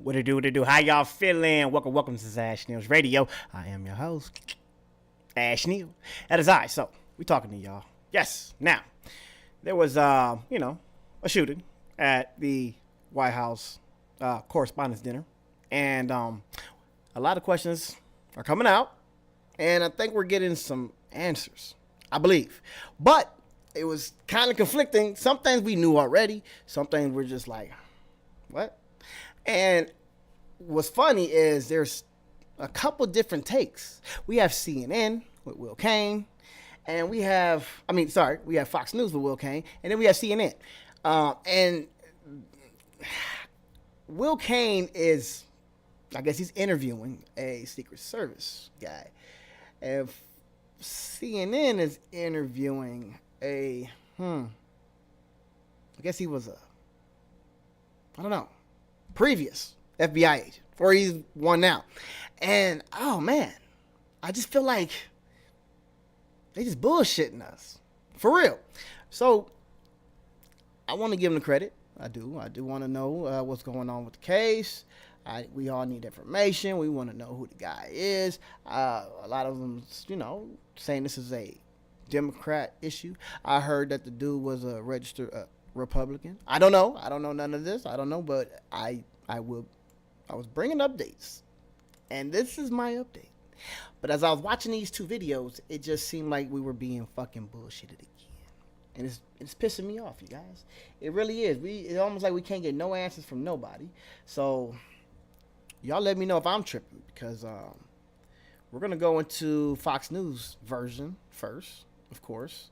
What it do? How y'all feeling? Welcome to AshnielzRadio. I am your host, Ashniel. That is I. So, we talking to y'all. Yes. Now, there was, a shooting at the White House Correspondents' Dinner. And a lot of questions are coming out. And I think we're getting some answers, I believe. But it was kind of conflicting. Some things we knew already. Some things we're just like, what? And what's funny is there's a couple different takes. We have CNN with Will Cain, and we have Fox News with Will Cain, and then we have CNN. And Will Cain is, I guess he's interviewing a Secret Service guy. And CNN is interviewing I guess he was previous FBI agent, or he's one now. And, oh man, I just feel like they just bullshitting us. For real. So, I want to give them the credit. I do want to know what's going on with the case. We all need information. We want to know who the guy is. A lot of them, saying this is a Democrat issue. I heard that the dude was a registered Republican. I don't know. I don't know none of this. I don't know, but I was bringing updates, and this is my update. But as I was watching these two videos, it just seemed like we were being fucking bullshitted again, and it's pissing me off, you guys. It really is. It's almost like we can't get no answers from nobody. So y'all let me know if I'm tripping, because we're gonna go into Fox News version first, of course,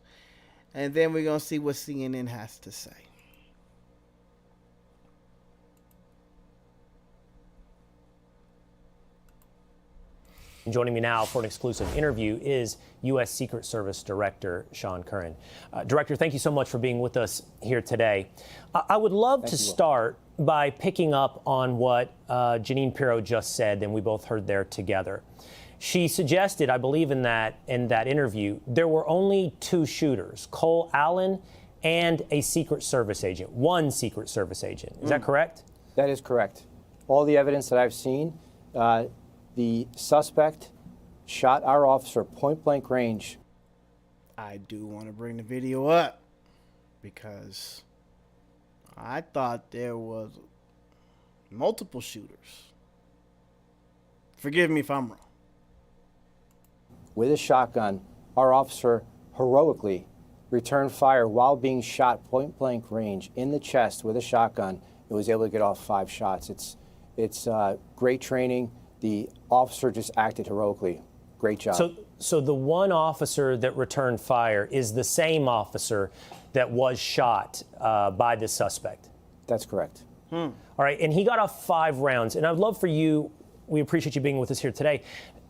and then we're gonna see what CNN has to say. Joining me now for an exclusive interview is U.S. Secret Service Director Sean Curran. Director, thank you so much for being with us here today. I would love to start by picking up on what Jeanine Pirro just said, and we both heard there together. She suggested, I believe in that interview, there were only two shooters, Cole Allen and a Secret Service agent, one Secret Service agent. Is that correct? That is correct. All the evidence that I've seen, the suspect shot our officer point-blank range. I do want to bring the video up because I thought there was multiple shooters. Forgive me if I'm wrong. With a shotgun, our officer heroically returned fire while being shot point-blank range in the chest with a shotgun and was able to get off 5 shots. It's great training. The officer just acted heroically. Great job. So the one officer that returned fire is the same officer that was shot by this suspect? That's correct. All right, and he got off 5 rounds. And I'd love for you, we appreciate you being with us here today.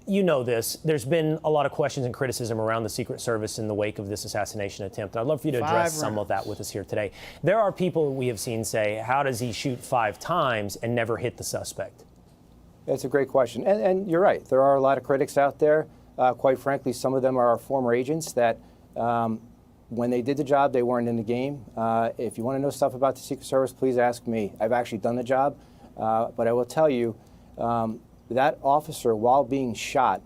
You know this. There's been a lot of questions and criticism around the Secret Service in the wake of this assassination attempt. And I'd love for you to address some of that with us here today. There are people we have seen say, how does he shoot 5 times and never hit the suspect? That's a great question. And you're right. There are a lot of critics out there. Quite frankly, some of them are our former agents that when they did the job, they weren't in the game. If you want to know stuff about the Secret Service, please ask me. I've actually done the job. But I will tell you, that officer, while being shot,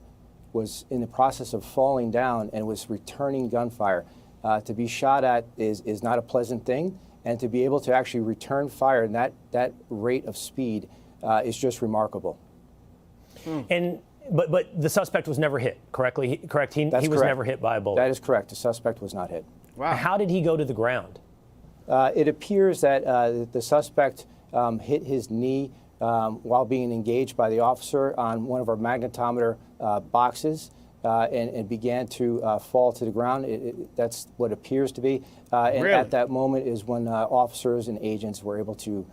was in the process of falling down and was returning gunfire. To be shot at is not a pleasant thing. And to be able to actually return fire in that rate of speed is just remarkable. But the suspect was never hit, correct? He was never hit by a bullet. That is correct. The suspect was not hit. Wow. How did he go to the ground? It appears that the suspect hit his knee while being engaged by the officer on one of our magnetometer boxes and began to fall to the ground. That's what appears to be. And Really? At that moment is when officers and agents were able to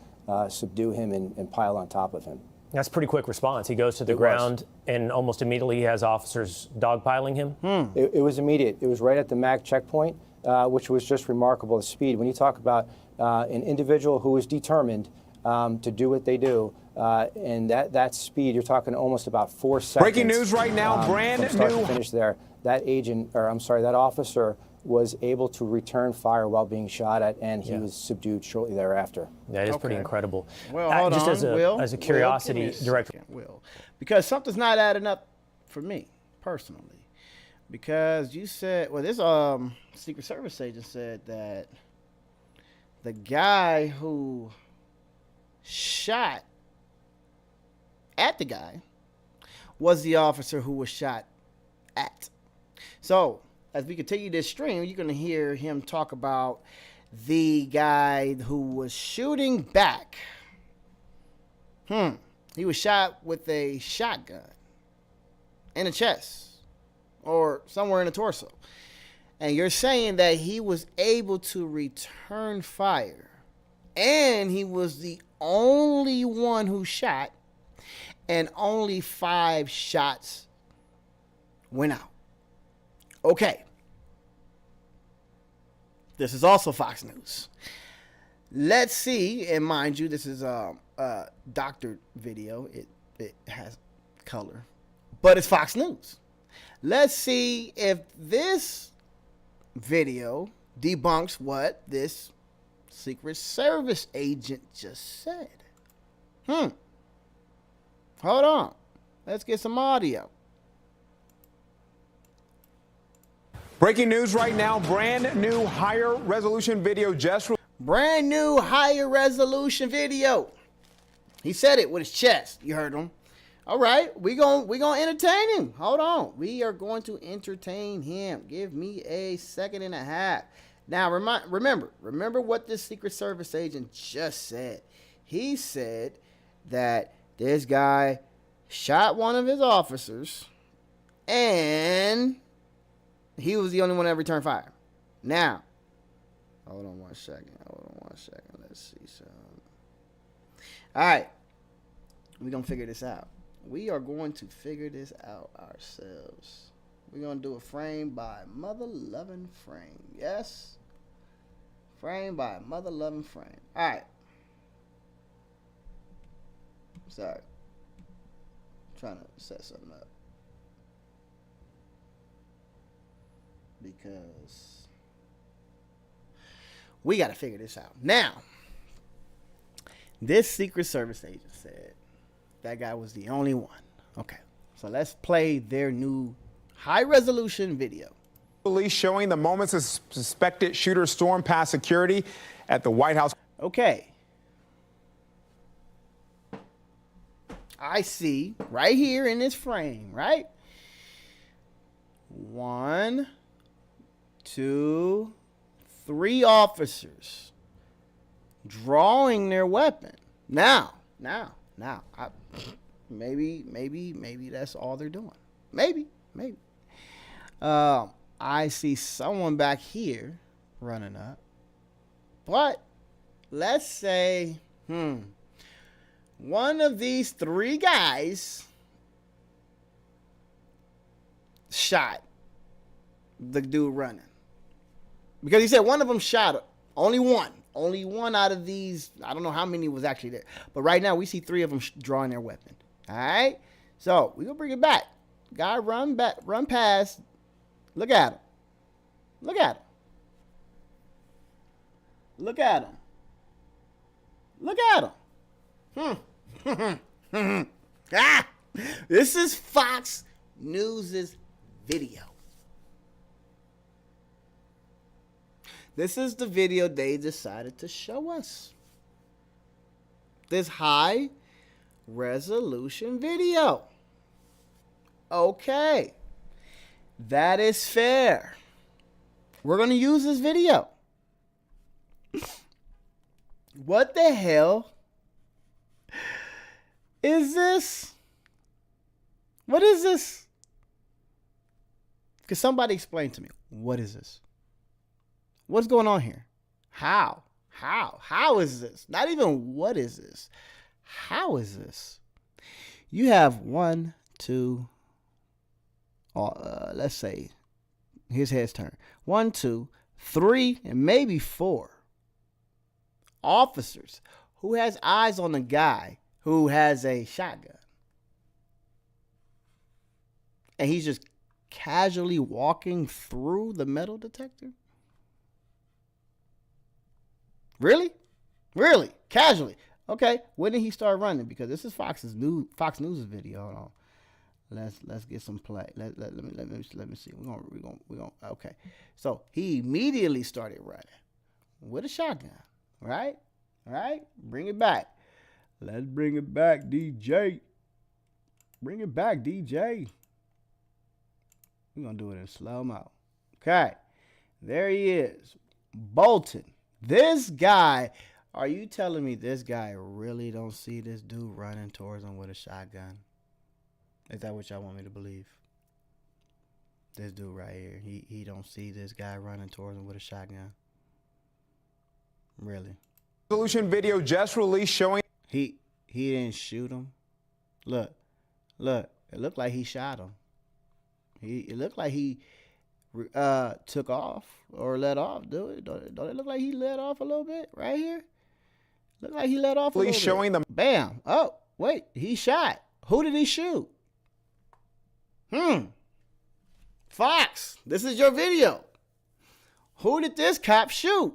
subdue him and pile on top of him. That's a pretty quick response. He goes to the ground and almost immediately he has officers dogpiling him? It was immediate. It was right at the MAC checkpoint, which was just remarkable, the speed. When you talk about an individual who is determined to do what they do, and that speed, you're talking almost about 4 seconds. Breaking news right now, brand from start new. to finish there. That agent, or I'm sorry, that officer was able to return fire while being shot at, and he was subdued shortly thereafter. That is pretty incredible. Well, hold just on, as a curiosity, Director. Will, because something's not adding up for me personally. Because you said, well, this Secret Service agent said that the guy who shot at the guy was the officer who was shot at. So, as we continue this stream, you're going to hear him talk about the guy who was shooting back. He was shot with a shotgun in the chest or somewhere in the torso. And you're saying that he was able to return fire. And he was the only one who shot. And only 5 shots went out. Okay. This is also Fox News. Let's see, and mind you, this is a doctored video. It has color, but it's Fox News. Let's see if this video debunks what this Secret Service agent just said. Hold on. Let's get some audio. Breaking news right now, brand new higher resolution video just Brand new higher resolution video. He said it with his chest. You heard him. All right, we gonna entertain him. Hold on. We are going to entertain him. Give me a second and a half. Now, remember what this Secret Service agent just said. He said that this guy shot one of his officers and he was the only one that returned fire. Now, hold on one second. Let's see something. All right. We're going to figure this out. We are going to figure this out ourselves. We're going to do a frame by mother-loving frame. Yes? Frame by mother-loving frame. All right. Sorry. I'm trying to set something up. Because we got to figure this out. Now, this Secret Service agent said that guy was the only one. Okay, so let's play their new high-resolution video. Police showing the moments a suspected shooter stormed past security at the White House. Okay. I see right here in this frame, right? 1, 2, 3 officers drawing their weapon. Now, maybe that's all they're doing. Maybe. I see someone back here running up. But let's say, one of these 3 guys shot the dude running. Because he said one of them shot him. Only one out of these. I don't know how many was actually there. But right now we see 3 of them drawing their weapon. All right? So we're going to bring it back. Guy run past. Look at him. Look at him. This is Fox News' video. This is the video they decided to show us. This high resolution video. Okay. That is fair. We're going to use this video. What the hell is this? What is this? Could somebody explain to me? What is this? What's going on here? How? How is this? Not even what is this? How is this? You have 1, 2, let's say, his head's turned. 1, 2, 3, and maybe 4 officers who has eyes on the guy who has a shotgun. And he's just casually walking through the metal detector? Really? Really? Casually? Okay. When did he start running? Because this is Fox News video. Hold on. Let's get some play. Let me see. We're gonna. Okay. So he immediately started running with a shotgun. Right? Right? Bring it back. Let's bring it back, DJ. Bring it back, DJ. We're gonna do it in slow-mo. Okay. There he is. Bolton. This guy. Are you telling me this guy really don't see this dude running towards him with a shotgun? Is that what y'all want me to believe? This dude right here, he don't see this guy running towards him with a shotgun? Really? Resolution video just released showing He didn't shoot him. Look. It looked like he shot him. It looked like he took off or let off. Don't it look like he let off a little bit right here? Look like he let off a little bit. showing them. Bam. Oh, wait. He shot. Who did he shoot? Fox, this is your video. Who did this cop shoot?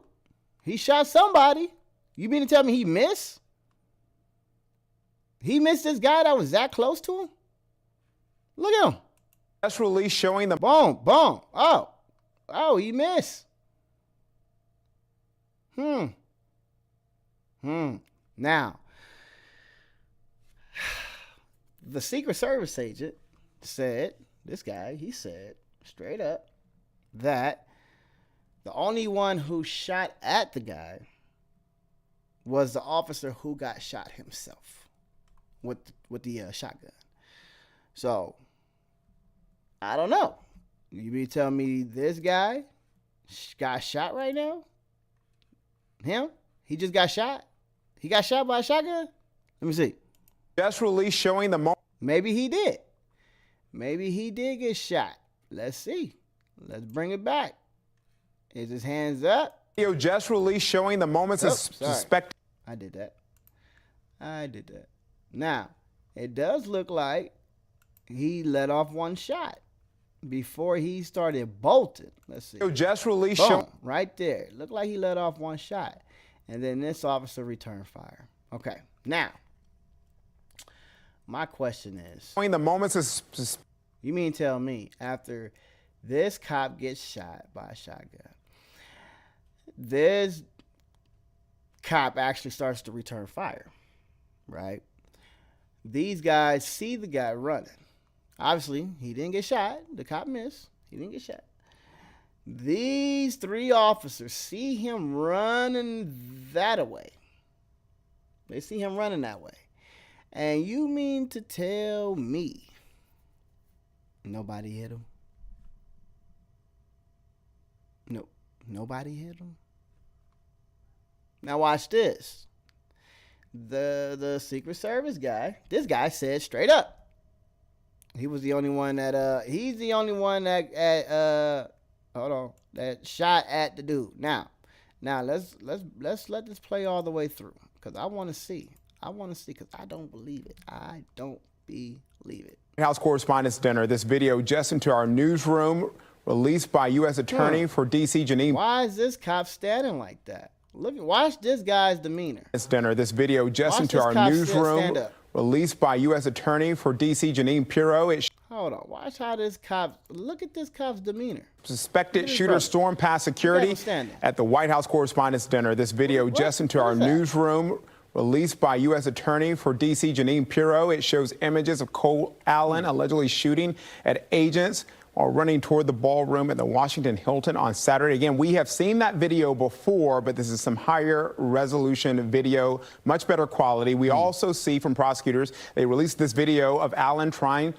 He shot somebody. You mean to tell me he missed? He missed this guy that was that close to him? Look at him. Press release showing the Boom, boom. Oh, he missed. Now, the Secret Service agent said, he said straight up that the only one who shot at the guy was the officer who got shot himself with the shotgun. So, I don't know. You be telling me this guy got shot right now? Him? He just got shot? He got shot by a shotgun? Let me see. press release showing the moment. Maybe he did. Maybe he did get shot. Let's see. Let's bring it back. Is his hands up? Video just released showing the moments of suspected. I did that. Now, it does look like he let off one shot before he started bolting. Let's see. Video just released Boom, showing. right there. Looked like he let off one shot. And then this officer returned fire. Okay. Now, my question is, Showing the moments of you mean tell me after this cop gets shot by a shotgun, this cop actually starts to return fire, right? These guys see the guy running. Obviously, he didn't get shot. The cop missed. He didn't get shot. These three officers see him running that way. They see him running that way. And you mean to tell me nobody hit him? No, nobody hit him. Now watch this. The Secret Service guy, this guy said straight up, he was the only one that he's the only one that that shot at the dude. Now let's let this play all the way through, because I want to see because I don't believe it. I don't believe it. House Correspondents' Dinner. This video just into our newsroom, released by U.S. Attorney for D.C. Janine. Why is this cop standing like that? Watch this guy's demeanor. This dinner. This video just Watch into this our cop newsroom, stand up. released by U.S. Attorney for D.C. Janine Pirro. It Hold on. Watch how this cop. Look at this cop's demeanor. suspected Look at his shooter brother. stormed past security Look at him standing. at the White House Correspondents' Dinner. This video What? just into What our is that? newsroom, released by U.S. Attorney for D.C. Janine Pirro. It shows images of Cole Allen allegedly shooting at agents while running toward the ballroom at the Washington Hilton on Saturday. Again, we have seen that video before, but this is some higher resolution video, much better quality. We also see from prosecutors, they released this video of Allen trying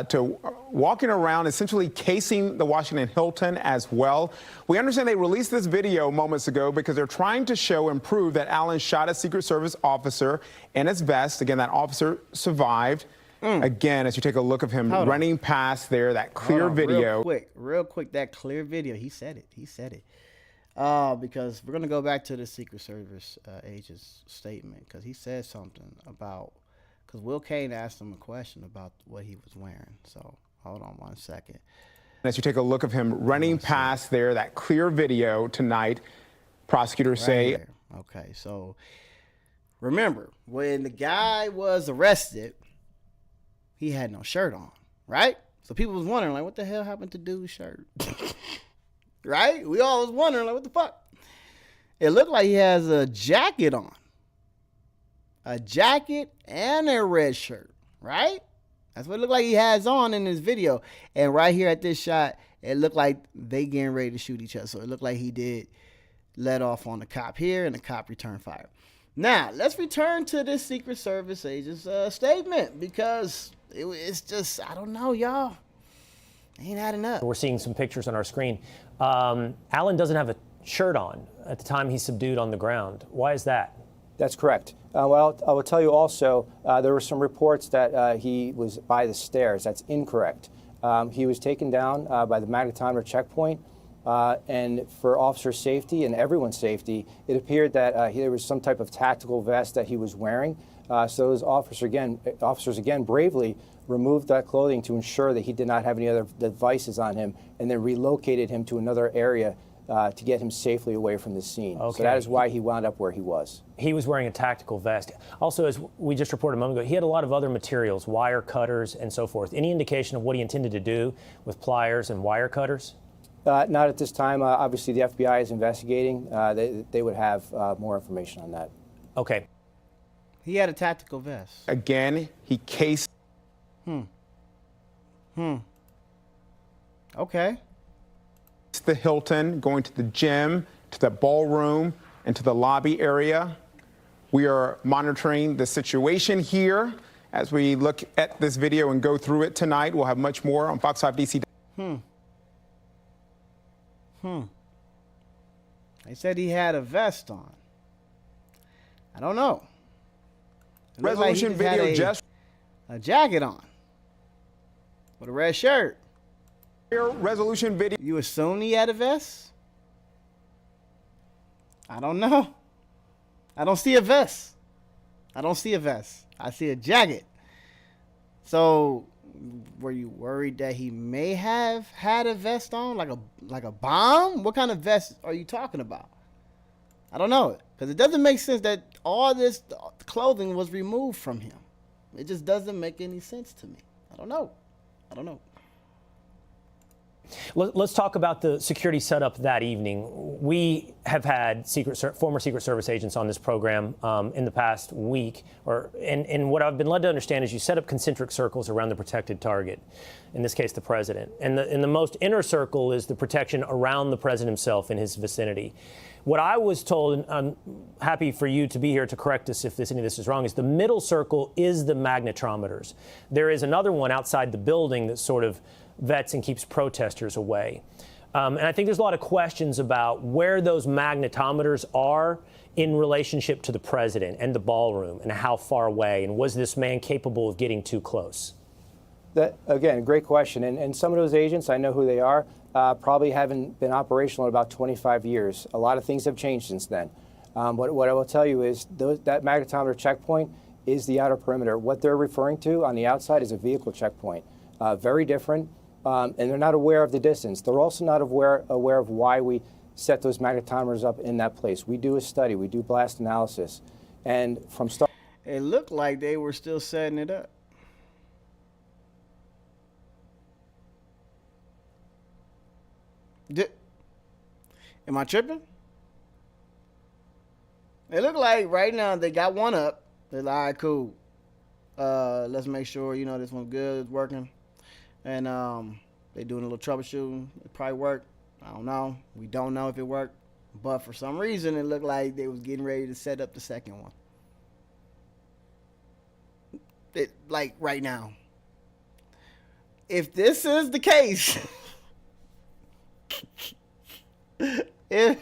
to walking around, essentially casing the Washington Hilton as well. We understand they released this video moments ago because they're trying to show and prove that Allen shot a Secret Service officer in his vest. Again, that officer survived. Again, as you take a look of him running past there, that clear Hold on, video. Real quick, that clear video. He said it. Because we're going to go back to the Secret Service agent's statement, because he said something about, because Will Kane asked him a question about what he was wearing. So Hold on 1 second. As you take a look of him running past there, that clear video tonight, prosecutors say. Right there. Okay, so remember, when the guy was arrested, he had no shirt on, right? So people was wondering, like, what the hell happened to dude's shirt? Right? We all was wondering, like, what the fuck? It looked like he has a jacket on. A jacket and a red shirt, right? That's what it looked like he has on in this video. And right here at this shot, it looked like they getting ready to shoot each other. So it looked like he did let off on the cop here, and the cop returned fire. Now, let's return to this Secret Service agent's statement, because it's just, I don't know, y'all. Ain't adding up. We're seeing some pictures on our screen. Allen doesn't have a shirt on at the time he's subdued on the ground. Why is that? That's correct. Well, I will tell you also, there were some reports that he was by the stairs. That's incorrect. He was taken down by the magnetometer checkpoint, and for officer safety and everyone's safety, it appeared that there was some type of tactical vest that he was wearing. So those officers again bravely removed that clothing to ensure that he did not have any other devices on him, and then relocated him to another area to get him safely away from the scene. Okay. So that is why he wound up where he was. He was wearing a tactical vest. Also, as we just reported a moment ago, he had a lot of other materials, wire cutters and so forth. Any indication of what he intended to do with pliers and wire cutters? Not at this time. Obviously, the FBI is investigating. They would have more information on that. Okay. He had a tactical vest. Again, he cased. Okay. The Hilton, going to the gym, to the ballroom, and to the lobby area. We are monitoring the situation here as we look at this video and go through it tonight. We'll have much more on Fox 5 DC. They said he had a vest on. I don't know. It looked like he Resolution video had just. a jacket on with a red shirt. Resolution video. You assume he had a vest? I don't know. I don't see a vest. I don't see a vest. I see a jacket. So, were you worried that he may have had a vest on, like a bomb? What kind of vest are you talking about? I don't know, because it doesn't make sense that all this clothing was removed from him. It just doesn't make any sense to me. I don't know. Let's talk about the security setup that evening. We have had former Secret Service agents on this program in the past week, and what I've been led to understand is you set up concentric circles around the protected target, in this case the president. And the most inner circle is the protection around the president himself in his vicinity. What I was told, and I'm happy for you to be here to correct us if any of this is wrong, is the middle circle is the magnetometers. There is another one outside the building that sort of vets and keeps protesters away. And I think there's a lot of questions about where those magnetometers are in relationship to the president and the ballroom, and how far away, and was this man capable of getting too close? Again, great question. And some of those agents, I know who they are, probably haven't been operational in about 25 years. A lot of things have changed since then. What I will tell you is that magnetometer checkpoint is the outer perimeter. What they're referring to on the outside is a vehicle checkpoint. Very different. And they're not aware of the distance. They're also not aware of why we set those magnetometers up in that place. We do a study. We do blast analysis. And from start... It looked like they were still setting it up. Am I tripping? It looked like right now they got one up. They're like, all right, cool. Let's make sure, this one's good, it's working. And they're doing a little troubleshooting. It probably worked. I don't know. We don't know if it worked. But for some reason, it looked like they was getting ready to set up the second one. Like right now. If this is the case, if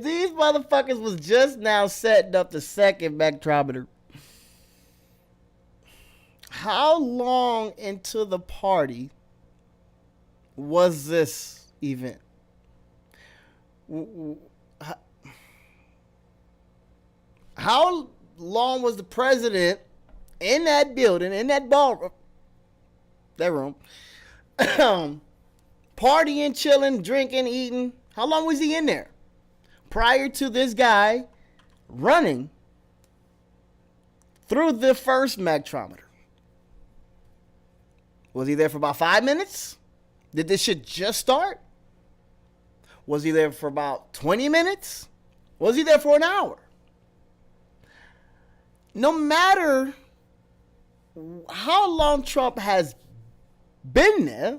these motherfuckers was just now setting up the second magnetometer, how long into the party was this event? How long was the president in that building, in that ballroom, That room. Partying, chilling, drinking, eating. How long was he in there? Prior to this guy running through the first spectrometer. Was he there for about 5 minutes? Did this shit just start? Was he there for about 20 minutes? Was he there for an hour? No matter how long Trump has been there,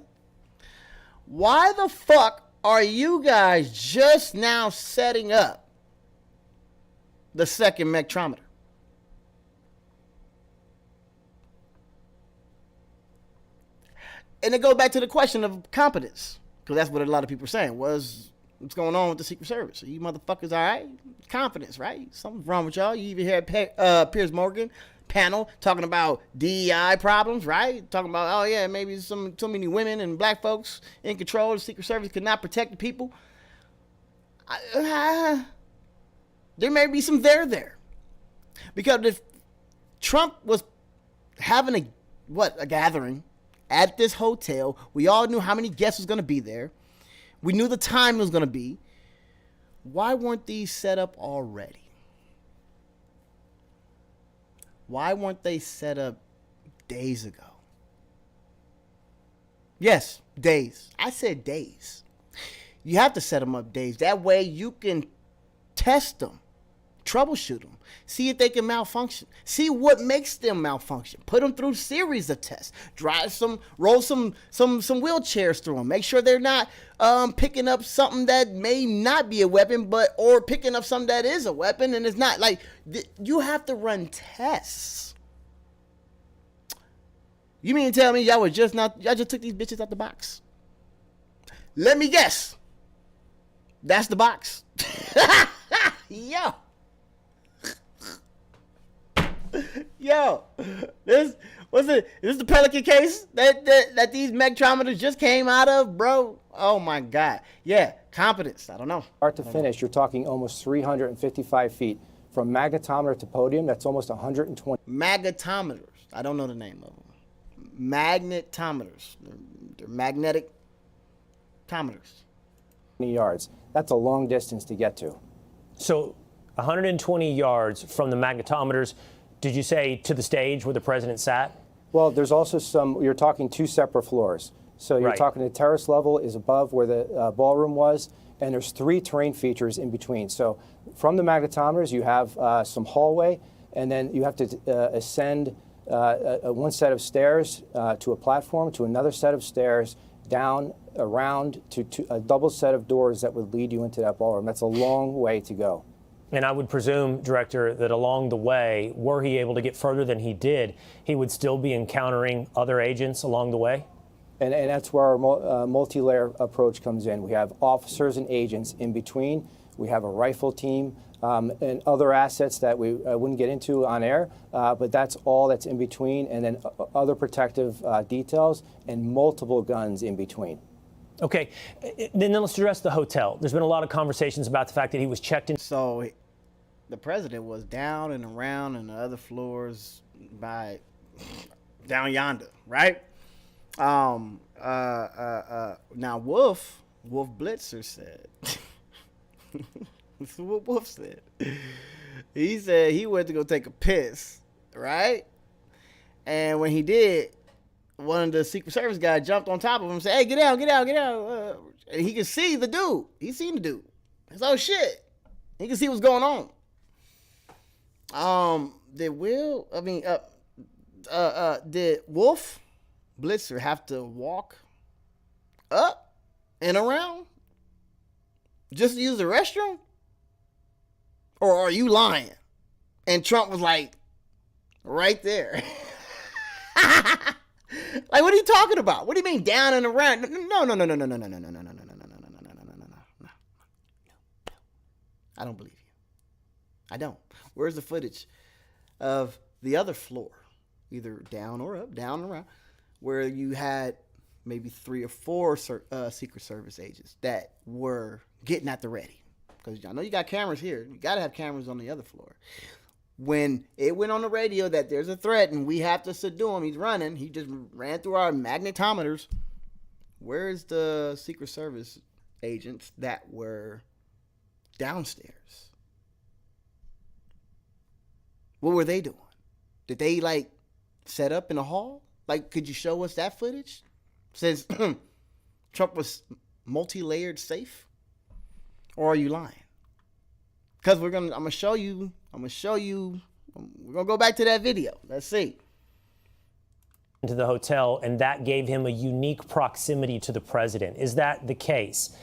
why the fuck are you guys just now setting up the second spectrometer? And it goes back to the question of competence, because that's what a lot of people are saying. What's going on with the Secret Service? Are you motherfuckers all right? Confidence, right? Something's wrong with y'all. You even hear Piers Morgan panel talking about DEI problems, right? Talking about, oh yeah, maybe so many women and black folks in control. The Secret Service could not protect the people. There may be some there. Because if Trump was having a gathering at this hotel, we all knew how many guests was going to be there. We knew the time it was going to be. Why weren't these set up already? Why weren't they set up days ago? Yes, days. I said days. You have to set them up days. That way you can test them, troubleshoot them, see if they can malfunction, see what makes them malfunction, put them through series of tests, roll some wheelchairs through them, make sure they're not picking up something that may not be a weapon, or picking up something that is a weapon and it's not. Like, you have to run tests. You mean to tell me y'all just took these bitches out the box? Let me guess. That's the box. Yo, is this the Pelican case that these spectrometers just came out of, bro? Oh my God. Yeah, competence. I don't know. Start to finish, you're talking almost 355 feet. From magnetometer to podium, that's almost 120. Magnetometers. I don't know the name of them. Magnetometers. They're magnetic tometers. Yards. That's a long distance to get to. So 120 yards from the magnetometers, did you say to the stage where the president sat? Well, there's also you're talking two separate floors. So you're talking the terrace level is above where the ballroom was, and there's 3 terrain features in between. So from the magnetometers, you have some hallway, and then you have to ascend one set of stairs to a platform, to another set of stairs, down, around, to a double set of doors that would lead you into that ballroom. That's a long way to go. And I would presume, Director, that along the way, were he able to get further than he did, he would still be encountering other agents along the way? And that's where our multi-layer approach comes in. We have officers and agents in between. We have a rifle team and other assets that we wouldn't get into on air, but that's all that's in between, and then other protective details and multiple guns in between. Okay, then let's address the hotel. There's been a lot of conversations about the fact that he was checked in. So the president was down and around in the other floors by down yonder, right? Now Wolf Blitzer said, this is what Wolf said. He said he went to go take a piss, right? And when he did, one of the Secret Service guys jumped on top of him and said, hey, get out. And he could see the dude. He seen the dude. It's oh shit. He can see what's going on. Did Wolf Blitzer have to walk up and around just to use the restroom? Or are you lying? And Trump was like, right there. Like, what are you talking about? What do you mean down and around? No. I don't believe you. I don't. Where's the footage of the other floor? Either down or up, down and around, where you had maybe 3 or 4 Secret Service agents that were getting at the ready. Because I know you got cameras here. You got to have cameras on the other floor. when it went on the radio that there's a threat and we have to subdue him, he's running. He just ran through our magnetometers. Where's the Secret Service agents that were downstairs? What were they doing? Did they like set up in a hall? Like, could you show us that footage? Says Trump was multi-layered safe? Or are you lying? Because I'm gonna show you. We're gonna go back to that video. Let's see. To the hotel, and that gave him a unique proximity to the president. Is that the case?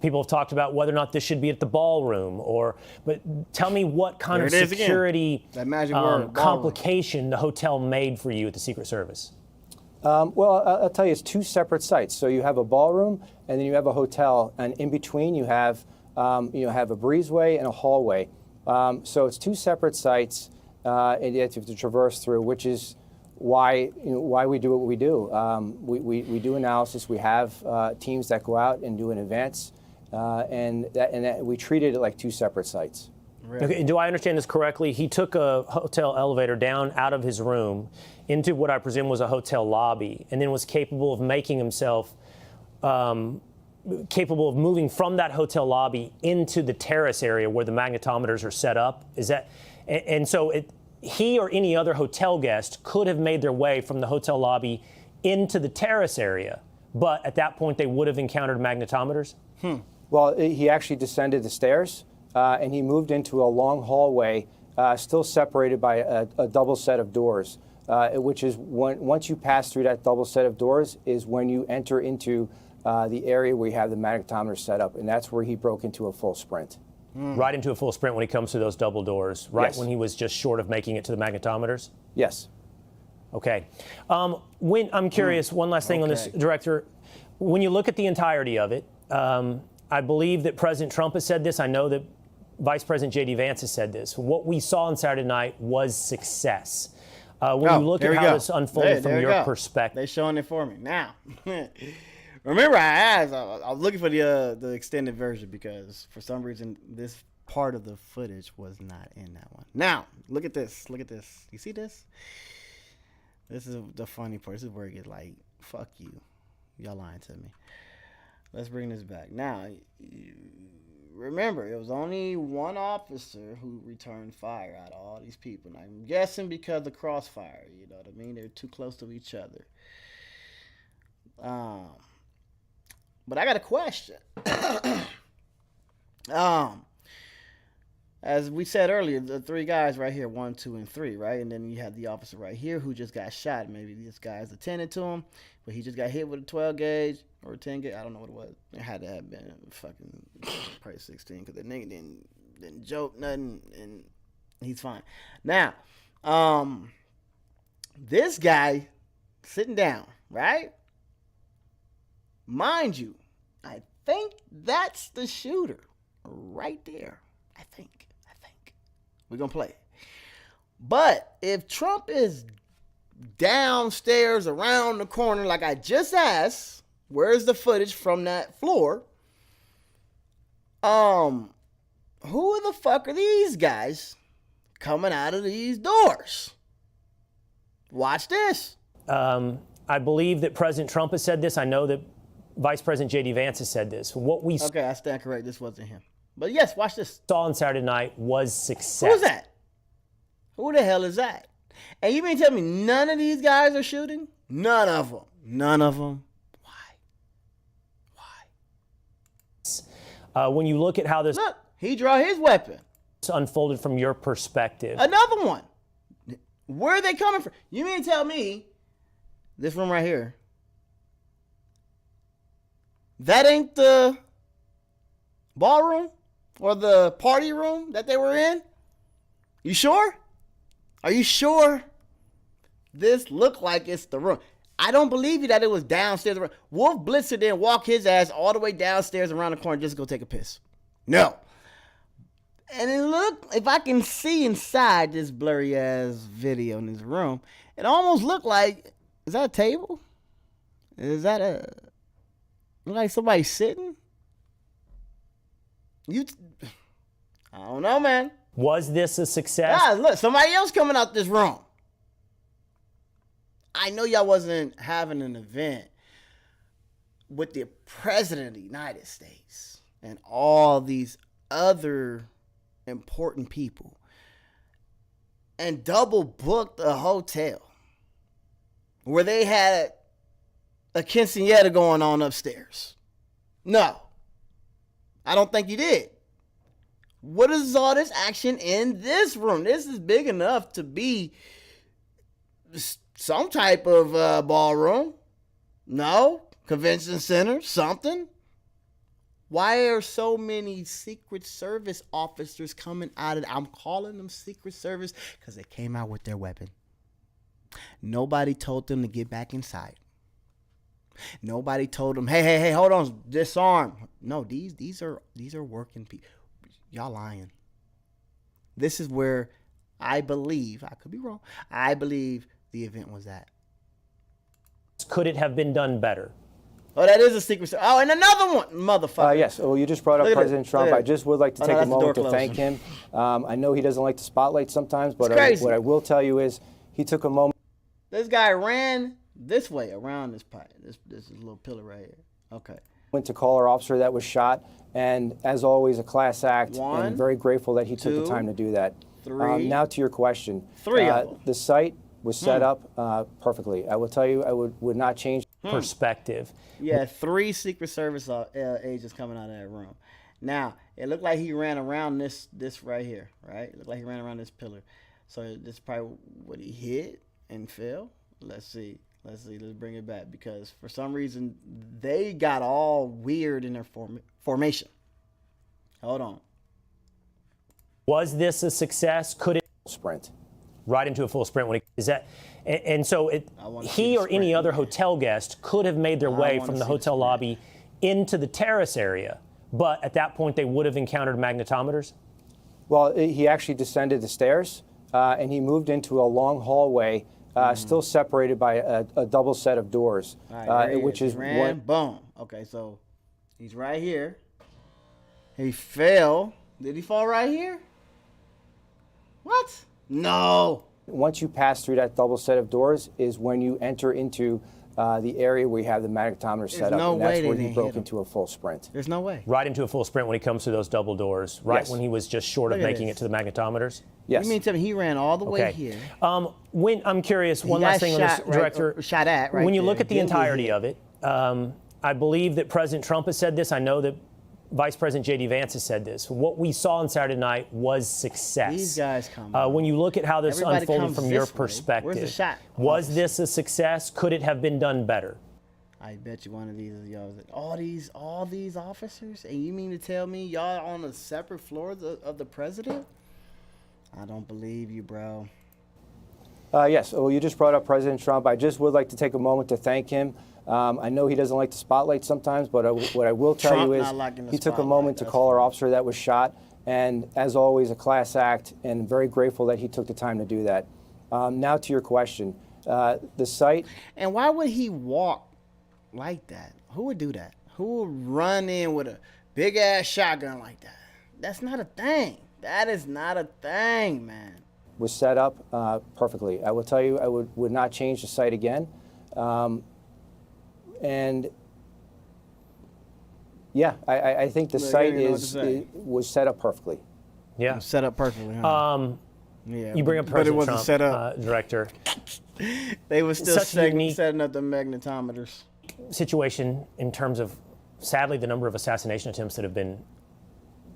People have talked about whether or not this should be at the ballroom, but tell me what kind of security that magic word, complication the hotel made for you at the Secret Service. Well, I'll tell you, it's two separate sites. So you have a ballroom, and then you have a hotel, and in between you have a breezeway and a hallway. So it's two separate sites, and you have to traverse through, which is why we do what we do. We do analysis. We have teams that go out and do an advance, and we treated it like two separate sites. Right. Okay, do I understand this correctly? He took a hotel elevator down out of his room into what I presume was a hotel lobby, and then was capable of making himself capable of moving from that hotel lobby into the terrace area where the magnetometers are set up. Is that, and so he or any other hotel guest could have made their way from the hotel lobby into the terrace area, but at that point they would have encountered magnetometers? Well, he actually descended the stairs, and he moved into a long hallway, still separated by a double set of doors, which is once you pass through that double set of doors is when you enter into the area where you have the magnetometer set up, and that's where he broke into a full sprint. Right into a full sprint when he comes through those double doors, right? Yes. When he was just short of making it to the magnetometers? Yes. Okay. I'm curious, one last thing on this, Director. When you look at the entirety of it, I believe that President Trump has said this. I know that Vice President J.D. Vance has said this. What we saw on Saturday night was success. When you look at how this unfolded from your perspective. They're showing it for me. Now, remember I was looking for the extended version because for some reason this part of the footage was not in that one. Now, look at this. Look at this. You see this? This is the funny part. This is where it gets like, fuck you. Y'all lying to me. Let's bring this back. Now, remember, it was only one officer who returned fire out of all these people. Now, I'm guessing because of crossfire, you know what I mean? They're too close to each other. But I got a question. As we said earlier, the three guys right here, 1, 2, and 3, right? And then you have the officer right here who just got shot. Maybe this guy's attended to him, but he just got hit with a 12 gauge or a 10 gauge. I don't know what it was. It had to have been fucking probably 16 because the nigga didn't joke nothing, and he's fine. Now, this guy sitting down, right? Mind you, I think that's the shooter right there. I think. We're going to play it. But if Trump is downstairs around the corner, like I just asked, where's the footage from that floor? Who the fuck are these guys coming out of these doors? Watch this. I believe that President Trump has said this. I know that Vice President J.D. Vance has said this. Okay, I stand correct. This wasn't him. But yes, watch this. Saw on Saturday night was success. Who's that? Who the hell is that? And you mean tell me none of these guys are shooting? None of them. None of them. Why? When you look at how this Look, he draw his weapon. unfolded from your perspective. Another one. Where are they coming from? You mean tell me this room right here, that ain't the ballroom or the party room that they were in? You sure? Are you sure? This looked like it's the room. I don't believe you that it was downstairs. Wolf Blitzer didn't walk his ass all the way downstairs around the corner just to go take a piss. No. And it looked, if I can see inside this blurry ass video in this room, it almost looked like, is that a table? Is that look like somebody sitting? I don't know, man. Was this a success? Ah, look, somebody else coming out this room. I know y'all wasn't having an event with the President of the United States and all these other important people and double booked a hotel where they had a quinceañera going on upstairs. No, I don't think you did. What is all this action in this room? This is big enough to be some type of ballroom. No? Convention center? Something? Why are so many Secret Service officers coming out of I'm calling them Secret Service because they came out with their weapon. Nobody told them to get back inside. Nobody told them, hey, hold on, disarm. No, these are working people. Y'all lying. This is where I believe, I could be wrong, I believe the event was at. Could it have been done better? Oh, that is a secret. Oh, and another one, motherfucker. Yes. Well, you just brought up President Trump. I just would like to take a moment to thank him. I know he doesn't like the spotlight sometimes, but what I will tell you is he took a moment. This guy ran this way around this pipe. This is a little pillar right here. Okay. Went to call our officer that was shot, and as always, a class act. One, and very grateful that he took the time to do that. Three. Now to your question. Three of them. The site was set up perfectly. I will tell you, I would not change perspective. Yeah, 3 Secret Service agents coming out of that room. Now, it looked like he ran around this right here, right? It looked like he ran around this pillar. So this is probably what he hit and fell. Let's see. Let's bring it back because for some reason they got all weird in their formation. Hold on. Was this a success? Could it sprint right into a full sprint when is that? And so he or any other hotel guest could have made their way from the hotel lobby into the terrace area, but at that point they would have encountered magnetometers? Well, he actually descended the stairs and he moved into a long hallway, still separated by a double set of doors, which is what. Boom. Okay, so he's right here. He fell. Did he fall right here? What? No. Once you pass through that double set of doors is when you enter into the area where you have the magnetometer set up, and that's where he broke into a full sprint. There's no way. Right into a full sprint when he comes through those double doors, right when he was just short of making it to the magnetometers? Yes. You mean to me he ran all the way here? When I'm curious, one last thing on this, Director. Shot at right when you there. look at the entirety of it, I believe that President Trump has said this. I know that Vice President J.D. Vance has said this. What we saw on Saturday night was success. These guys come when you look at how this unfolded from your perspective, where's the shot? Was this a success? Could it have been done better? I bet you one of these is y'all. All these officers, and you mean to tell me y'all on a separate floor of the president? I don't believe you, bro. Yes. Well, you just brought up President Trump. I just would like to take a moment to thank him. I know he doesn't like the spotlight sometimes, but what I will tell you is he took a moment to call our officer that was shot, and as always, a class act, and very grateful that he took the time to do that. Now to your question. The site. And why would he walk like that? Who would do that? Who would run in with a big-ass shotgun like that? That's not a thing. That is not a thing, man. Was set up perfectly. I will tell you, I would not change the site again. And yeah, I think the site was set up perfectly. Yeah, set up perfectly. Huh? Yeah, you bring up President Trump, set up. Director. They were still setting up the magnetometers. Situation in terms of, sadly, the number of assassination attempts that have been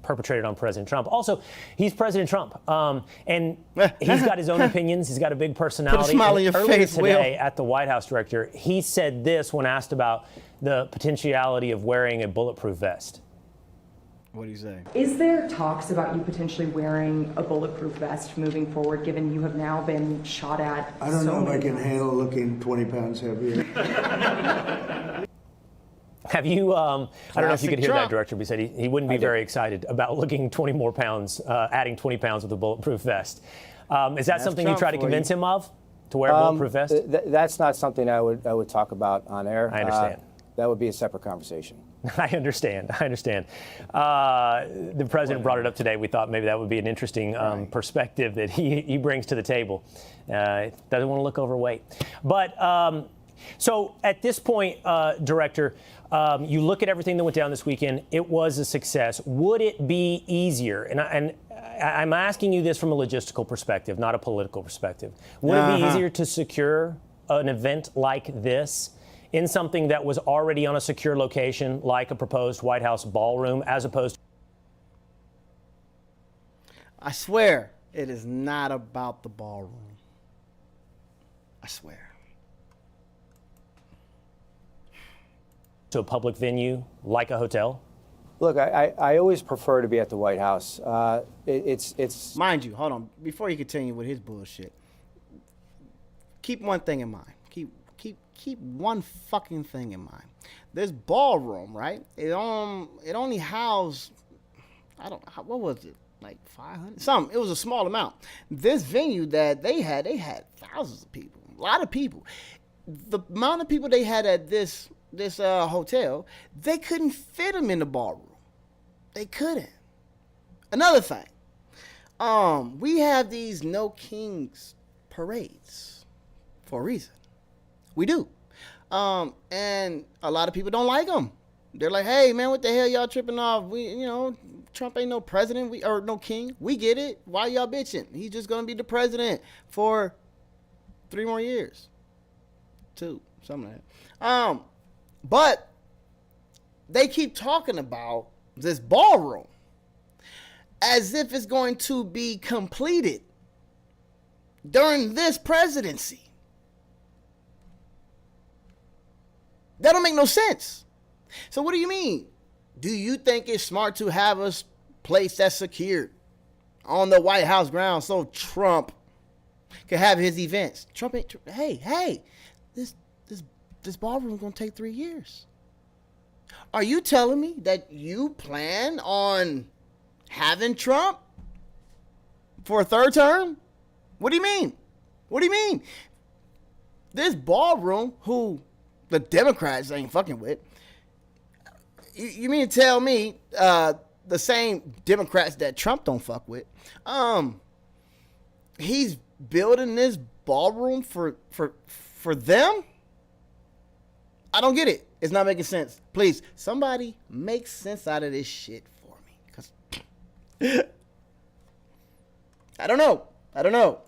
perpetrated on President Trump. Also, he's President Trump, and he's got his own opinions. He's got a big personality. Put a smile on your face, today at the White House, Director, he said this when asked about the potentiality of wearing a bulletproof vest. What do you say? Is there talks about you potentially wearing a bulletproof vest moving forward, given you have now been shot at? I don't know if I can handle looking 20 pounds heavier. Have you, I don't know if you could hear that, Director, but he said he wouldn't be very excited about looking 20 more pounds, adding 20 pounds with a bulletproof vest. Is that something you try to convince him of, to wear a bulletproof vest? That's not something I would talk about on air. I understand. That would be a separate conversation. I understand. The president brought it up today. We thought maybe that would be an interesting perspective that he brings to the table. Doesn't want to look overweight. But so at this point, Director, you look at everything that went down this weekend. It was a success. Would it be easier? And I'm asking you this from a logistical perspective, not a political perspective. Would it be easier to secure an event like this in something that was already on a secure location, like a proposed White House ballroom, as opposed to... I swear, it is not about the ballroom. I swear. to a public venue like a hotel? Look, I always prefer to be at the White House. It's Mind you, hold on. Before you continue with his bullshit, keep one thing in mind. Keep one fucking thing in mind. This ballroom, right? It only housed, I don't know, what was it? Like 500? Something. It was a small amount. This venue that they had thousands of people. A lot of people. The amount of people they had at this hotel, they couldn't fit them in the ballroom. They couldn't. Another thing, we have these No Kings parades for a reason. We do. And a lot of people don't like them. They're like, hey, man, what the hell y'all tripping off? Trump ain't no president or no king. We get it. Why y'all bitching? He's just going to be the president for 3 more years. 2, something like that. But they keep talking about this ballroom as if it's going to be completed during this presidency. That don't make no sense. So what do you mean? Do you think it's smart to have a place that's secured on the White House grounds so Trump can have his events? Trump ain't. Hey, this ballroom's gonna take 3 years. Are you telling me that you plan on having Trump for a 3rd term? What do you mean? What do you mean? This ballroom, who the Democrats ain't fucking with, you mean to tell me the same Democrats that Trump don't fuck with, he's building this ballroom for them? I don't get it. It's not making sense. Please, somebody make sense out of this shit for me. 'Cause I don't know.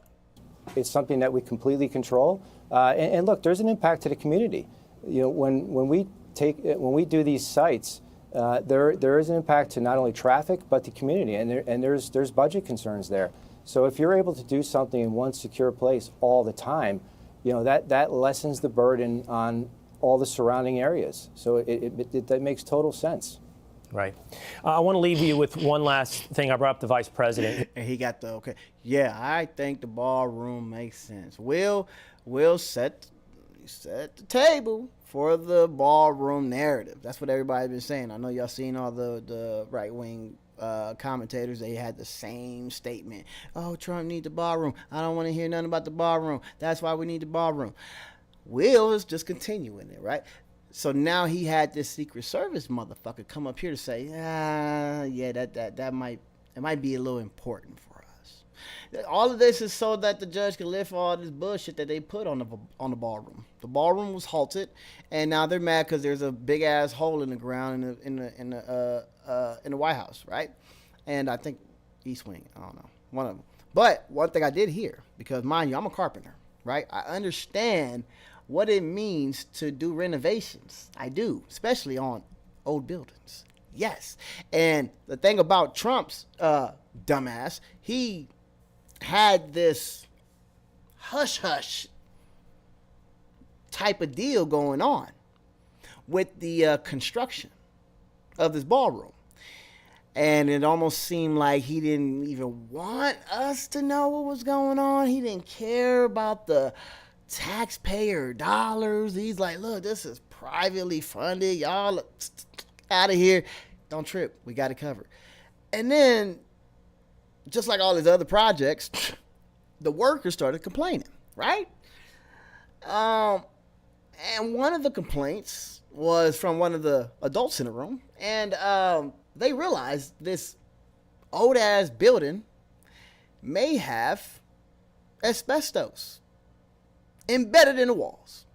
It's something that we completely control. And look, there's an impact to the community. You know, when we do these sites, there is an impact to not only traffic but the community, and there's budget concerns there. So if you're able to do something in one secure place all the time, you know that lessens the burden on all the surrounding areas. So that makes total sense. Right. I want to leave you with one last thing. I brought up the vice president. And he got the okay. Yeah, I think the ballroom makes sense. We'll set the table for the ballroom narrative. That's what everybody's been saying. I know y'all seen all the right wing commentators. They had the same statement. Oh, Trump need the ballroom. I don't want to hear nothing about the ballroom. That's why we need the ballroom. Will is just continuing it, right? So now he had this Secret Service motherfucker come up here to say, yeah, that might be a little important for us. All of this is so that the judge can lift all this bullshit that they put on the ballroom. The ballroom was halted, and now they're mad because there's a big ass hole in the ground in the White House, right? And I think East Wing, I don't know, one of them. But one thing I did hear, because mind you, I'm a carpenter, right? I understand what it means to do renovations. I do, especially on old buildings. Yes. And the thing about Trump's dumbass, he had this hush-hush type of deal going on with the construction of this ballroom. And it almost seemed like he didn't even want us to know what was going on. He didn't care about the taxpayer dollars. He's like, look, this is privately funded. Y'all out of here. Don't trip. We got it covered. And then, just like all his other projects, the workers started complaining, right? And one of the complaints was from one of the adults in the room. And they realized this old-ass building may have asbestos embedded in the walls.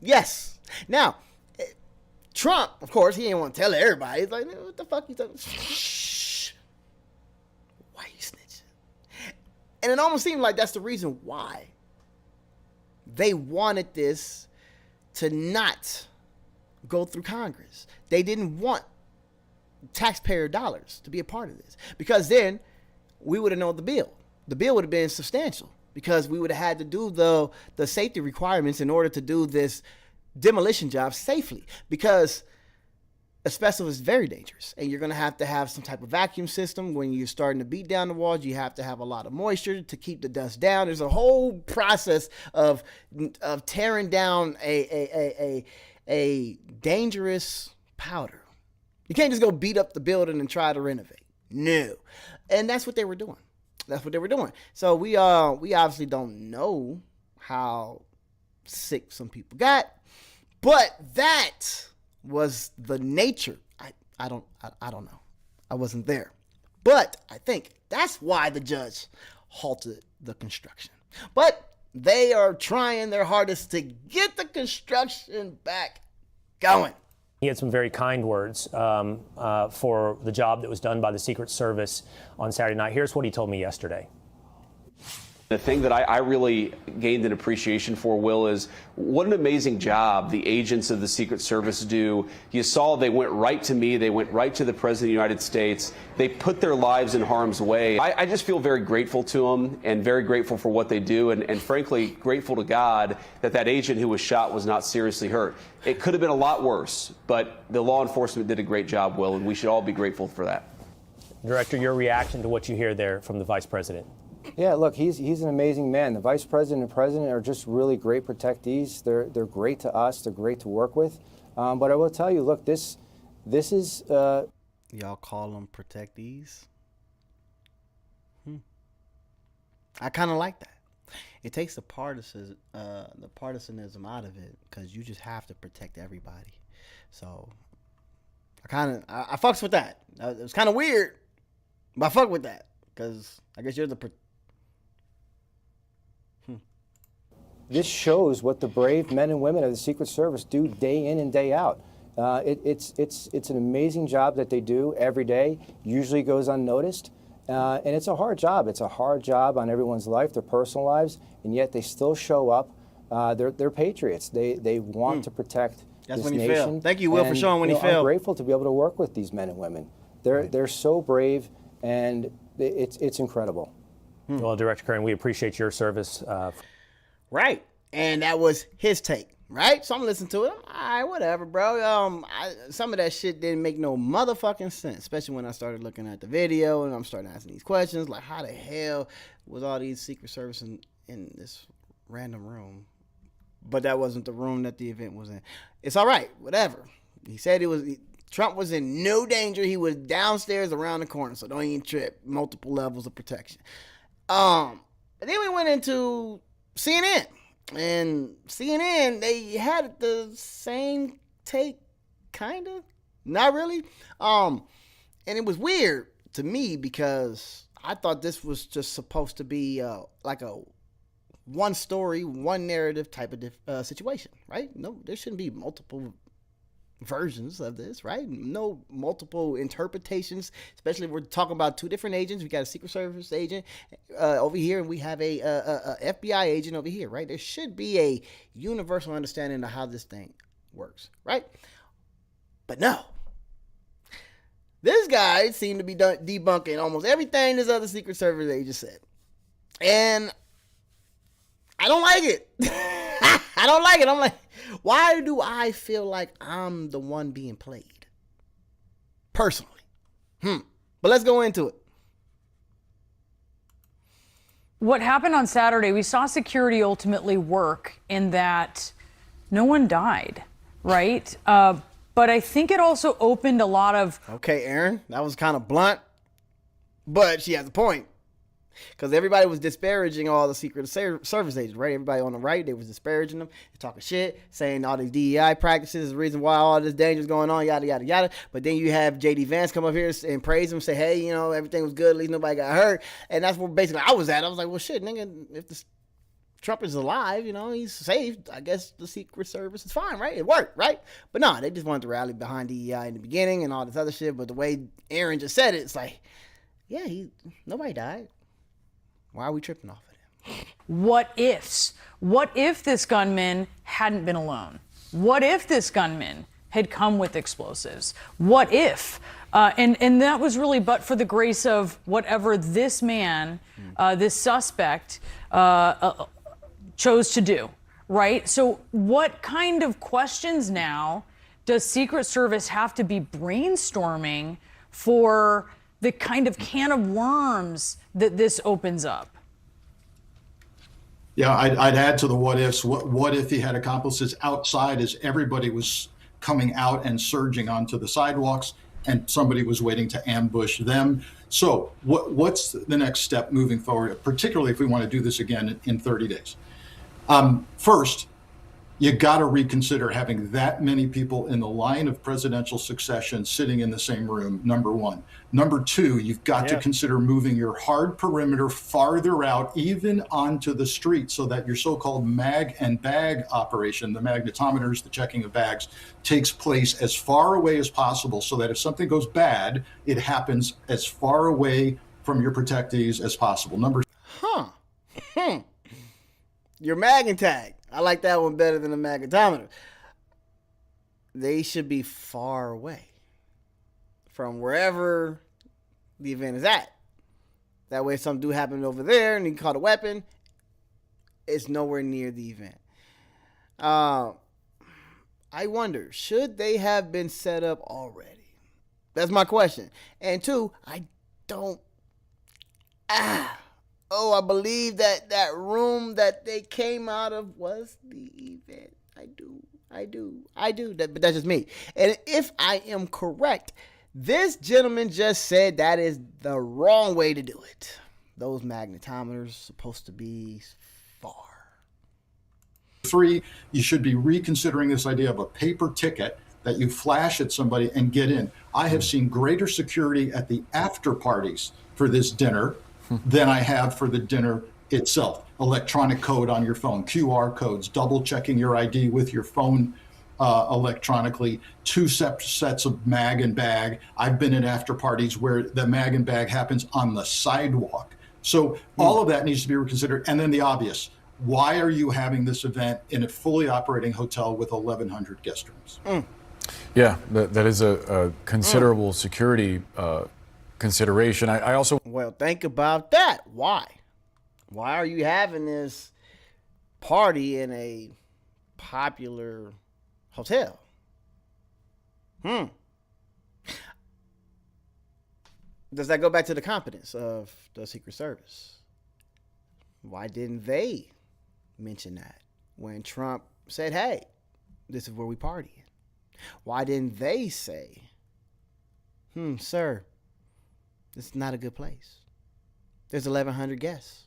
Yes. Now, Trump, of course, he didn't want to tell everybody. He's like, what the fuck you talking? Shh. Why you snitching? And it almost seemed like that's the reason why they wanted this to not go through Congress. They didn't want taxpayer dollars to be a part of this, because then we would have known the bill. The bill would have been substantial, because we would have had to do the safety requirements in order to do this demolition job safely, because asbestos is very dangerous, and you're going to have some type of vacuum system. When you're starting to beat down the walls, you have to have a lot of moisture to keep the dust down. There's a whole process of tearing down a dangerous powder. You can't just go beat up the building and try to renovate. No. And that's what they were doing. So we obviously don't know how sick some people got, but that was the nature. I don't know. I wasn't there. But I think that's why the judge halted the construction. But they are trying their hardest to get the construction back going. He had some very kind words for the job that was done by the Secret Service on Saturday night. Here's what he told me yesterday. The thing that I really gained an appreciation for, Will, is what an amazing job the agents of the Secret Service do. You saw they went right to me. They went right to the President of the United States. They put their lives in harm's way. I just feel very grateful to them and very grateful for what they do, and frankly, grateful to God that that agent who was shot was not seriously hurt. It could have been a lot worse, but the law enforcement did a great job, Will, and we should all be grateful for that. Director, your reaction to what you hear there from the Vice President? Yeah, look, he's an amazing man. The Vice President and President are just really great protectees. They're great to us. They're great to work with. But I will tell you, look, this is... Y'all call them protectees? I kind of like that. It takes the partisanism out of it, because you just have to protect everybody. So I fucks with that. It was kind of weird, but I fuck with that, because I guess you're the... This shows what the brave men and women of the Secret Service do day in and day out. It's an amazing job that they do every day. Usually goes unnoticed, and it's a hard job. It's a hard job on everyone's life, their personal lives, and yet they still show up. They're patriots. They want to protect That's this when you nation. fail. Thank you, Will, for showing when you fail. I'm grateful to be able to work with these men and women. They're so brave, and it's incredible. Well, Director Curran, we appreciate your service. Right. And that was his take, right? So I'm listening to it. All right, whatever, bro. Some of that shit didn't make no motherfucking sense, especially when I started looking at the video and I'm starting asking these questions, like how the hell was all these Secret Service in this random room? But that wasn't the room that the event was in. It's all right, whatever. He said Trump was in no danger. He was downstairs around the corner, so don't even trip. Multiple levels of protection. And then we went into CNN, and CNN, they had the same take, kind of, not really. And it was weird to me, because I thought this was just supposed to be like a one story, one narrative type of situation, right? No, there shouldn't be multiple versions of this, right? No multiple interpretations, especially if we're talking about two different agents. We got a Secret Service agent over here, and we have a FBI agent over here, right? There should be a universal understanding of how this thing works, right? But no. This guy seemed to be debunking almost everything this other Secret Service agent said. And I don't like it. I don't like it. I'm like, why do I feel like I'm the one being played? Personally. But let's go into it. What happened on Saturday, we saw security ultimately work in that no one died, right? But I think it also opened a lot of... Okay, Aaron, that was kind of blunt, but she has a point. Because everybody was disparaging all the Secret Service agents, right? Everybody on the right, they was disparaging them, talking shit, saying all these DEI practices is the reason why all this danger is going on, yada, yada, yada. But then you have J.D. Vance come up here and praise him, say, hey, everything was good, at least nobody got hurt. And that's where basically I was at. I was like, well, shit, nigga, if Trump is alive, he's safe, I guess the Secret Service is fine, right? It worked, right? But no, they just wanted to rally behind DEI in the beginning and all this other shit. But the way Aaron just said it, it's like, yeah, nobody died. Why are we tripping off of him? What ifs? What if this gunman hadn't been alone? What if this gunman had come with explosives? What if? And that was really but for the grace of whatever this man, this suspect, chose to do, right? So what kind of questions now does Secret Service have to be brainstorming for the kind of can of worms that this opens up? Yeah, I'd add to the what ifs. What if he had accomplices outside as everybody was coming out and surging onto the sidewalks and somebody was waiting to ambush them? So what's the next step moving forward, particularly if we want to do this again in 30 days? First, you got to reconsider having that many people in the line of presidential succession sitting in the same room, number one. Number two, you've got to consider moving your hard perimeter farther out, even onto the street, so that your so-called mag and bag operation, the magnetometers, the checking of bags, takes place as far away as possible, so that if something goes bad, it happens as far away from your protectees as possible. Your mag and tag. I like that one better than the magnetometer. They should be far away from wherever the event is at. That way, if something do happen over there and you caught a weapon, it's nowhere near the event. I wonder, should they have been set up already? That's my question. And two, I believe that room that they came out of was the event. I do. But that's just me. And if I am correct, this gentleman just said that is the wrong way to do it. Those magnetometers supposed to be far. 3, you should be reconsidering this idea of a paper ticket that you flash at somebody and get in. I have seen greater security at the after parties for this dinner than I have for the dinner itself. Electronic code on your phone, QR codes, double checking your ID with your phone electronically, 2 sets of mag and bag. I've been in after parties where the mag and bag happens on the sidewalk. So all of that needs to be reconsidered. And then the obvious, why are you having this event in a fully operating hotel with 1,100 guest rooms? Yeah, that is a considerable security consideration. I also... Well, think about that. Why? Why are you having this party in a popular hotel? Does that go back to the competence of the Secret Service? Why didn't they mention that when Trump said, hey, this is where we party? Why didn't they say, sir, this is not a good place. There's 1,100 guests.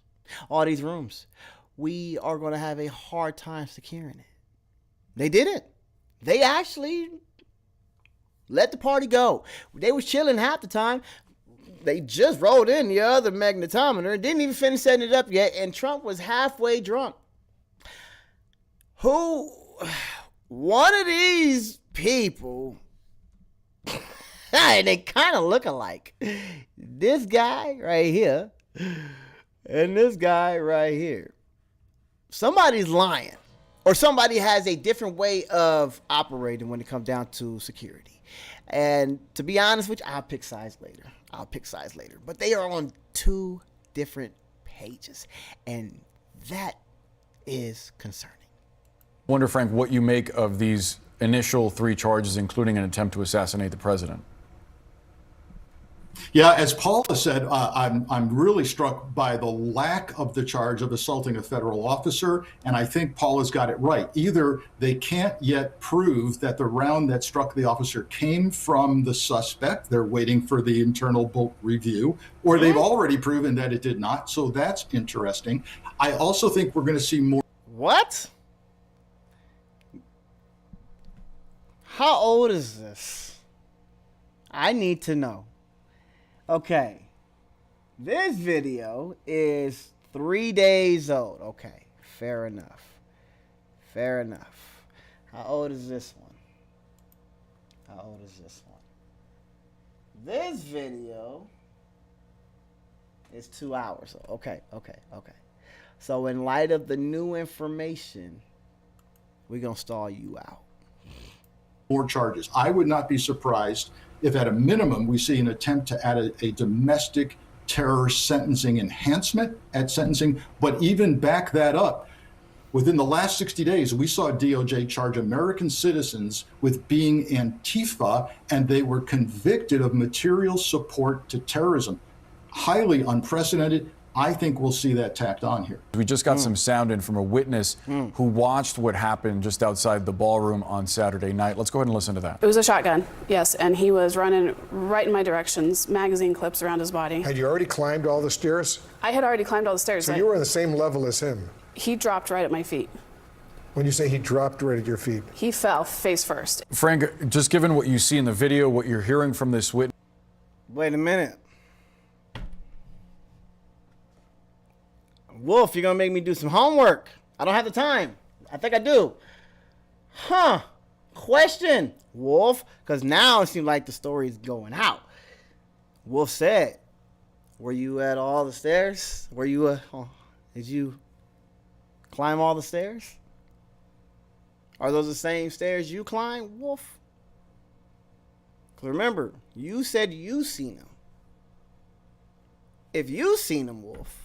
All these rooms. We are going to have a hard time securing it. They didn't. They actually let the party go. They was chilling half the time. They just rolled in the other magnetometer. Didn't even finish setting it up yet. And Trump was halfway drunk. One of these people... they kind of look alike. This guy right here and this guy right here. Somebody's lying, or somebody has a different way of operating when it comes down to security. And to be honest with you, I'll pick sides later. But they are on 2 different pages, and that is concerning. I wonder, Frank, what you make of these initial 3 charges, including an attempt to assassinate the president. Yeah, as Paula said, I'm really struck by the lack of the charge of assaulting a federal officer, and I think Paula's got it right. Either they can't yet prove that the round that struck the officer came from the suspect, they're waiting for the internal book review, or they've already proven that it did not, so that's interesting. I also think we're going to see more. What? How old is this? I need to know. Okay, this video is 3 days old. Okay, fair enough. Fair enough. How old is this one? How old is this one? This video is 2 hours old. Okay. So in light of the new information, we're going to stall you out. More charges. I would not be surprised if at a minimum we see an attempt to add a domestic terror sentencing enhancement at sentencing, but even back that up. Within the last 60 days, we saw DOJ charge American citizens with being Antifa, and they were convicted of material support to terrorism. Highly unprecedented. I think we'll see that tacked on here. We just got some sound in from a witness who watched what happened just outside the ballroom on Saturday night. Let's go ahead and listen to that. It was a shotgun, yes, and he was running right in my directions, magazine clips around his body. Had you already climbed all the stairs? I had already climbed all the stairs. So you were on the same level as him? He dropped right at my feet. When you say he dropped right at your feet? He fell face first. Frank, just given what you see in the video, what you're hearing from this witness. Wait a minute. Wolf, you're going to make me do some homework. I don't have the time. I think I do. Question, Wolf, because now it seems like the story is going out. Wolf said, were you at all the stairs? Did you climb all the stairs? Are those the same stairs you climbed, Wolf? Because remember, you said you seen them. If you seen them, Wolf,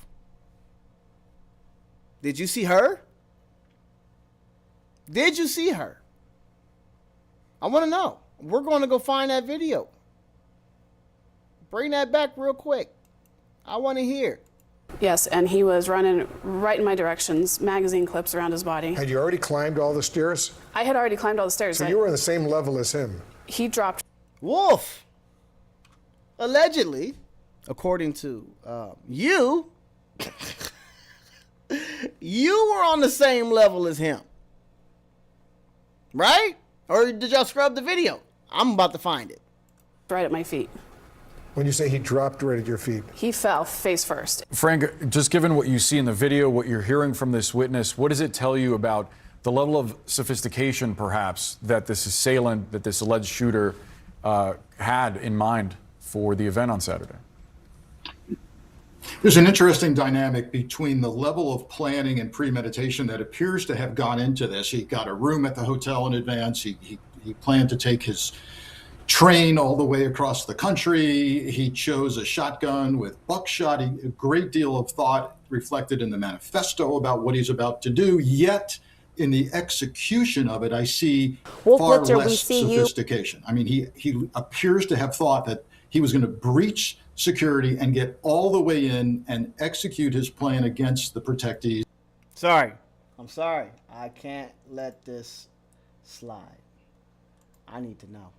did you see her? Did you see her? I want to know. We're going to go find that video. Bring that back real quick. I want to hear. Yes, and he was running right in my directions, magazine clips around his body. Had you already climbed all the stairs? I had already climbed all the stairs. So you were on the same level as him? He dropped. Wolf, allegedly, according to you, you were on the same level as him. Right? Or did y'all scrub the video? I'm about to find it. Right at my feet. When you say he dropped right at your feet? He fell face first. Frank, just given what you see in the video, what you're hearing from this witness, what does it tell you about the level of sophistication, perhaps, that this assailant, that this alleged shooter had in mind for the event on Saturday? There's an interesting dynamic between the level of planning and premeditation that appears to have gone into this. He got a room at the hotel in advance. He planned to take his train all the way across the country. He chose a shotgun with buckshot. A great deal of thought reflected in the manifesto about what he's about to do. Yet, in the execution of it, I see far less sophistication. I mean, he appears to have thought that he was going to breach security and get all the way in and execute his plan against the protectees. I'm sorry. I can't let this slide. I need to know.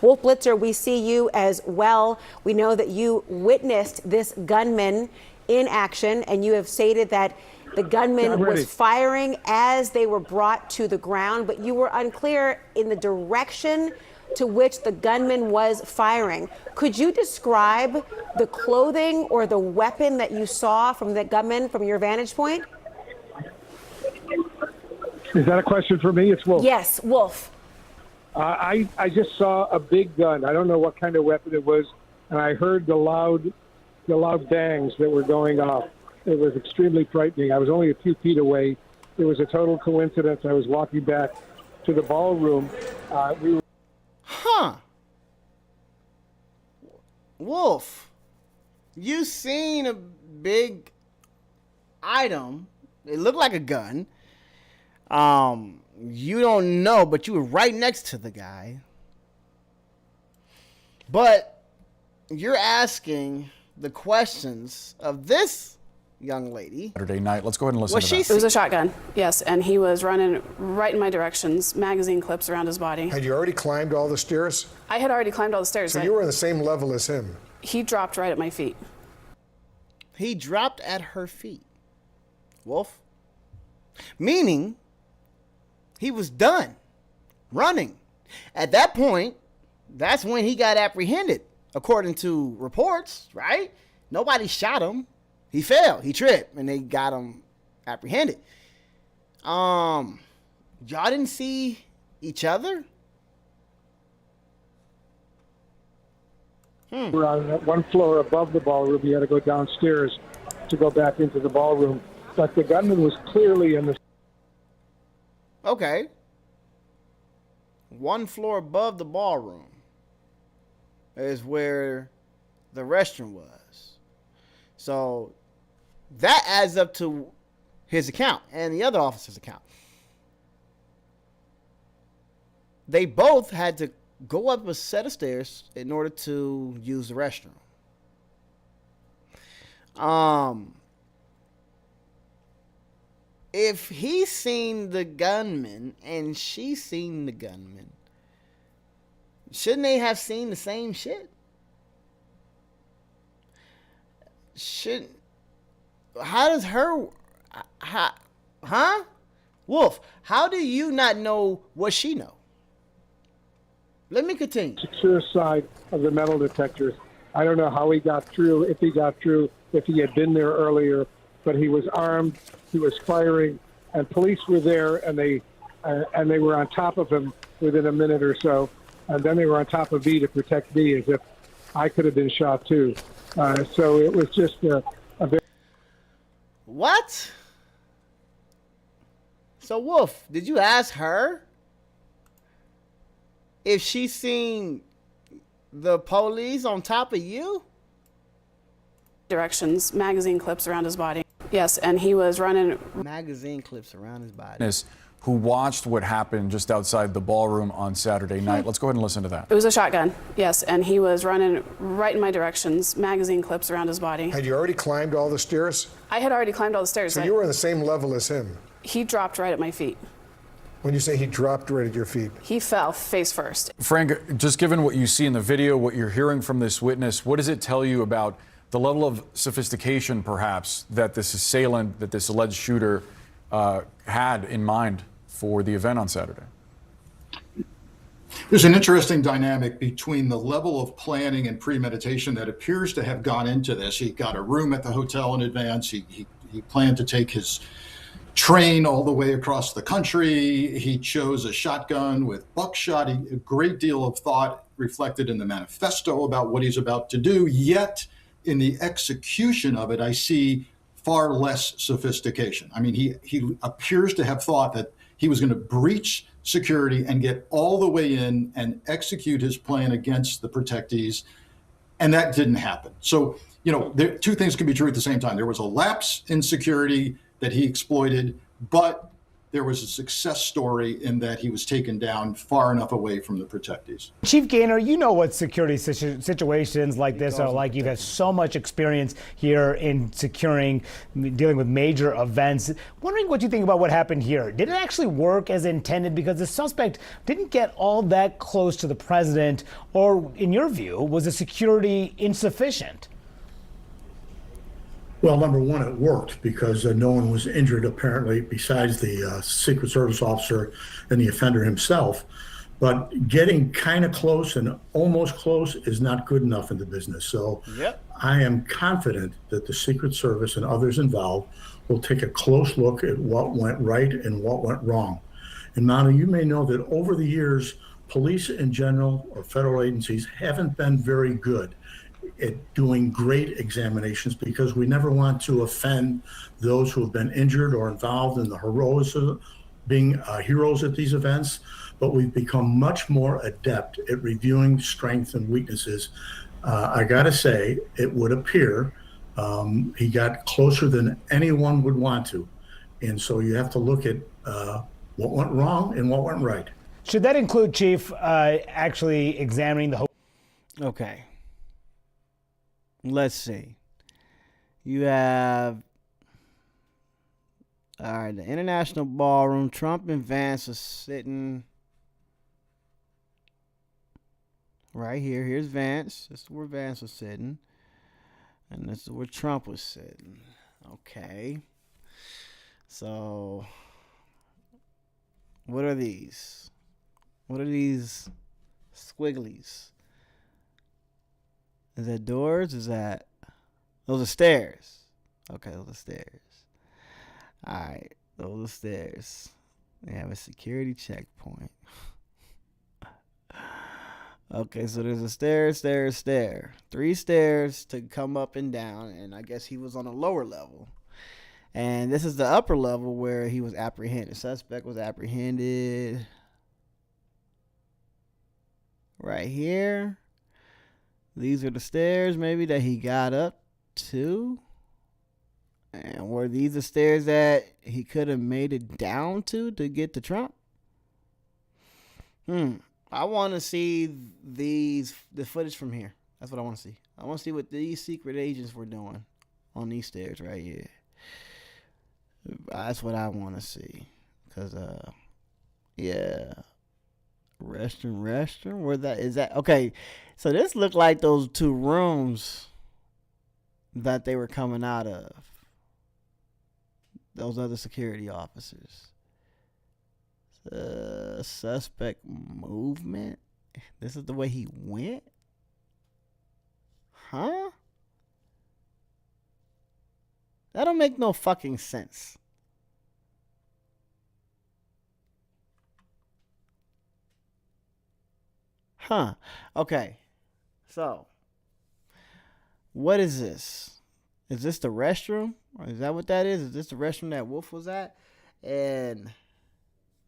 Wolf Blitzer, we see you as well. We know that you witnessed this gunman in action, and you have stated that the gunman was firing as they were brought to the ground, but you were unclear in the direction to which the gunman was firing. Could you describe the clothing or the weapon that you saw from the gunman from your vantage point? Is that a question for me? It's Wolf. Yes, Wolf. I just saw a big gun. I don't know what kind of weapon it was, and I heard the loud bangs that were going off. It was extremely frightening. I was only a few feet away. It was a total coincidence. I was walking back to the ballroom. Wolf, you seen a big item. It looked like a gun. you don't know, but you were right next to the guy. But you're asking the questions of this young lady. Saturday night. Let's go ahead and listen to that. It was a shotgun, yes, and he was running right in my directions, magazine clips around his body. Had you already climbed all the stairs? I had already climbed all the stairs. So you were on the same level as him? He dropped right at my feet. He dropped at her feet. Wolf. Meaning, he was done running. At that point, that's when he got apprehended, according to reports, right? Nobody shot him. He fell. He tripped, and they got him apprehended. Y'all didn't see each other? We're on one floor above the ballroom. You had to go downstairs to go back into the ballroom. But the gunman was clearly in the... Okay. One floor above the ballroom is where the restroom was. So that adds up to his account and the other officer's account. They both had to go up a set of stairs in order to use the restroom. If he's seen the gunman and she's seen the gunman, shouldn't they have seen the same shit? How does her, huh? Wolf, how do you not know what she know? Let me continue. secure side of the metal detectors. I don't know how he got through, if he got through, if he had been there earlier, but he was armed, he was firing, and police were there, and they were on top of him within a minute or so, and then they were on top of me to protect me as if I could have been shot too. So it was just a very... What? So, Wolf, did you ask her if she seen the police on top of you? Directions, magazine clips around his body. Yes, and he was running... Magazine clips around his body. Who watched what happened just outside the ballroom on Saturday night. Let's go ahead and listen to that. It was a shotgun, yes, and he was running right in my directions, magazine clips around his body. Had you already climbed all the stairs? I had already climbed all the stairs. So you were on the same level as him? He dropped right at my feet. When you say he dropped right at your feet? He fell face first. Frank, just given what you see in the video, what you're hearing from this witness, what does it tell you about the level of sophistication, perhaps, that this assailant, that this alleged shooter had in mind for the event on Saturday? There's an interesting dynamic between the level of planning and premeditation that appears to have gone into this. He got a room at the hotel in advance. He planned to take his train all the way across the country. He chose a shotgun with buckshot. A great deal of thought reflected in the manifesto about what he's about to do. Yet in the execution of it, I see far less sophistication. I mean, he appears to have thought that he was going to breach security and get all the way in and execute his plan against the protectees. And that didn't happen. So, two things can be true at the same time. There was a lapse in security that he exploited, but there was a success story in that he was taken down far enough away from the protectees. Chief Gaynor, you know what security situations like this are like. You've had so much experience here in dealing with major events. Wondering what you think about what happened here. Did it actually work as intended? Because the suspect didn't get all that close to the president, or in your view, was the security insufficient? Well, number one, it worked because no one was injured, apparently, besides the Secret Service officer and the offender himself. But getting kind of close and almost close is not good enough in the business. So I am confident that the Secret Service and others involved will take a close look at what went right and what went wrong. And Manu, you may know that over the years, police in general or federal agencies haven't been very good at doing great examinations because we never want to offend those who have been injured or involved in the heroism, being heroes at these events, but we've become much more adept at reviewing strengths and weaknesses. I gotta say, it would appear he got closer than anyone would want to. And so you have to look at what went wrong and what went right. Should that include, Chief, actually examining the Okay. Let's see. You have, all right, the International Ballroom. Trump and Vance are sitting right here. Here's Vance. This is where Vance was sitting. And this is where Trump was sitting. Okay. So, what are these? What are these squigglies? Is that doors? Those are stairs. Okay, those are stairs. All right, those are stairs. They have a security checkpoint. Okay, so there's a stair. 3 stairs to come up and down, and I guess he was on a lower level. And this is the upper level where he was apprehended. Suspect was apprehended right here. These are the stairs maybe that he got up to. And were these the stairs that he could have made it down to get to Trump? I want to see the footage from here. That's what I want to see. I want to see what these secret agents were doing on these stairs right here. That's what I want to see. Because, yeah. Restroom. Where that is that? Okay. So this looked like those 2 rooms that they were coming out of. Those other security officers. Suspect movement. This is the way he went? Huh? That don't make no fucking sense. Huh. Okay. So, what is this? Is this the restroom? Or is that what that is? Is this the restroom that Wolf was at? And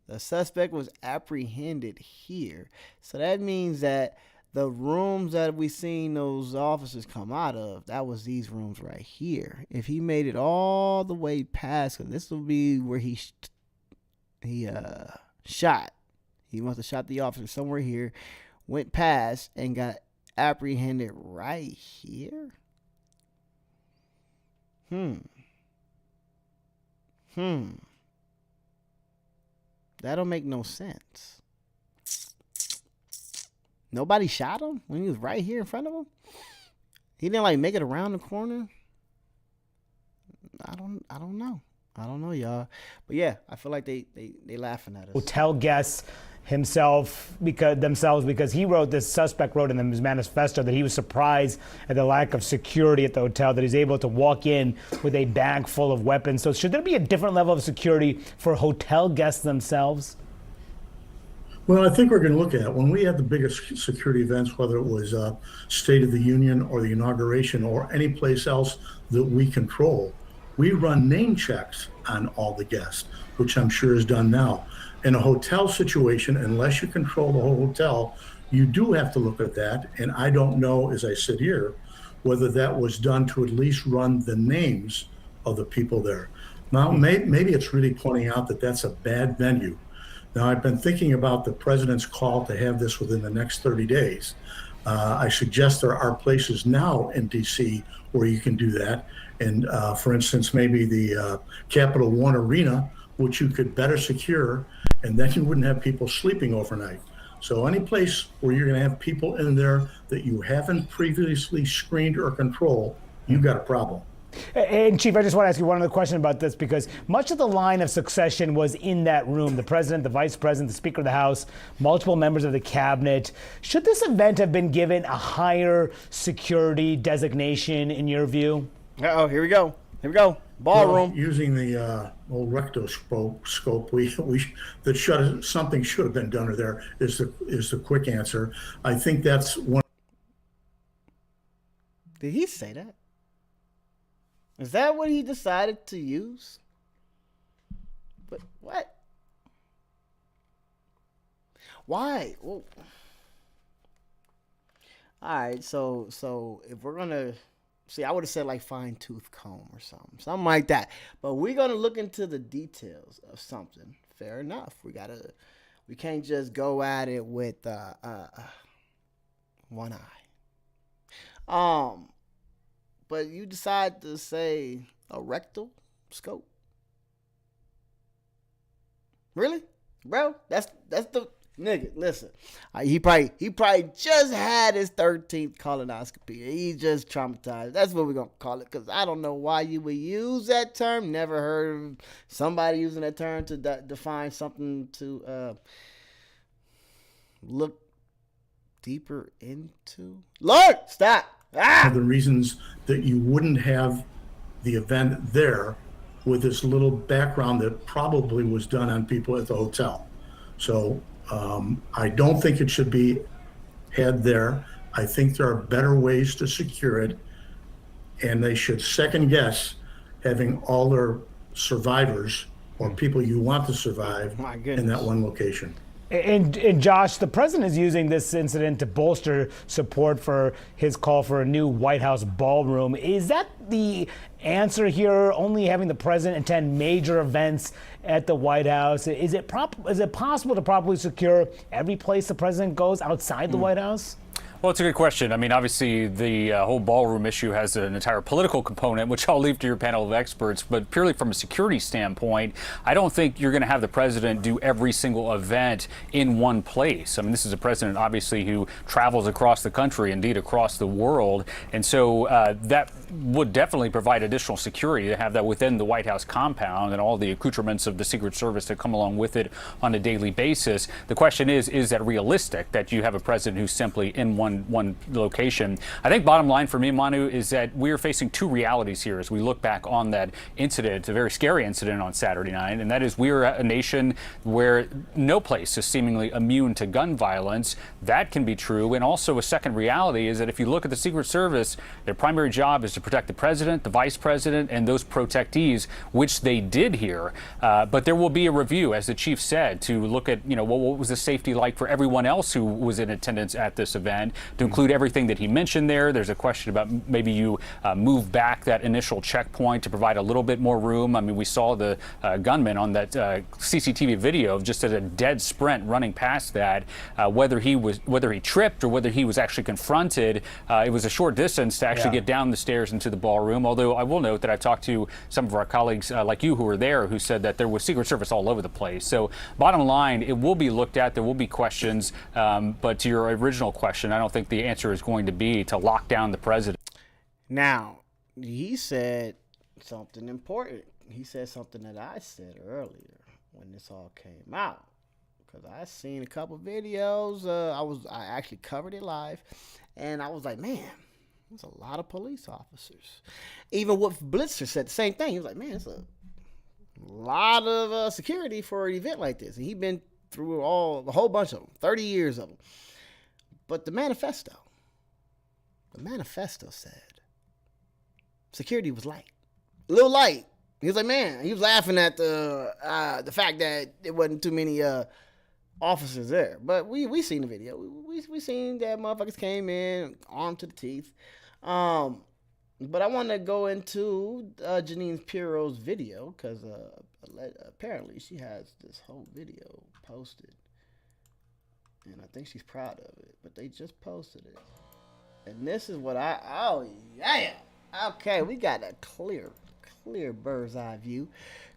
the suspect was apprehended here. So that means that the rooms that we seen those officers come out of, that was these rooms right here. If he made it all the way past, because this will be where he shot. He must have shot the officer somewhere here, went past, and got apprehended right here. That don't make no sense. Nobody shot him when he was right here in front of him? He didn't like make it around the corner? I don't know. I don't know, y'all. But yeah, I feel like they laughing at us. hotel guests because he wrote, this suspect wrote in his manifesto that he was surprised at the lack of security at the hotel, that he's able to walk in with a bag full of weapons. So should there be a different level of security for hotel guests themselves? Well, I think we're going to look at it. When we had the biggest security events, whether it was State of the Union or the inauguration or any place else that we control, we run name checks on all the guests, which I'm sure is done now. In a hotel situation, unless you control the whole hotel, you do have to look at that. And I don't know, as I sit here, whether that was done to at least run the names of the people there. Now, maybe it's really pointing out that that's a bad venue. Now, I've been thinking about the president's call to have this within the next 30 days. I suggest there are places now in D.C. where you can do that. And for instance, maybe the Capital One Arena, which you could better secure, and then you wouldn't have people sleeping overnight. So any place where you're going to have people in there that you haven't previously screened or controlled, you've got a problem. And Chief, I just want to ask you one other question about this, because much of the line of succession was in that room. The president, the vice president, the speaker of the House, multiple members of the cabinet. Should this event have been given a higher security designation in your view? Uh-oh, here we go. Ballroom. Well, using the old rectoscope, something should have been done there is the quick answer. I think that's one. Did he say that? Is that what he decided to use? But what? Why? Well, all right, so if we're gonna see, I would have said like fine tooth comb or something like that. But we're gonna look into the details of something Fair enough. We can't just go at it with one eye. But you decide to say a rectal scope? Really? Bro, that's the nigga, listen. He probably just had his 13th colonoscopy. He just traumatized. That's what we're gonna call it, because I don't know why you would use that term. Never heard of somebody using that term to define something to look deeper into. Lord, stop. The reasons that you wouldn't have the event there with this little background that probably was done on people at the hotel. So I don't think it should be had there. I think there are better ways to secure it, and they should second guess having all their survivors or people you want to survive in that one location. And Josh, the president is using this incident to bolster support for his call for a new White House ballroom. Is that the answer here, only having the president attend major events at the White House? Is it possible to properly secure every place the president goes outside the White House? Well, it's a good question. I mean, obviously, the whole ballroom issue has an entire political component, which I'll leave to your panel of experts. But purely from a security standpoint, I don't think you're going to have the president do every single event in one place. I mean, this is a president, obviously, who travels across the country, indeed across the world. And so that would definitely provide additional security to have that within the White House compound and all the accoutrements of the Secret Service that come along with it on a daily basis. The question is that realistic that you have a president who's simply in one location? I think bottom line for me, Manu, is that we are facing two realities here as we look back on that incident. It's a very scary incident on Saturday night, and that is we are a nation where no place is seemingly immune to gun violence. That can be true. And also a second reality is that if you look at the Secret Service, their primary job is to protect the president, the vice president, and those protectees, which they did here. But there will be a review, as the chief said, to look at, what was the safety like for everyone else who was in attendance at this event, to include everything that he mentioned there. There's a question about maybe you move back that initial checkpoint to provide a little bit more room. I mean, we saw the gunman on that CCTV video just at a dead sprint running past that. Whether he tripped or whether he was actually confronted, it was a short distance to actually get down the stairs into the ballroom. Although I will note that I talked to some of our colleagues like you who were there who said that there was Secret Service all over the place. So bottom line, it will be looked at. There will be questions. But to your original question, I don't think the answer is going to be to lock down the president. Now, he said something important. He said something that I said earlier when this all came out, because I seen a couple videos. I actually covered it live, and I was like, man, there's a lot of police officers. Even Wolf Blitzer said the same thing. He was like, man, it's a lot of security for an event like this. And he'd been through a whole bunch of them, 30 years of them. But the manifesto said security was light, a little light. He was like, man, he was laughing at the fact that there wasn't too many officers there. But we seen the video. We seen that motherfuckers came in armed to the teeth. But I want to go into Janine Pirro's video, because apparently she has this whole video posted. And I think she's proud of it, but they just posted it. And this is what okay, we got a clear bird's eye view.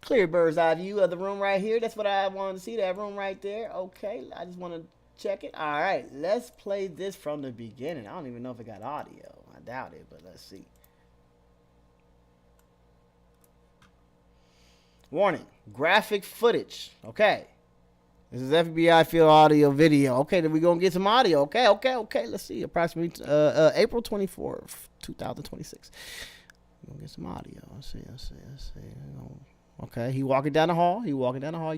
Clear bird's eye view of the room right here. That's what I wanted to see, that room right there. Okay, I just want to check it. All right, let's play this from the beginning. I don't even know if it got audio. I doubt it, but let's see. Warning, graphic footage. Okay. This is FBI field audio video. Okay, then we're going to get some audio. Okay. Let's see. Approximately April 24th, 2026. We're going to get some audio. Let's see. Okay, he walking down the hall. He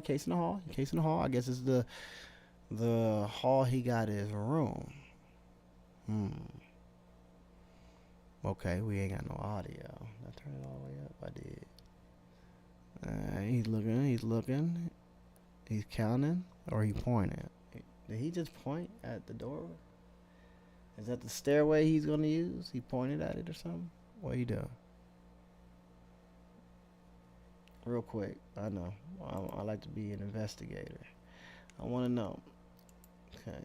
casing the hall. I guess it's the hall he got his room. Okay, we ain't got no audio. I turned it all the way up. I did. He's looking. He's counting, or he pointing? Did he just point at the door? Is that the stairway he's going to use? He pointed at it or something? What are you doing? real quick. I know. I like to be an investigator. I want to know. Okay.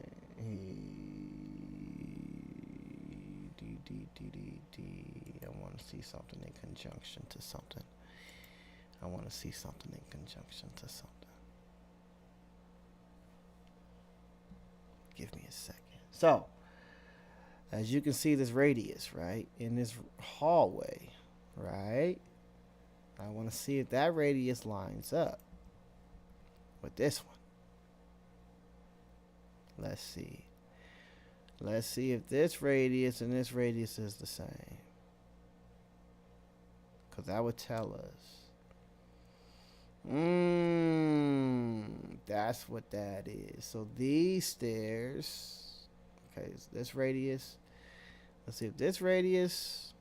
I want to see something in conjunction to something. I want to see something in conjunction to something. Give me a second. So, as you can see this radius, right? In this hallway, right? I want to see if that radius lines up with this one. Let's see. Let's see if this radius and this radius is the same. Because that would tell us. That's what that is. So these stairs, okay, is this radius. Let's see if this radius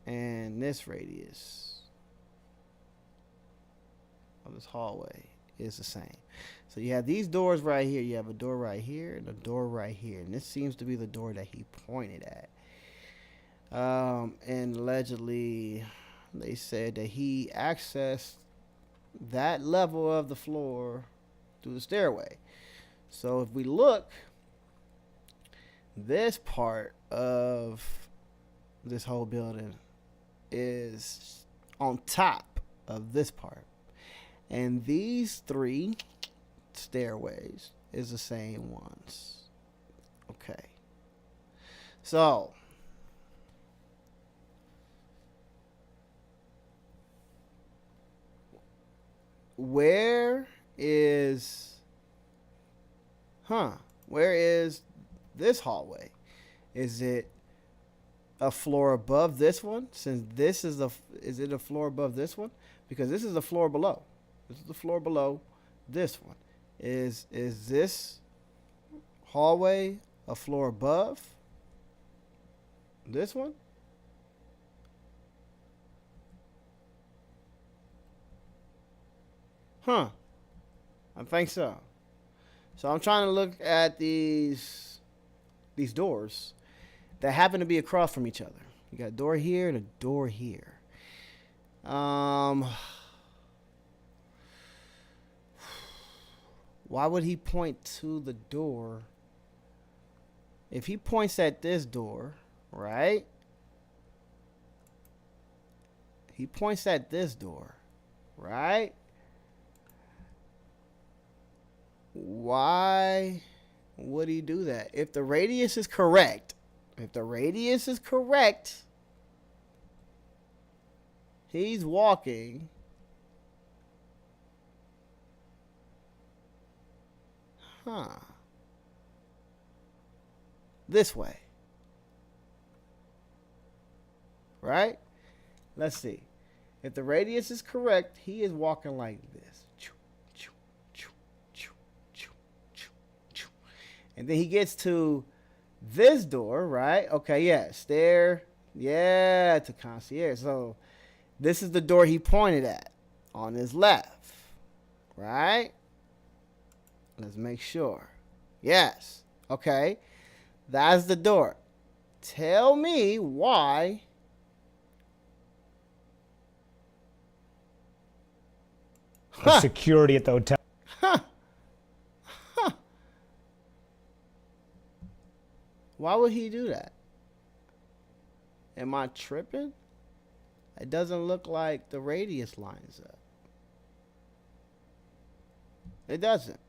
and this radius of this hallway is the same. So you have these doors right here. You have a door right here and a door right here. And this seems to be the door that he pointed at. And allegedly, they said that he accessed that level of the floor through the stairway. So if we look, this part of this whole building is on top of this part. And these three stairways is the same ones. Okay. So where is this hallway? Is it a floor above this one? Since this is is it a floor above this one? Because this is the floor below. This is the floor below this one. Is this hallway a floor above this one? I think so. So I'm trying to look at these doors that happen to be across from each other. You got a door here and a door here. Why would he point to the door? If he points at this door, right? He points at this door, right? Why would he do that? If the radius is correct, he's walking this way. Right? Let's see. If the radius is correct, he is walking like this. And then he gets to this door, right? Okay, yeah, stair, yeah, to concierge. So this is the door he pointed at on his left, right? Let's make sure. Yes, okay, that's the door. Tell me why security at the hotel. Why would he do that? Am I tripping? It doesn't look like the radius lines up. It doesn't.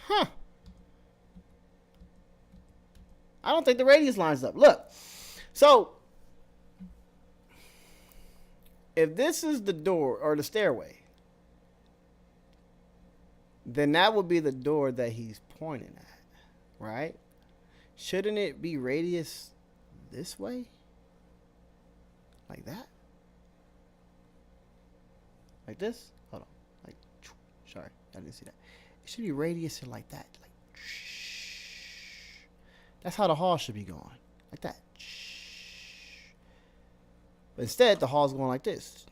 I don't think the radius lines up. Look. So, if this is the door or the stairway, then that would be the door that he's pointing at, right? Shouldn't it be radius this way? Like that? Like this? Hold on. Like, sorry, I didn't see that. It should be radius like that. Like, that's how the hall should be going. Like that. But instead, the hall's going like this.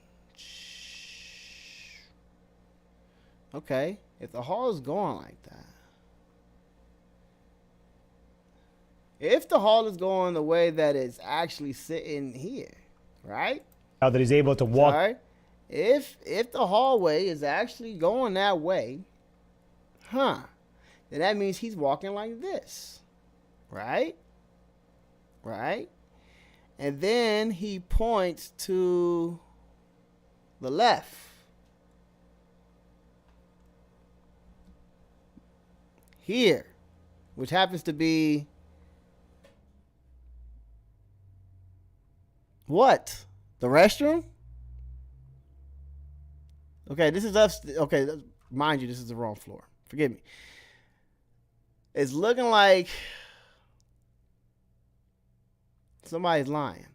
Okay, if the hall is going like that, if the hall is going the way that it's actually sitting here, right? Now that he's able to walk. Sorry. if the hallway is actually going that way, then that means he's walking like this, right? Right? And then he points to the left. Here, which happens to be what? The restroom? Okay, this is us. Okay, mind you, this is the wrong floor. Forgive me. It's looking like somebody's lying.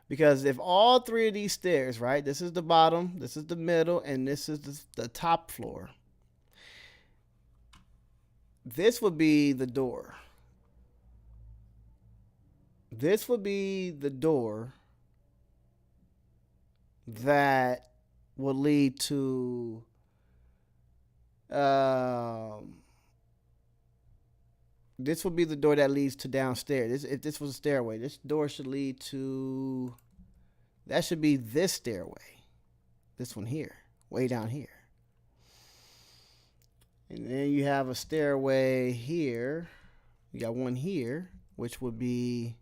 Because if all three of these stairs, right? This is the bottom, this is the middle, and this is the top floor. This would be the door. This would be the door that will lead to this would be the door that leads to downstairs. If this was a stairway, this door should lead to, that should be this stairway. This one here, way down here. And then you have a stairway here. You got one here, which would be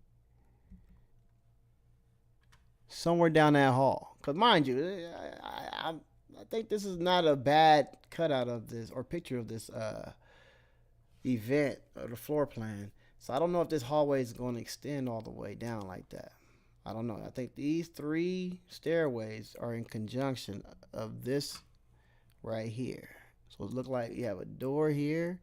somewhere down that hall. Because mind you, I think this is not a bad cutout of this or picture of this event or the floor plan. So I don't know if this hallway is going to extend all the way down like that. I don't know. I think these three stairways are in conjunction of this right here. So it look like you have a door here,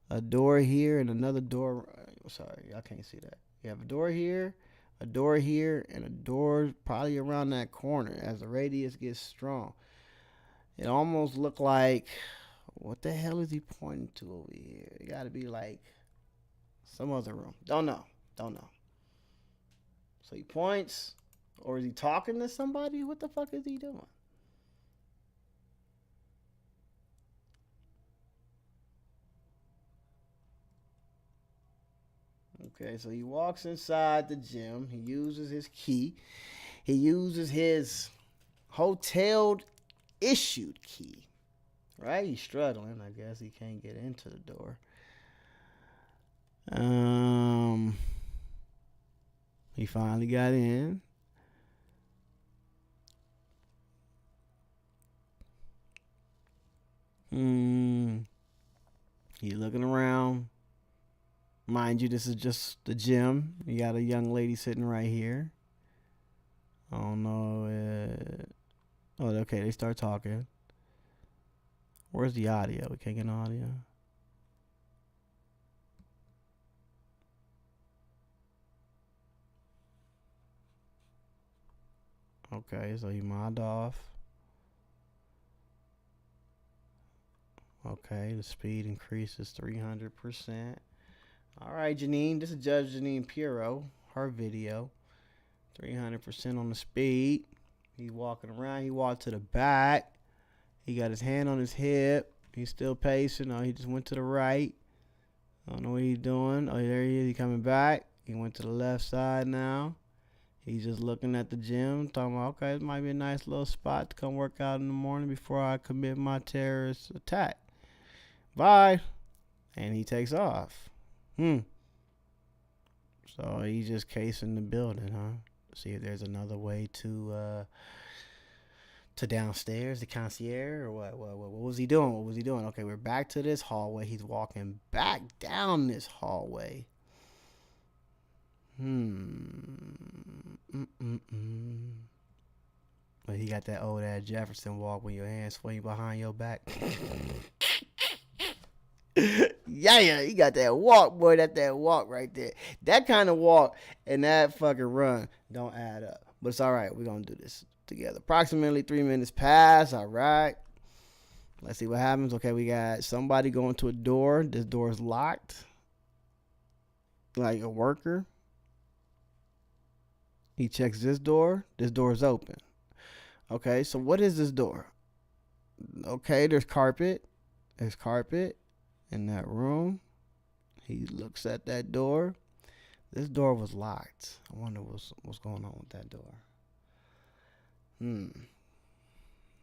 and another door. Sorry, I can't see that. You have a door here, and a door probably around that corner as the radius gets strong. It almost looked like, what the hell is he pointing to over here? It got to be like some other room. Don't know. So he points, or is he talking to somebody? What the fuck is he doing? Okay, so he walks inside the gym. He uses his key. He uses his hotel issued key. Right? He's struggling. I guess he can't get into the door. He finally got in. He's looking around. Mind you, this is just the gym. You got a young lady sitting right here. I don't know. Oh, okay. They start talking. Where's the audio? We can't get no audio. Okay, so he modded off. Okay, the speed increases 300%. All right, Janine. This is Judge Janine Pirro. Her video. 300% on the speed. He's walking around. He walked to the back. He got his hand on his hip. He's still pacing. Oh, he just went to the right. I don't know what he's doing. Oh, there he is. He coming back. He went to the left side now. He's just looking at the gym, talking about, okay, this might be a nice little spot to come work out in the morning before I commit my terrorist attack. Bye. And he takes off. So he's just casing the building, huh? See if there's another way to downstairs, the concierge, or what was he doing? Okay, we're back to this hallway. He's walking back down this hallway. But he got that old ass Jefferson walk when your hands swing behind your back. Yeah, he got that walk, boy. That walk right there. That kind of walk and that fucking run don't add up. But it's all right. We're going to do this together. Approximately 3 minutes pass. All right. Let's see what happens. Okay, we got somebody going to a door. This door is locked. Like a worker. He checks this door. This door is open. Okay, so what is this door? Okay, there's carpet. There's carpet in that room. He looks at that door. This door was locked. I wonder what's going on with that door.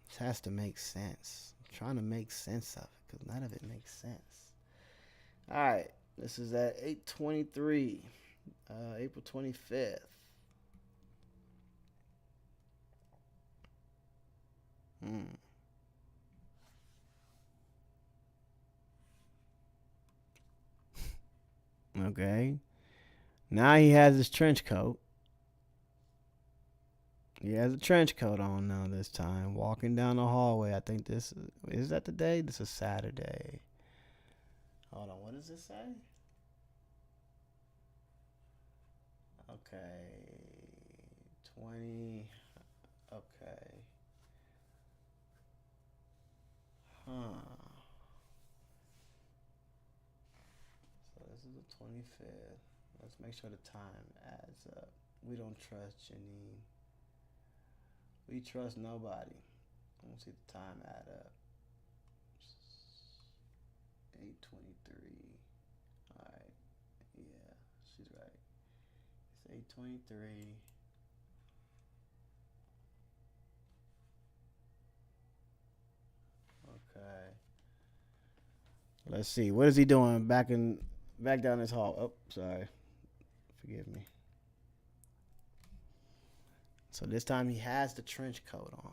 This has to make sense. I'm trying to make sense of it because none of it makes sense. All right. This is at 8:23, April 25th. Okay. Now he has his trench coat. He has a trench coat on now this time. Walking down the hallway. I think this is that the day? This is Saturday. Hold on. What does this say? Okay. 20. Okay. Huh. So this is the 25th. Let's make sure the time adds up. We don't trust Janine. We trust nobody. I don't see the time add up. 8:23. All right. Yeah, she's right. It's 8:23. Okay. Let's see. What is he doing back down this hall? Oh, sorry. Forgive me. So this time he has the trench coat on.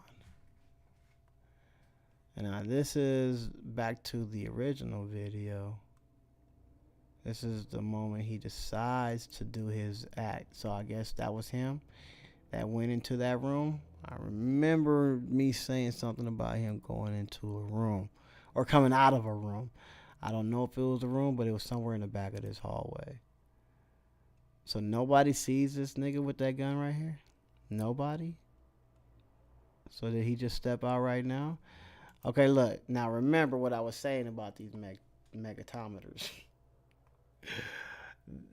And now this is back to the original video. This is the moment he decides to do his act. So I guess that was him that went into that room. I remember me saying something about him going into a room or coming out of a room. I don't know if it was a room, but it was somewhere in the back of this hallway. So nobody sees this nigga with that gun right here? Nobody? So did he just step out right now? Okay, look. Now remember what I was saying about these megatometers.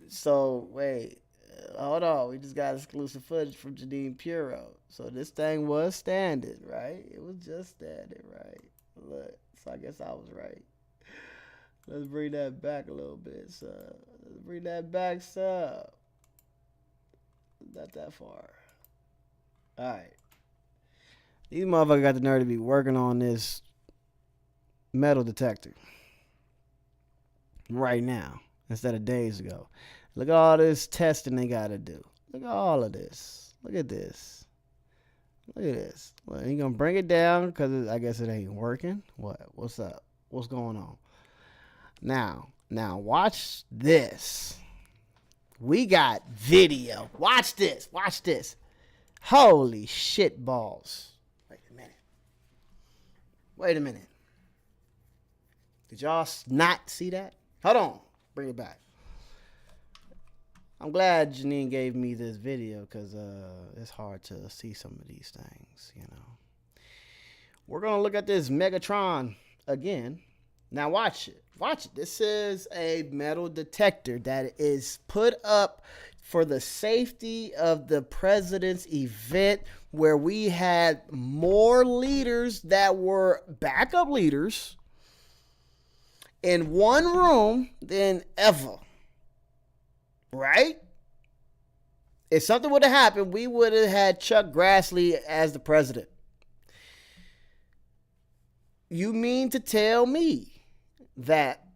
So, wait. Hold on. We just got exclusive footage from Janine Pirro. So this thing was standing, right? It was just standing, right? Look. So I guess I was right. Let's bring that back a little bit, so. Let's bring that back, so. Not that far. Alright. These motherfuckers got the nerve to be working on this metal detector right now instead of days ago. Look at all this testing they got to do. Look at all of this. Look at this. Look at this. Well, he gonna bring it down because I guess it ain't working. What? What's up? What's going on? Now watch this. We got video. Watch this. Watch this. Holy shit balls. Wait a minute. Wait a minute. Did y'all not see that? Hold on. Bring it back. I'm glad Janine gave me this video because it's hard to see some of these things, you know. We're going to look at this Megatron again. Now watch it. Watch it. This is a metal detector that is put up for the safety of the president's event where we had more leaders that were backup leaders in one room than ever. Right? If something would have happened, we would have had Chuck Grassley as the president. You mean to tell me that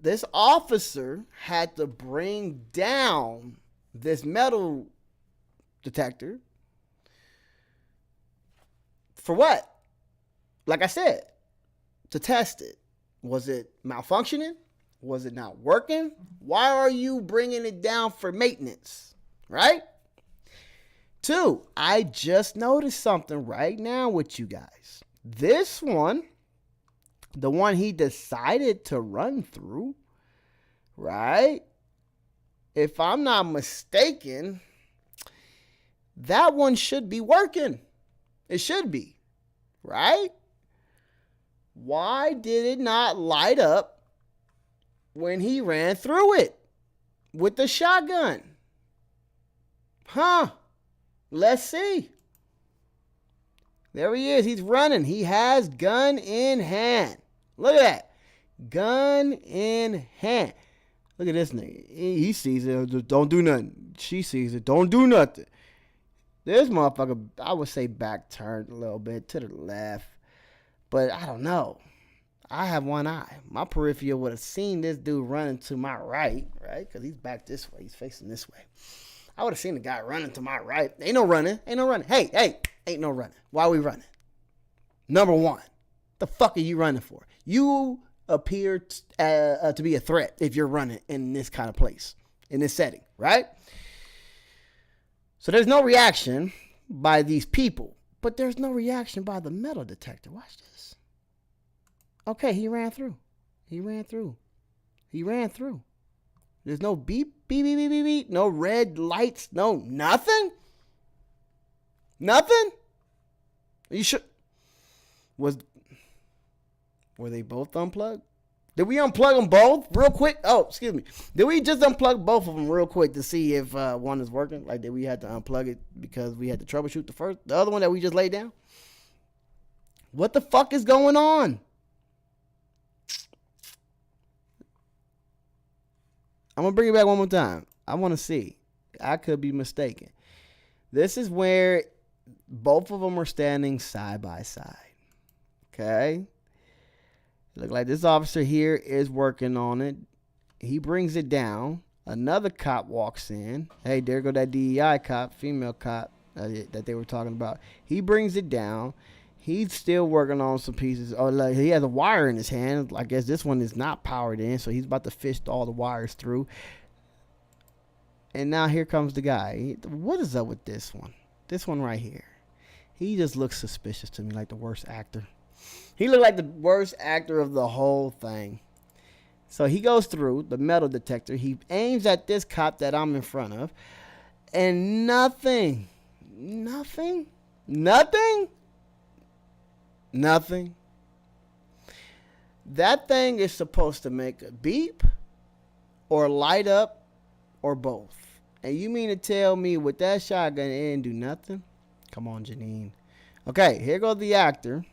this officer had to bring down this metal detector for what? Like I said, to test it. Was it malfunctioning? Was it not working? Why are you bringing it down for maintenance? Right? 2, I just noticed something right now with you guys. This one, the one he decided to run through, right? If I'm not mistaken, that one should be working. It should be, right? Why did it not light up when he ran through it with the shotgun? Huh? Let's see. There he is. He's running. He has gun in hand. Look at that. Gun in hand. Look at this nigga. He sees it. Don't do nothing. She sees it. Don't do nothing. This motherfucker, I would say back turned a little bit to the left. But I don't know. I have one eye. My peripheral would have seen this dude running to my right, right? Because he's back this way. He's facing this way. I would have seen the guy running to my right. Ain't no running. Ain't no running. Hey, ain't no running. Why are we running? Number one, the fuck are you running for? You appear to be a threat if you're running in this kind of place, in this setting, right? So there's no reaction by these people, but there's no reaction by the metal detector. Watch this. Okay, he ran through. He ran through. He ran through. There's no beep, beep, beep, beep, beep, beep, no red lights, no nothing. Nothing? Are you sure? Were they both unplugged? Did we unplug them both real quick? Oh, excuse me. Did we just unplug both of them real quick to see if one is working? Like, did we have to unplug it because we had to troubleshoot the other one that we just laid down? What the fuck is going on? I'm going to bring it back one more time. I want to see. I could be mistaken. This is where both of them are standing side by side. Okay? Look like this officer here is working on it. He brings it down. Another cop walks in. Hey, there go that DEI cop, female cop that they were talking about. He brings it down. He's still working on some pieces. Oh, like he has a wire in his hand. I guess this one is not powered in, so he's about to fish all the wires through. And now here comes the guy. What is up with this one? This one right here. He just looks suspicious to me, like the worst actor. He looked like the worst actor of the whole thing. So he goes through the metal detector. He aims at this cop that I'm in front of. And nothing. That thing is supposed to make a beep or light up or both. And you mean to tell me with that shotgun it didn't do nothing? Come on, Janine. Okay, here goes the actor.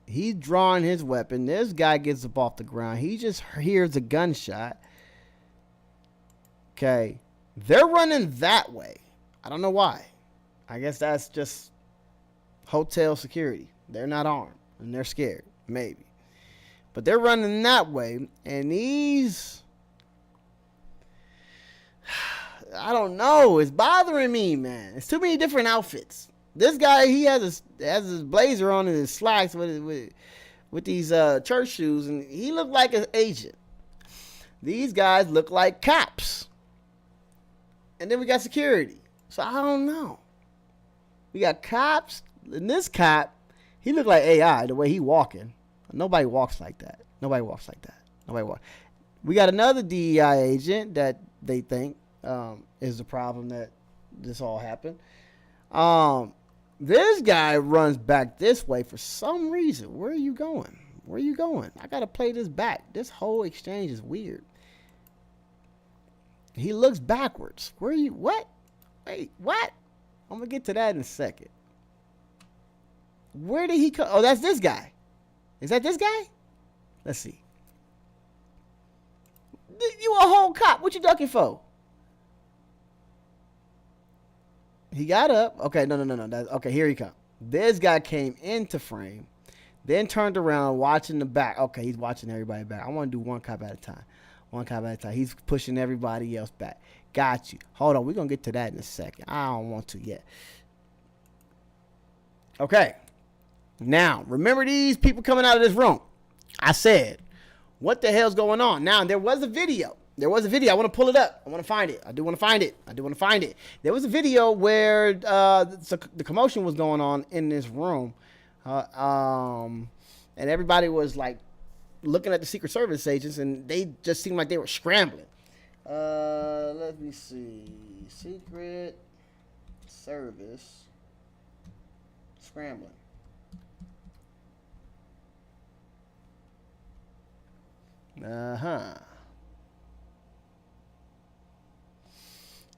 He's drawing his weapon. This guy gets up off the ground. He just hears a gunshot. Okay. They're running that way. I don't know why. I guess that's just hotel security. They're not armed and they're scared. Maybe. But they're running that way. And these... I don't know. It's bothering me, man. It's too many different outfits. This guy, he has his blazer on and his slacks with these church shoes, and he looked like an agent. These guys look like cops. And then we got security. So I don't know. We got cops, and this cop, he looked like AI the way he walking. Nobody walks like that. We got another DEI agent that they think is the problem that this all happened. This guy runs back this way for some reason. Where are you going? I gotta play this back. This whole exchange is weird. He looks backwards. Where are you? What? Wait, what? I'm gonna get to that in a second. Where did he come? Oh, that's this guy. Is that this guy? Let's see. You a whole cop. What you ducking for? He got up. Okay, no. Okay, here he comes. This guy came into frame, then turned around watching the back. Okay, he's watching everybody back. I want to do one cop at a time. He's pushing everybody else back. Got you. Hold on. We're going to get to that in a second. I don't want to yet. Okay. Now, remember these people coming out of this room. I said, what the hell's going on? Now, there was a video. I want to pull it up. I want to find it. I do want to find it. There was a video where the commotion was going on in this room. And everybody was like looking at the Secret Service agents, and they just seemed like they were scrambling. Let me see. Secret Service scrambling.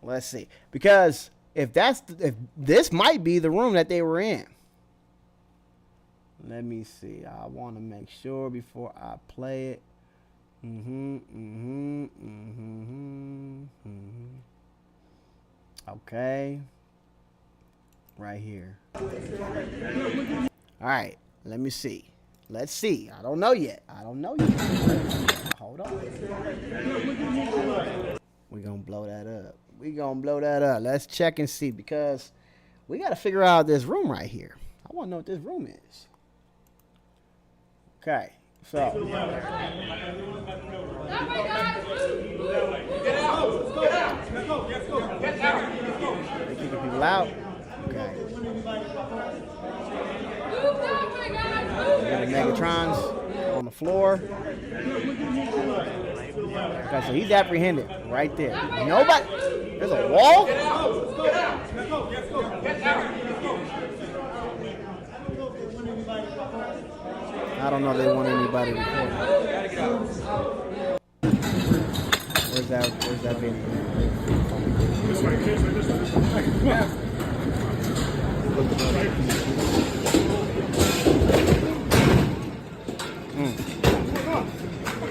Let's see. Because if this might be the room that they were in. Let me see. I want to make sure before I play it. Okay. Right here. All right, let me see. Let's see. I don't know yet. Hold on. We're going to blow that up. Let's check and see, because we got to figure out this room right here. I want to know what this room is. Okay, so. They kicking people out. Okay. We got the Megatrons on the floor. Okay, so he's apprehended right there. Nobody. There's a wall? I don't know if they want anybody recording. Where's that video? This way, kids.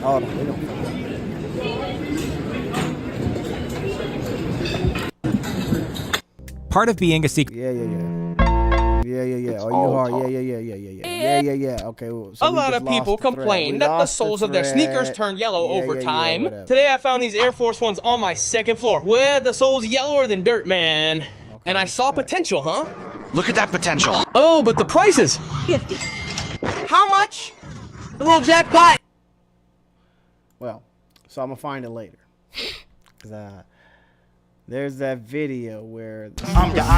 Hold on, we don't. Part of being a secret. Yeah. Oh, you are. Yeah. Okay. Well, so a lot of people complain that the soles of their sneakers turn yellow over time. Today I found these Air Force Ones on my second floor. Well, the sole's yellower than dirt, man. And I saw potential, huh? Look at that potential. Oh, but the price is 50. How much? A little jackpot. Well, so I'm gonna find it later. Cause there's that video where the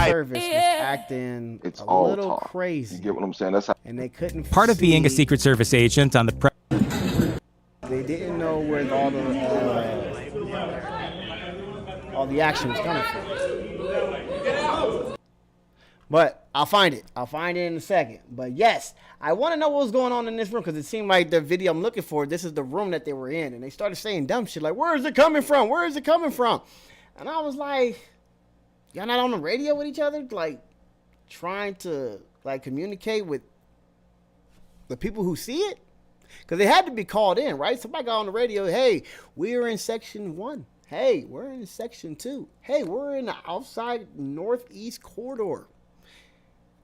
service was acting a little crazy. You get what I'm saying? That's how. And they couldn't. Part of being a Secret Service agent on the. They didn't know where all the action was coming from. But I'll find it. in a second. But yes, I want to know what was going on in this room, because it seemed like the video I'm looking for, this is the room that they were in. And they started saying dumb shit like, where is it coming from? And I was like, y'all not on the radio with each other? Like, trying to, like, communicate with the people who see it? Because they had to be called in, right? Somebody got on the radio, hey, we're in section 1. Hey, we're in section 2. Hey, we're in the outside northeast corridor.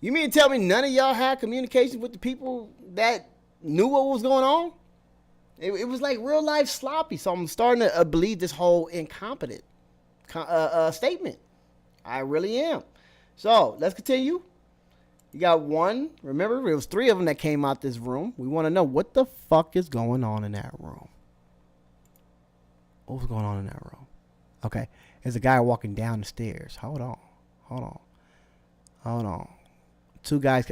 You mean to tell me none of y'all had communication with the people that knew what was going on? It was like real life sloppy. So I'm starting to believe this whole incompetent statement. I really am. So let's continue. You got one. Remember, it was 3 of them that came out this room. We want to know what the fuck is going on in that room. What was going on in that room? Okay. There's a guy walking down the stairs. Hold on. 2 guys.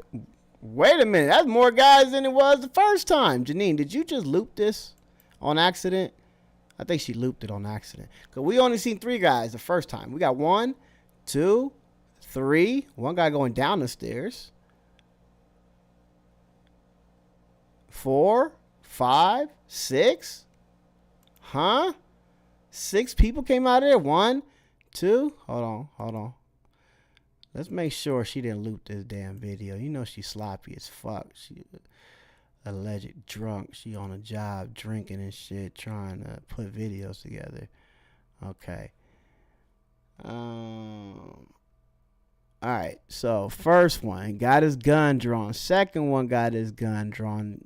Wait a minute. That's more guys than it was the first time. Janine, did you just loop this on accident? I think she looped it on accident. Because we only seen 3 guys the first time. We got 1, 2, 3. One guy going down the stairs. 4, 5, 6. Huh? 6 people came out of there. 1, 2. Hold on. Let's make sure she didn't loop this damn video. You know she's sloppy as fuck. She alleged drunk. She on a job drinking and shit, trying to put videos together. Okay. All right. So first one got his gun drawn. Second one got his gun drawn.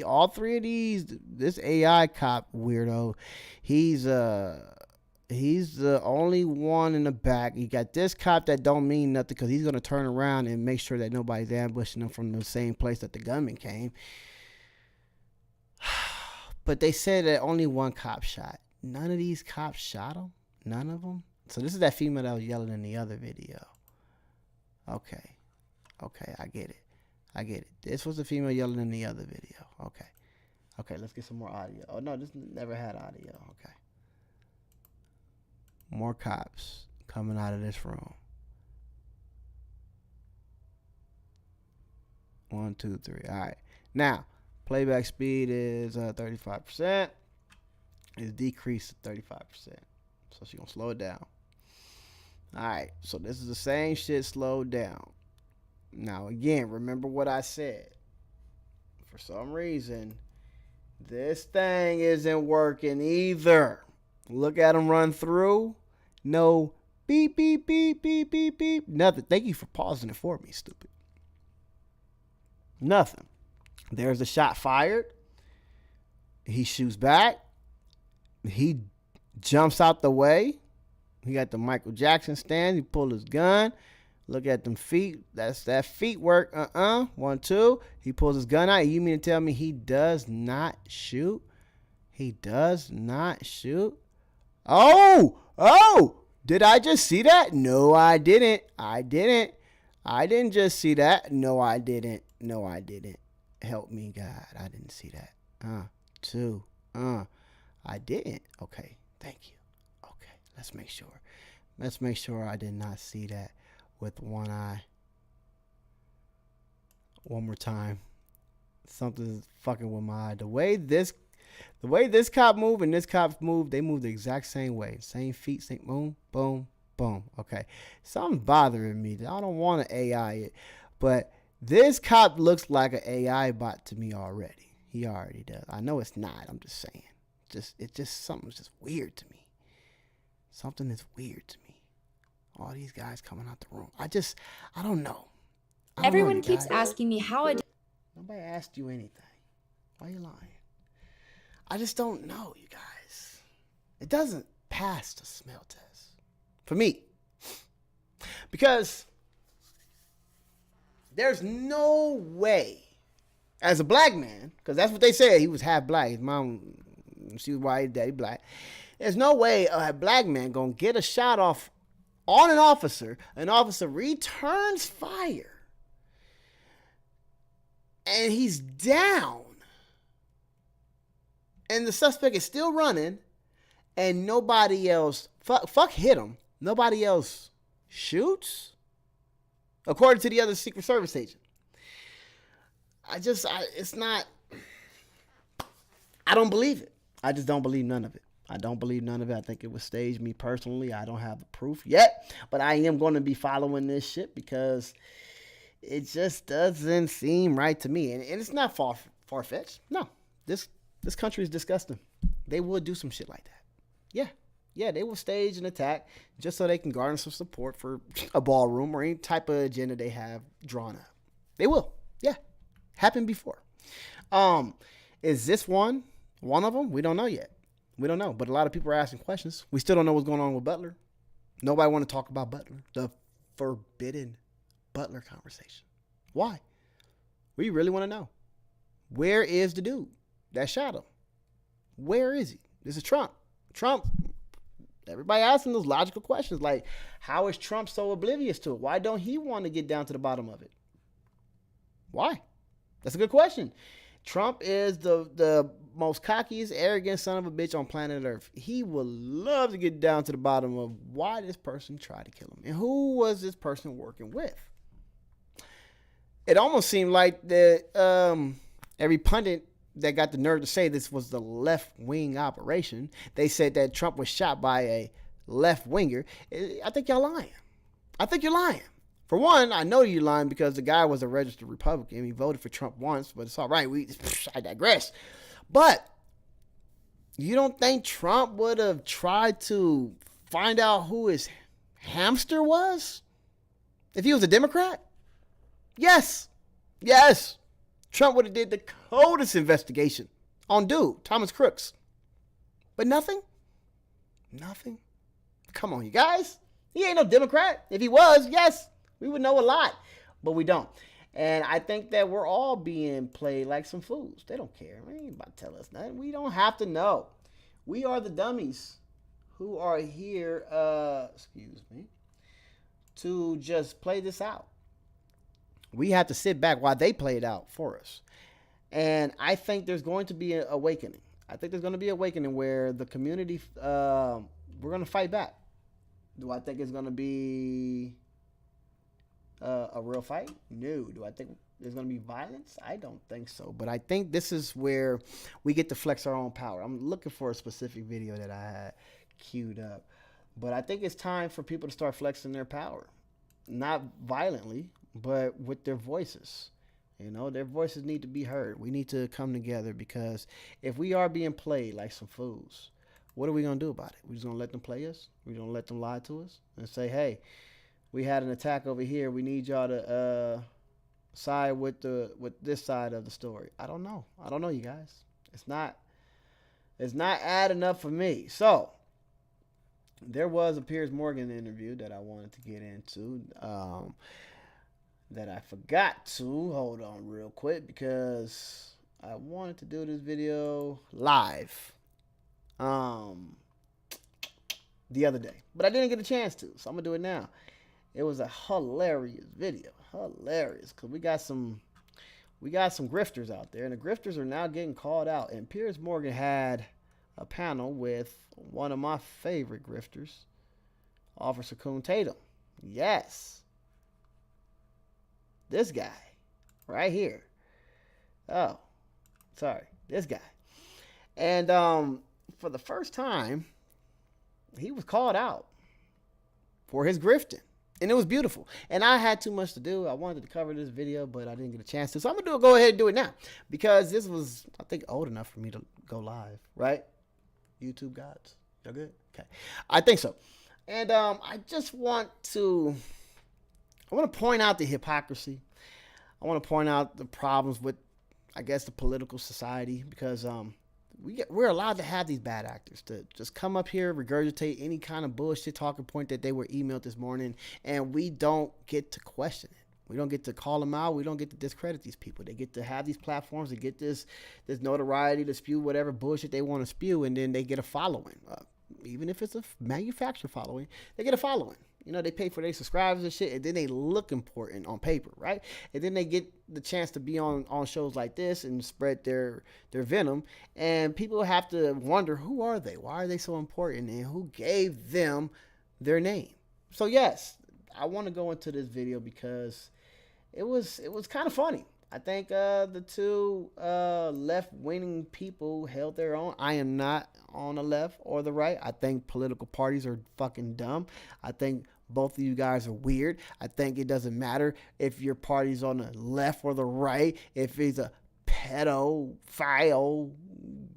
All 3 of these. This AI cop weirdo. He's the only one in the back. You got this cop that don't mean nothing, because he's going to turn around and make sure that nobody's ambushing him from the same place that the gunman came. But they said that only 1 cop shot. None of these cops shot him. None of them. So this is that female that was yelling in the other video. Okay, I get it. This was the female yelling in the other video. Okay, let's get some more audio. Oh, no, this never had audio. Okay. More cops coming out of this room. 1, 2, 3. All right. Now, playback speed is 35%. It's decreased to 35%. So she's going to slow it down. All right. So this is the same shit slowed down. Now, again, remember what I said. For some reason, this thing isn't working either. Look at them run through. No beep, beep, beep, beep, beep, beep. Nothing. Thank you for pausing it for me, stupid. Nothing. There's a shot fired. He shoots back. He jumps out the way. He got the Michael Jackson stand. He pulled his gun. Look at them feet. That's that feet work. 1, 2. He pulls his gun out. You mean to tell me he does not shoot? He does not shoot? Oh! Did I just see that? No, I didn't. I didn't just see that. No, I didn't. Help me, God. I didn't see that. 2. I didn't. Okay. Thank you. Okay. Let's make sure. I did not see that with one eye. One more time. Something's fucking with my eye. The way this cop moved and this cop moved, they moved the exact same way. Same feet, same boom, boom, boom. Okay. Something's bothering me. I don't want to AI it. But this cop looks like an AI bot to me already. He already does. I know it's not. I'm just saying. Something's just weird to me. Something is weird to me. All these guys coming out the room. I don't know. Everyone keeps asking me how I. Nobody asked you anything. Why are you lying? I just don't know, you guys. It doesn't pass the smell test for me. Because there's no way, as a black man, because that's what they said, he was half black. His mom, she was white, daddy black. There's no way a black man gonna get a shot off on an officer returns fire, and he's down, and the suspect is still running, and nobody else, fuck hit him, nobody else shoots, according to the other Secret Service agent. It's not, I don't believe it. I just don't believe none of it. I think it was staged. Me personally, I don't have the proof yet, but I am going to be following this shit because it just doesn't seem right to me. And it's not far-fetched. No, this country is disgusting. They would do some shit like that. Yeah, they will stage an attack just so they can garner some support for a ballroom or any type of agenda they have drawn up. They will. Yeah, happened before. Is this one of them? We don't know yet. We don't know, but a lot of people are asking questions. We still don't know what's going on with Butler. Nobody want to talk about Butler, the forbidden Butler conversation. Why? We really want to know. Where is the dude that shot him? Where is he? This is Trump. Everybody asking those logical questions like, how is Trump so oblivious to it? Why don't he want to get down to the bottom of it? Why? That's a good question. Trump is the most cockiest, arrogant son of a bitch on planet Earth. He would love to get down to the bottom of why this person tried to kill him and who was this person working with. It almost seemed like that every pundit that got the nerve to say this was the left-wing operation, they said that Trump was shot by a left-winger. I think y'all lying. I think you're lying. For one, I know you're lying because the guy was a registered Republican. He voted for Trump once, but it's all right. I digress. But you don't think Trump would have tried to find out who his hamster was if he was a Democrat? Yes. Trump would have did the coldest investigation on dude, Thomas Crooks. But nothing? Come on, you guys. He ain't no Democrat. If he was, yes, we would know a lot, but we don't. And I think that we're all being played like some fools. They don't care. They ain't about to tell us nothing. We don't have to know. We are the dummies who are here, to just play this out. We have to sit back while they play it out for us. And I think there's going to be an awakening. I think there's going to be an awakening where the community, we're going to fight back. Do I think it's going to be a real fight? No. Do I think there's going to be violence? I don't think so. But I think this is where we get to flex our own power. I'm looking for a specific video that I had queued up. But I think it's time for people to start flexing their power. Not violently, but with their voices. You know, their voices need to be heard. We need to come together because if we are being played like some fools, what are we going to do about it? We're just going to let them play us? We're going to let them lie to us and say, hey, we had an attack over here. We need y'all to side with this side of the story? I don't know. I don't know, you guys. It's not adding up for me. So there was a Piers Morgan interview that I wanted to get into that I forgot to. Hold on real quick because I wanted to do this video live the other day, but I didn't get a chance to, so I'm gonna do it now. It was a hilarious video, hilarious, because we got some grifters out there, and the grifters are now getting called out. And Piers Morgan had a panel with one of my favorite grifters, Officer Coon Tatum. Yes, this guy right here. Oh, sorry, this guy. And for the first time, he was called out for his grifting. And it was beautiful. And I had too much to do. I wanted to cover this video, but I didn't get a chance to. So I'm going to go ahead and do it now. Because this was, I think, old enough for me to go live. Right? YouTube gods. Y'all good? Okay. I think so. And I just want to point out the hypocrisy. I want to point out the problems with, I guess, the political society. Because we're allowed to have these bad actors to just come up here, regurgitate any kind of bullshit talking point that they were emailed this morning, and we don't get to question it. We don't get to call them out. We don't get to discredit these people. They get to have these platforms to get this notoriety to spew whatever bullshit they want to spew, and then they get a following. Even if it's a manufactured following, they get a following. You know, they pay for their subscribers and shit, and then they look important on paper, right? And then they get the chance to be on shows like this and spread their venom. And people have to wonder, who are they? Why are they so important? And who gave them their name? So yes, I want to go into this video because it was kind of funny. I think the two left-wing people held their own. I am not on the left or the right. I think political parties are fucking dumb. I think both of you guys are weird. I think it doesn't matter if your party's on the left or the right. If he's a pedophile,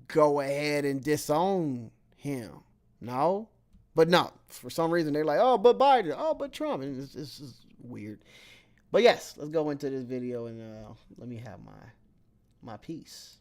go ahead and disown him. No? But no. For some reason, they're like, oh, but Biden. Oh, but Trump. And it's just weird. But yes, let's go into this video and let me have my piece.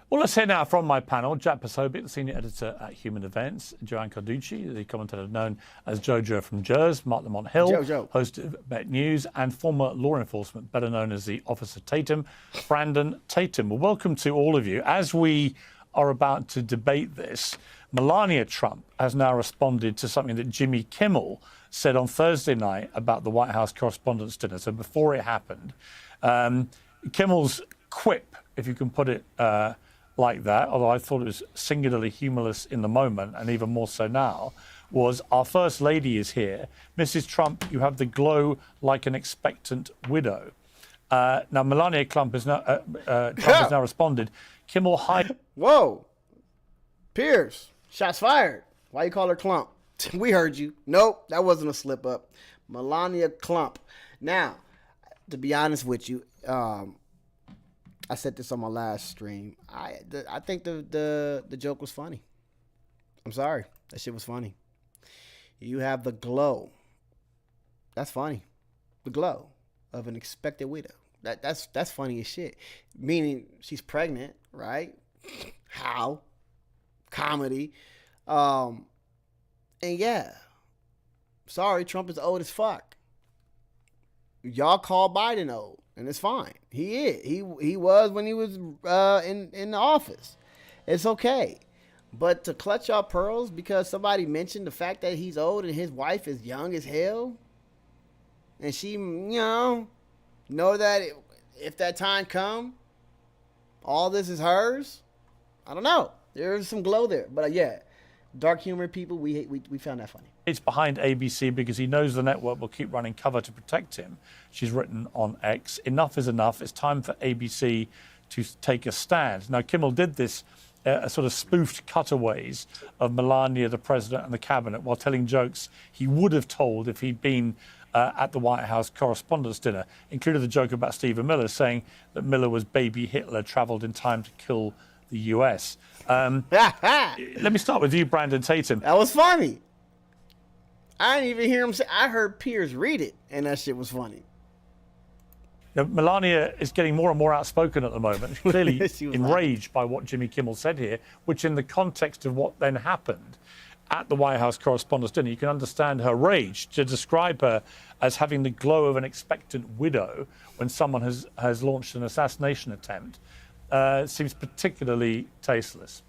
Well, let's hear now from my panel. Jack Posobiec, the senior editor at Human Events. Joanne Carducci, the commentator known as JoJo from Jers. Mark Lamont Hill, JoJo, host of Bet News, and former law enforcement, better known as the Officer Tatum, Brandon Tatum. Well, welcome to all of you. As we are about to debate this, Melania Trump has now responded to something that Jimmy Kimmel said on Thursday night about the White House Correspondents' Dinner. So before it happened, Kimmel's quip, if you can put it like that, although I thought it was singularly humorless in the moment and even more so now, was, our First Lady is here. Mrs. Trump, you have the glow like an expectant widow. Now, Melania Trump has now responded. Kimmel, hi. Whoa. Piers, shots fired. Why you call her Clump? We heard you. Nope, that wasn't a slip up. Melania Clump. Now, to be honest with you, I said this on my last stream. I think the joke was funny. I'm sorry. That shit was funny. You have the glow. That's funny. The glow of an expected widow. That's funny as shit. Meaning she's pregnant, right? How? Comedy. And yeah. Sorry, Trump is old as fuck. Y'all call Biden old. And it's fine. He is. He was when he was in the office. It's okay. But to clutch y'all pearls because somebody mentioned the fact that he's old and his wife is young as hell, and she, know that if that time come, all this is hers. I don't know. There's some glow there. But yeah, dark humor people, we found that funny. It's behind ABC because he knows the network will keep running cover to protect him. She's written on X, enough is enough. It's time for ABC to take a stand. Now, Kimmel did this sort of spoofed cutaways of Melania, the president, and the cabinet while telling jokes he would have told if he'd been at the White House Correspondents' Dinner, included the joke about Stephen Miller, saying that Miller was baby Hitler, traveled in time to kill the U.S. Let me start with you, Brandon Tatum. That was funny. I didn't even hear him say. I heard Piers read it, and that shit was funny. Melania is getting more and more outspoken at the moment. She's clearly enraged by what Jimmy Kimmel said here, which in the context of what then happened at the White House Correspondents' Dinner, you can understand her rage. To describe her as having the glow of an expectant widow when someone has launched an assassination attempt seems particularly tasteless.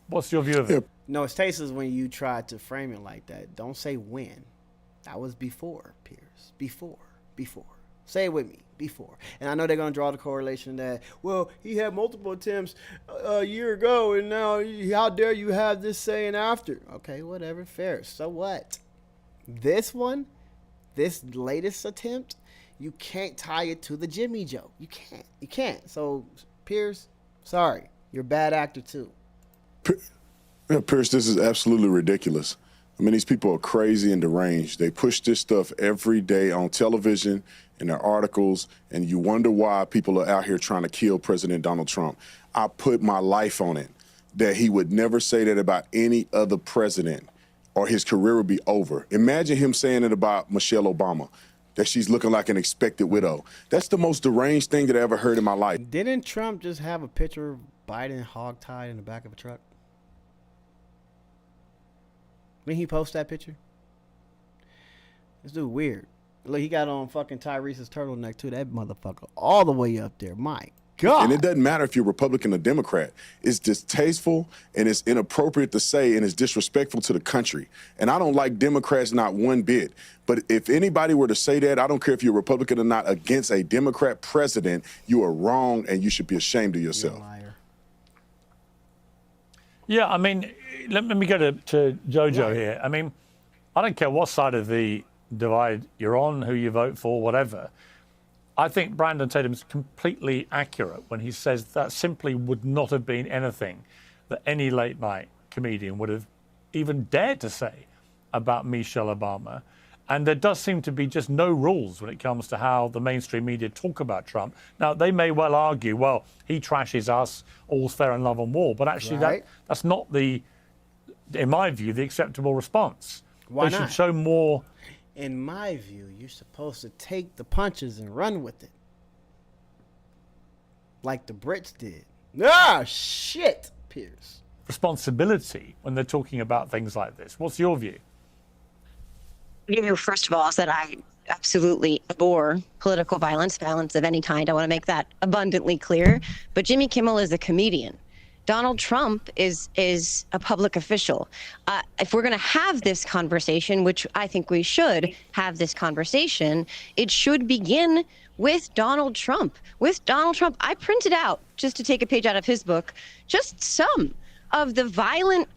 What's your view of it? No, it's tasteless when you try to frame it like that. Don't say when. That was before, Piers. Before. Say it with me. Before. And I know they're going to draw the correlation that, well, he had multiple attempts a year ago, and now how dare you have this saying after? Okay, whatever, fair. So what? This one, this latest attempt, you can't tie it to the Jimmy joke. You can't. So, Piers, sorry. You're a bad actor, too. Pierce, this is absolutely ridiculous. I mean, these people are crazy and deranged. They push this stuff every day on television, in their articles, and you wonder why people are out here trying to kill President Donald Trump. I put my life on it that he would never say that about any other president or his career would be over. Imagine him saying it about Michelle Obama, that she's looking like an expected widow. That's the most deranged thing that I ever heard in my life. Didn't Trump just have a picture of Biden hogtied in the back of a truck? Didn't he post that picture? This dude weird. Look, he got on fucking Tyrese's turtleneck too. That motherfucker all the way up there. My God. And it doesn't matter if you're Republican or Democrat. It's distasteful and it's inappropriate to say and it's disrespectful to the country. And I don't like Democrats not one bit. But if anybody were to say that, I don't care if you're Republican or not, against a Democrat president, you are wrong and you should be ashamed of yourself. You're a liar. Yeah, I mean, let me go to Jojo here. I mean, I don't care what side of the divide you're on, who you vote for, whatever. I think Brandon Tatum's completely accurate when he says that simply would not have been anything that any late night comedian would have even dared to say about Michelle Obama. And there does seem to be just no rules when it comes to how the mainstream media talk about Trump. Now, they may well argue, well, he trashes us, all's fair in love and war. But actually, that's not in my view, the acceptable response. Why they not? should show more. In my view, you're supposed to take the punches and run with it. Like the Brits did. Ah, shit, Piers. Responsibility when they're talking about things like this. What's your view? First of all, is that I absolutely abhor political violence of any kind. I want to make that abundantly clear. But Jimmy Kimmel is a comedian. Donald Trump is a public official. If we're going to have this conversation, which I think we should have this conversation, it should begin with Donald Trump. With Donald Trump, I printed out, just to take a page out of his book, just some of the violent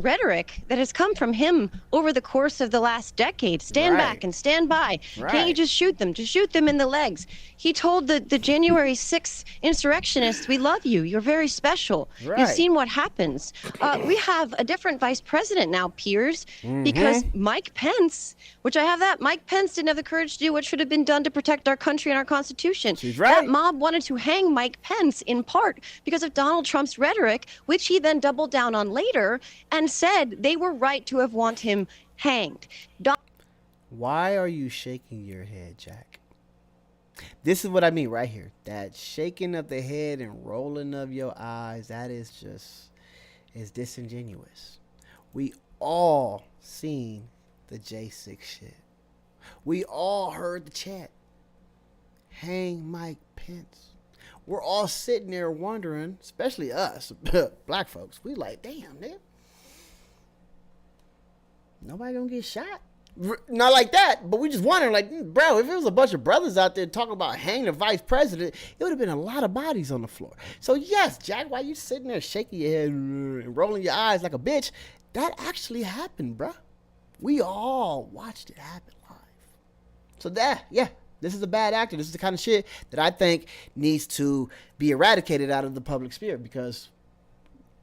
rhetoric that has come from him over the course of the last decade. Stand back and stand by. Can't you just shoot them? Just shoot them in the legs. He told the January 6th insurrectionists, we love you. You're very special. You've seen what happens. We have a different vice president now, Piers, because Mike Pence, which I have that, Mike Pence didn't have the courage to do what should have been done to protect our country and our Constitution. That mob wanted to hang Mike Pence in part because of Donald Trump's rhetoric, which he then doubled down on later and said they were right to have want him hanged. Why are you shaking your head, Jack? This is what I mean right here. That shaking of the head and rolling of your eyes, that is disingenuous. We all seen the J6 shit. We all heard the chat. Hang Mike Pence. We're all sitting there wondering, especially us, black folks, we like, damn, man. Nobody gonna get shot? Not like that, but we just wondering, like, bro, if it was a bunch of brothers out there talking about hanging the vice president, it would have been a lot of bodies on the floor. So yes, Jack, why you sitting there shaking your head and rolling your eyes like a bitch? That actually happened, bro. We all watched it happen live. So this is a bad actor. This is the kind of shit that I think needs to be eradicated out of the public sphere, because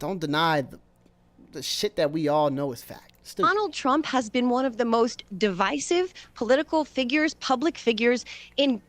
don't deny the shit that we all know is fact. Stupid. Donald Trump has been one of the most divisive political figures, public figures in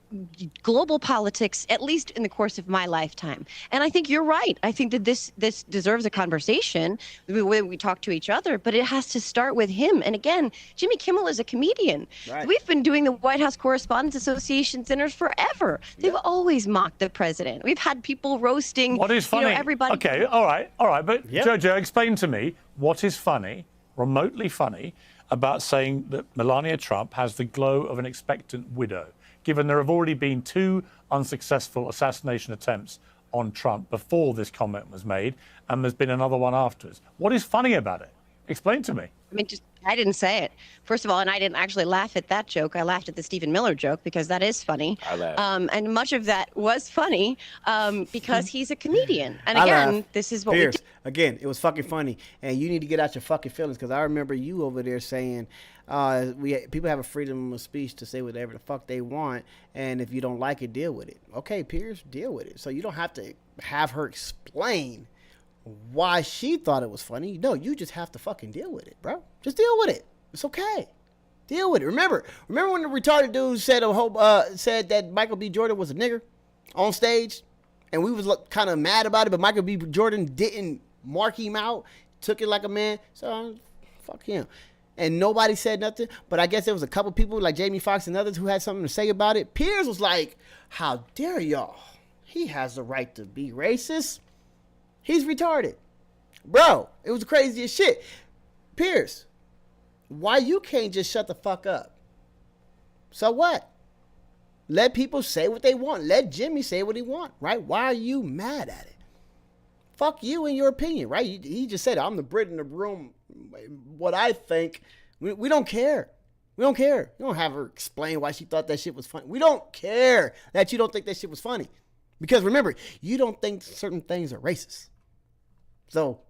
global politics, at least in the course of my lifetime. And I think you're right. I think that this deserves a conversation, the way we talk to each other, but it has to start with him. And again, Jimmy Kimmel is a comedian. Right. We've been doing the White House Correspondents Association dinners forever. They've always mocked the president. We've had people roasting What is funny? everybody. Okay, all right. But Jojo, explain to me what is funny, remotely funny, about saying that Melania Trump has the glow of an expectant widow, given there have already been 2 unsuccessful assassination attempts on Trump before this comment was made, and there's been another one afterwards. What is funny about it? Explain to me. I mean, I didn't say it. First of all, and I didn't actually laugh at that joke. I laughed at the Stephen Miller joke because that is funny. I laughed. And much of that was funny because he's a comedian. And again, this is what Pierce, we do. Again, it was fucking funny. And you need to get out your fucking feelings because I remember you over there saying people have a freedom of speech to say whatever the fuck they want. And if you don't like it, deal with it. Okay, Pierce, deal with it. So you don't have to have her explain why she thought it was funny. No, you just have to fucking deal with it, bro. Just deal with it. It's okay. Deal with it. Remember when the retarded dude said that Michael B. Jordan was a nigger on stage, and we was kind of mad about it, but Michael B. Jordan didn't mark him out, took it like a man. So fuck him. And nobody said nothing. But I guess there was a couple people like Jamie Foxx and others who had something to say about it. Piers was like, "How dare y'all? He has the right to be racist. He's retarded." Bro, it was the craziest shit. Pierce, why you can't just shut the fuck up? So what? Let people say what they want. Let Jimmy say what he want, right? Why are you mad at it? Fuck you and your opinion, right? He just said, I'm the Brit in the room. What I think, we don't care. We don't care. You don't have her explain why she thought that shit was funny. We don't care that you don't think that shit was funny. Because remember, you don't think certain things are racist. So,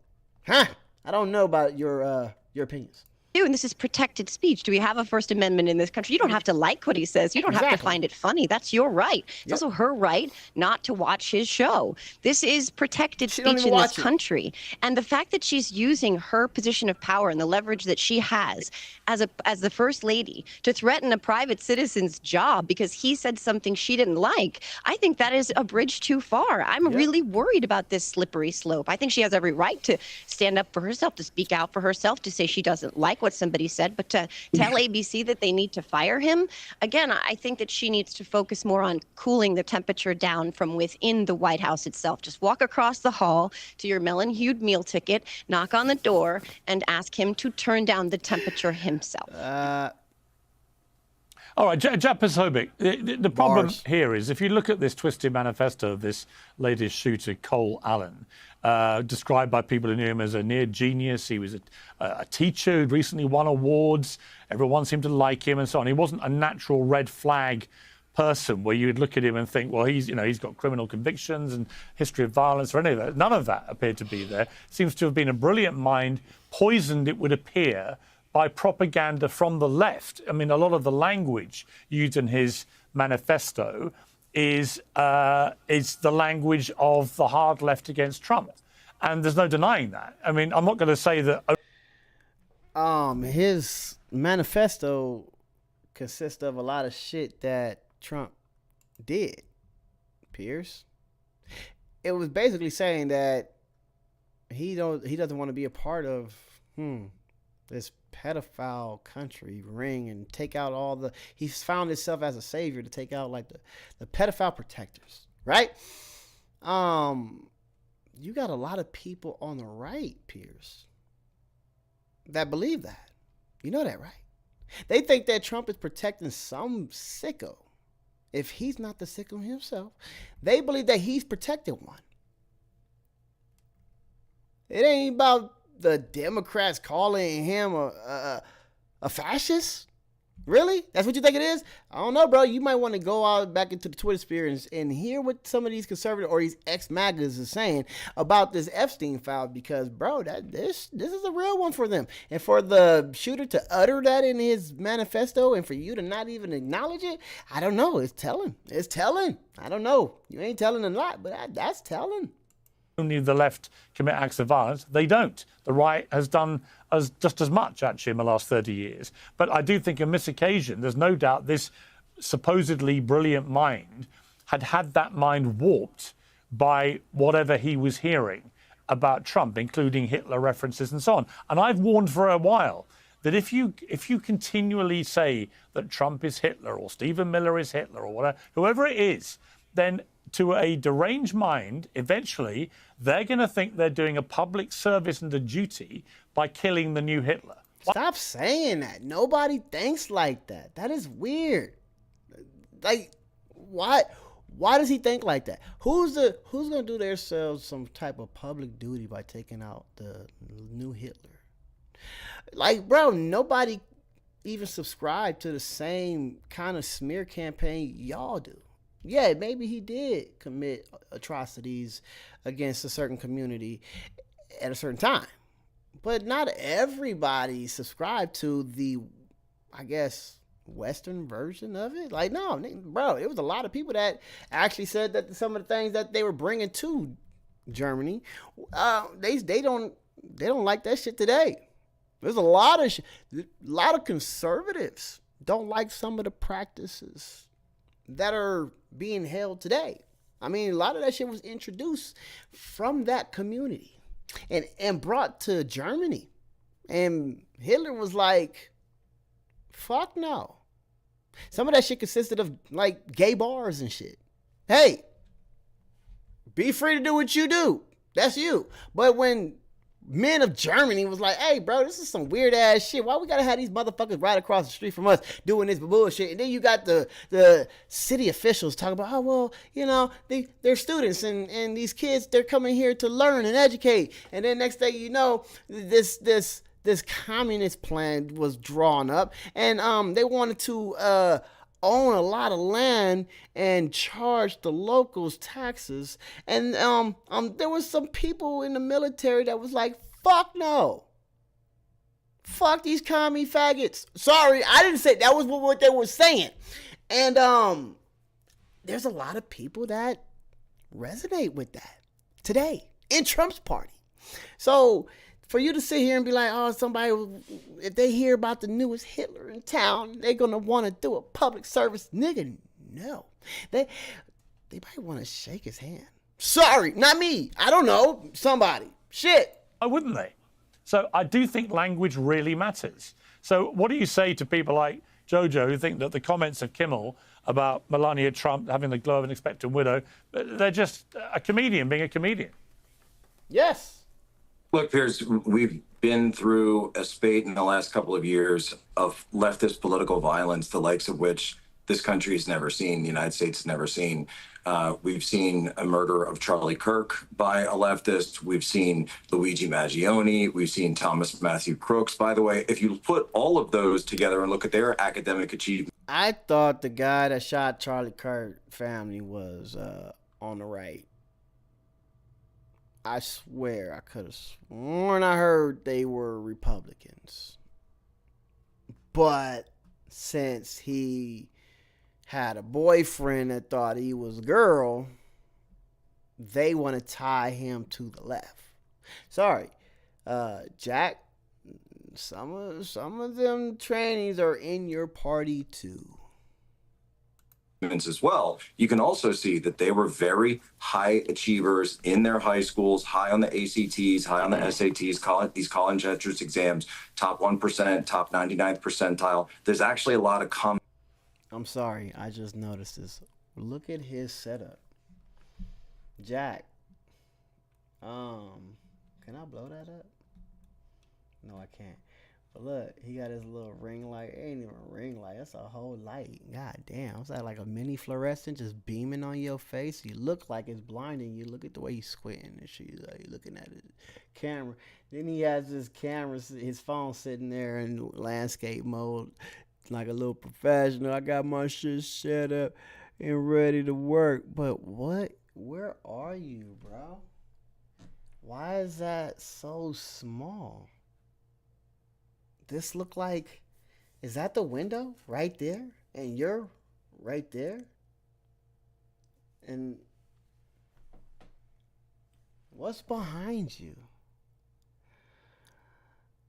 I don't know about your opinions. And this is protected speech. Do we have a First Amendment in this country? You don't have to like what he says. You don't have to find it funny. That's your right. It's also her right not to watch his show. This is protected speech in this country. And the fact that she's using her position of power and the leverage that she has as the first lady to threaten a private citizen's job because he said something she didn't like, I think that is a bridge too far. I'm really worried about this slippery slope. I think she has every right to stand up for herself, to speak out for herself, to say she doesn't like what somebody said, but to tell ABC that they need to fire him, again, I think that she needs to focus more on cooling the temperature down from within the White House itself. Just walk across the hall to your melon-hued meal ticket, knock on the door, and ask him to turn down the temperature himself. All right, Jad Posobiec, the problem here is if you look at this twisted manifesto of this latest shooter, Cole Allen, described by people who knew him as a near genius. He was a teacher who'd recently won awards. Everyone seemed to like him and so on. He wasn't a natural red flag person where you'd look at him and think, well, he's got criminal convictions and history of violence or any of that. None of that appeared to be there. Seems to have been a brilliant mind, poisoned, it would appear, by propaganda from the left. I mean, a lot of the language used in his manifesto is the language of the hard left against Trump. And there's no denying that. I mean, I'm not going to say that... His manifesto consists of a lot of shit that Trump did, Pierce. It was basically saying that he doesn't want to be a part of this pedophile country ring and take out all the... He's found himself as a savior to take out like the pedophile protectors, right? You got a lot of people on the right, Pierce, that believe that. You know that, right? They think that Trump is protecting some sicko. If he's not the sicko himself, they believe that he's protecting one. It ain't about the Democrats calling him a fascist. Really? That's what you think it is? I don't know, bro. You might want to go out back into the Twitter sphere and hear what some of these conservative or these ex-MAGAs are saying about this Epstein file, because, bro, this is a real one for them. And for the shooter to utter that in his manifesto and for you to not even acknowledge it, I don't know. It's telling. It's telling. I don't know. You ain't telling a lot, but that's telling. only the left commit acts of violence. They don't. The right has done just as much, actually, in the last 30 years. But I do think on this occasion, there's no doubt this supposedly brilliant mind had that mind warped by whatever he was hearing about Trump, including Hitler references and so on. And I've warned for a while that if you continually say that Trump is Hitler or Stephen Miller is Hitler or whatever, whoever it is, then to a deranged mind, eventually they're going to think they're doing a public service and a duty by killing the new Hitler. Stop saying that. Nobody thinks like that. That is weird. Like, why does he think like that? Who's gonna do themselves some type of public duty by taking out the new Hitler? Like, bro, nobody even subscribed to the same kind of smear campaign y'all do. Yeah, maybe he did commit atrocities against a certain community at a certain time. But not everybody subscribed to the, I guess, Western version of it. Like, no, bro, it was a lot of people that actually said that some of the things that they were bringing to Germany, they don't like that shit today. There's a lot of conservatives don't like some of the practices that are being held today. I mean, a lot of that shit was introduced from that community and brought to Germany. And Hitler was like, fuck no. Some of that shit consisted of like gay bars and shit. Hey, be free to do what you do. That's you. But when men of Germany was like, hey, bro, this is some weird ass shit. Why we gotta have these motherfuckers right across the street from us doing this bullshit? And then you got the city officials talking about, oh, well, you know, they're students and these kids, they're coming here to learn and educate. And then next thing you know, this communist plan was drawn up, and they wanted to own a lot of land and charge the locals taxes. And there was some people in the military that was like, fuck no. Fuck these commie faggots. Sorry, I didn't say that was what they were saying. And there's a lot of people that resonate with that today in Trump's party. So for you to sit here and be like, oh, somebody, if they hear about the newest Hitler in town, they're going to want to do a public service. Nigga, no. They might want to shake his hand. Sorry, not me. I don't know. Somebody. Shit. Why wouldn't they? So I do think language really matters. So what do you say to people like Jojo who think that the comments of Kimmel about Melania Trump having the glow of an expectant widow, they're just a comedian being a comedian? Yes. Look, Piers, we've been through a spate in the last couple of years of leftist political violence, the likes of which this country has never seen, the United States has never seen. We've seen a murder of Charlie Kirk by a leftist. We've seen Luigi Maggioni. We've seen Thomas Matthew Crooks. By the way, if you put all of those together and look at their academic achievements. I thought the guy that shot Charlie Kirk family was on the right. I swear I could have sworn I heard they were Republicans. But since he had a boyfriend that thought he was a girl, they want to tie him to the left. Sorry, Jack, some of them trannies are in your party too. As well, you can also see that they were very high achievers in their high schools, high on the ACTs, high on the SATs, these college entrance exams, top 1%, top 99th percentile. There's actually a lot of common. I'm sorry, I just noticed this. Look at his setup. Jack, can I blow that up? No, I can't. But look, he got his little ring light. It ain't even a ring light. That's a whole light. God damn. It's like a mini fluorescent just beaming on your face. You look like it's blinding you. Look at the way he's squinting and shit. Like looking at his camera. Then he has his camera, his phone sitting there in landscape mode like a little professional. I got my shit set up and ready to work. But what? Where are you, bro? Why is that so small? This look like, is that the window right there? And you're right there? And What's behind you?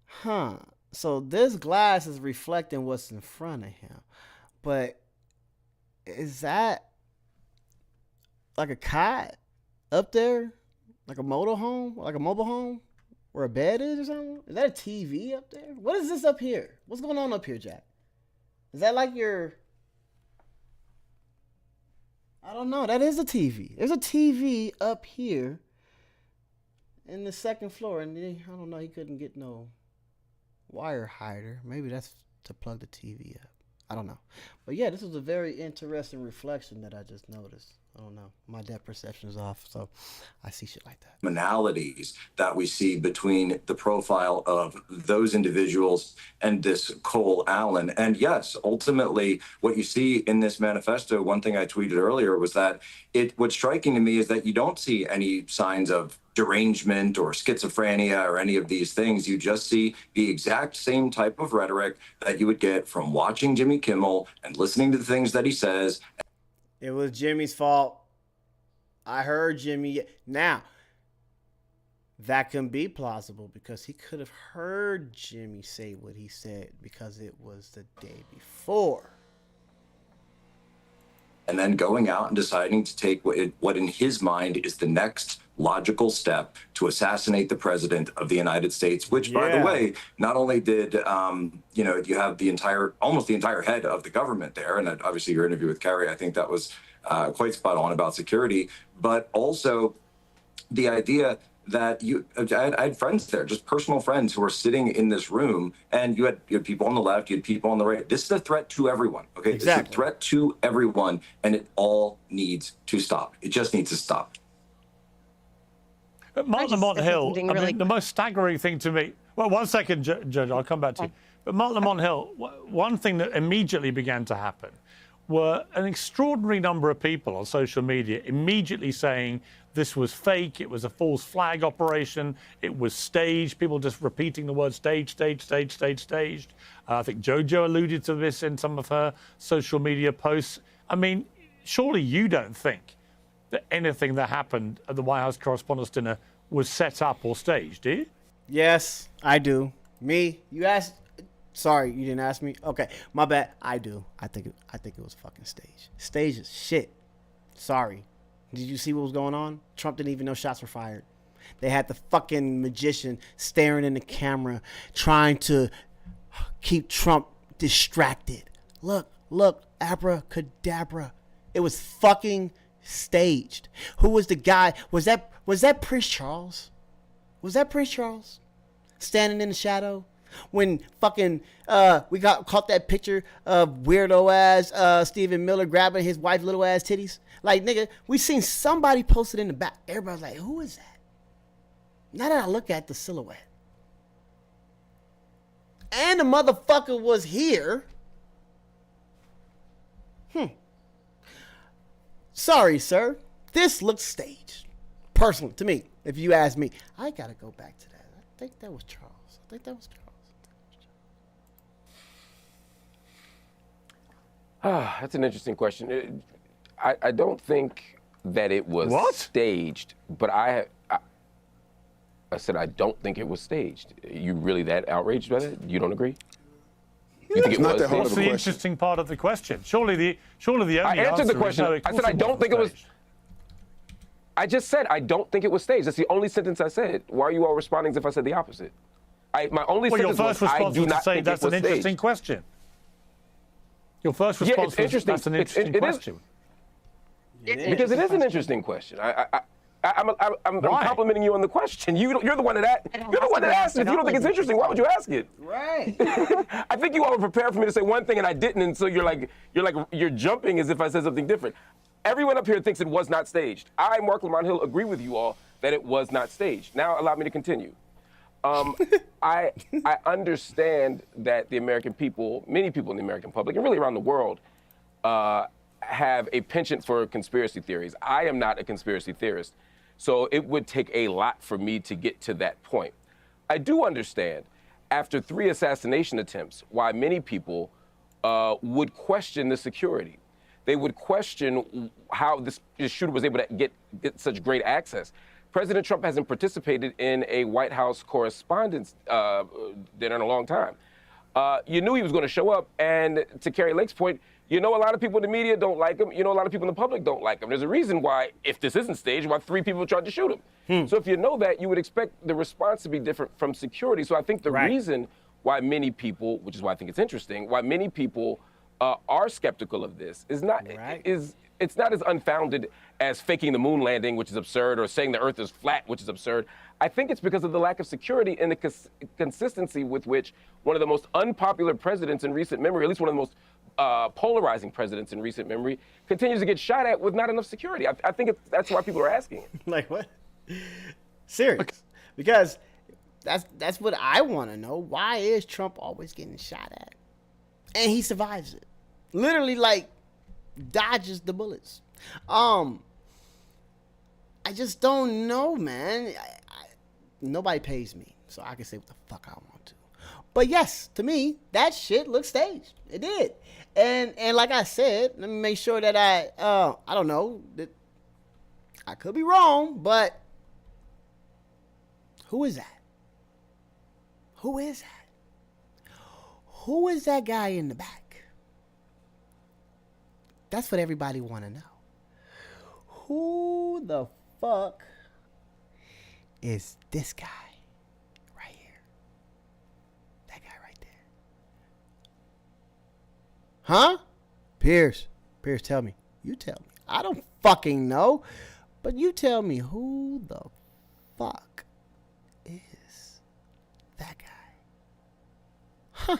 Huh. So this glass is reflecting what's in front of him. But is that like a cot up there? Like a mobile home? Like a mobile home? Where a bed is or something? Is that a TV up there? What is this up here? What's going on up here, Jack? Is that like your... I don't know. That is a TV. There's a TV up here in the second floor. And I don't know. He couldn't get no wire hider. Maybe that's to plug the TV up. I don't know. But yeah, this was a very interesting reflection that I just noticed. I don't know. My depth perception is off, so I see shit like that. Commonalities that we see between the profile of those individuals and this Cole Allen. And yes, ultimately, what you see in this manifesto, one thing I tweeted earlier was that what's striking to me is that you don't see any signs of derangement or schizophrenia or any of these things. You just see the exact same type of rhetoric that you would get from watching Jimmy Kimmel and listening to the things that he says. It was Jimmy's fault. I heard Jimmy. Now, that can be plausible because he could have heard Jimmy say what he said because it was the day before. And then going out and deciding to take what in his mind is the next logical step to assassinate the president of the United States, which, by the way, not only did, you have almost the entire head of the government there. And obviously your interview with Kerry, I think that was quite spot on about security, but also the idea that I had friends there, just personal friends who were sitting in this room, and you had people on the left, you had people on the right. This is a threat to everyone, okay? Exactly. It's a threat to everyone, and it all needs to stop. It just needs to stop. But Martin Lamont Hill, the most staggering thing to me... Well, one second, Judge, I'll come back to you. But Martin Lamont Hill, one thing that immediately began to happen were an extraordinary number of people on social media immediately saying this was fake, it was a false flag operation, it was staged, people just repeating the word staged. I think JoJo alluded to this in some of her social media posts. I mean, surely you don't think that anything that happened at the White House Correspondents' Dinner was set up or staged, do you? Yes, I do. Me? You asked... Sorry, you didn't ask me? Okay, my bad. I do. I think it was fucking staged. Staged as shit. Sorry. Did you see what was going on? Trump didn't even know shots were fired. They had the fucking magician staring in the camera, trying to keep Trump distracted. Look, abracadabra. It was fucking staged. Who was the guy? Was that Prince Charles? Was that Prince Charles? Standing in the shadow? When fucking we caught that picture of weirdo ass Stephen Miller grabbing his wife's little ass titties. Like, nigga, we seen somebody posted in the back. Everybody's like, who is that? Now that I look at the silhouette. And the motherfucker was here. Sorry, sir. This looks staged. Personally, to me, if you ask me, I gotta go back to that. I think that was Charles. That's an interesting question. I don't think that it was staged, but I said I don't think it was staged. You really that outraged by that? You don't agree? You think it was staged? What's the interesting part of the question? Surely the only I answered the question. I said I don't think it was. I just said I don't think it was staged. That's the only sentence I said. Why are you all responding as if I said the opposite? My only sentence was I do not think it was staged. That's an interesting question. Your first response was that's an interesting question. Because it is an interesting question. I'm complimenting you on the question. You're the one that asked it. If you don't think it's interesting, why would you ask it? Right. I think you all were prepared for me to say one thing and I didn't, and so you're jumping as if I said something different. Everyone up here thinks it was not staged. I, Mark Lamont Hill, agree with you all that it was not staged. Now allow me to continue. I understand that the American people, many people in the American public, and really around the world, have a penchant for conspiracy theories. I am not a conspiracy theorist, so it would take a lot for me to get to that point. I do understand, after 3 assassination attempts, why many people would question the security. They would question how this shooter was able to get such great access. President Trump hasn't participated in a White House correspondence dinner in a long time. You knew he was going to show up, and to Carrie Lake's point, you know a lot of people in the media don't like him. You know a lot of people in the public don't like him. There's a reason why, if this isn't staged, why 3 people tried to shoot him. So if you know that, you would expect the response to be different from security. So I think the reason why many people, which is why I think it's interesting, why many people are skeptical of this is not it's not as unfounded as faking the moon landing, which is absurd, or saying the Earth is flat, which is absurd. I think it's because of the lack of security and the consistency with which one of the most unpopular presidents in recent memory, at least one of the most polarizing presidents in recent memory, continues to get shot at with not enough security. I think that's why people are asking it. Like what? Serious. Because that's what I want to know. Why is Trump always getting shot at? And he survives it. Literally, like, dodges the bullets. I just don't know, man. Nobody pays me, so I can say what the fuck I want to. But yes, to me, that shit looked staged. It did. And like I said, let me make sure that I don't know, that I could be wrong, but who is that? Who is that? Who is that guy in the back? That's what everybody want to know. Who the fuck is this guy right here? That guy right there. Huh? Pierce, tell me. You tell me. I don't fucking know. But you tell me, who the fuck is that guy? Huh.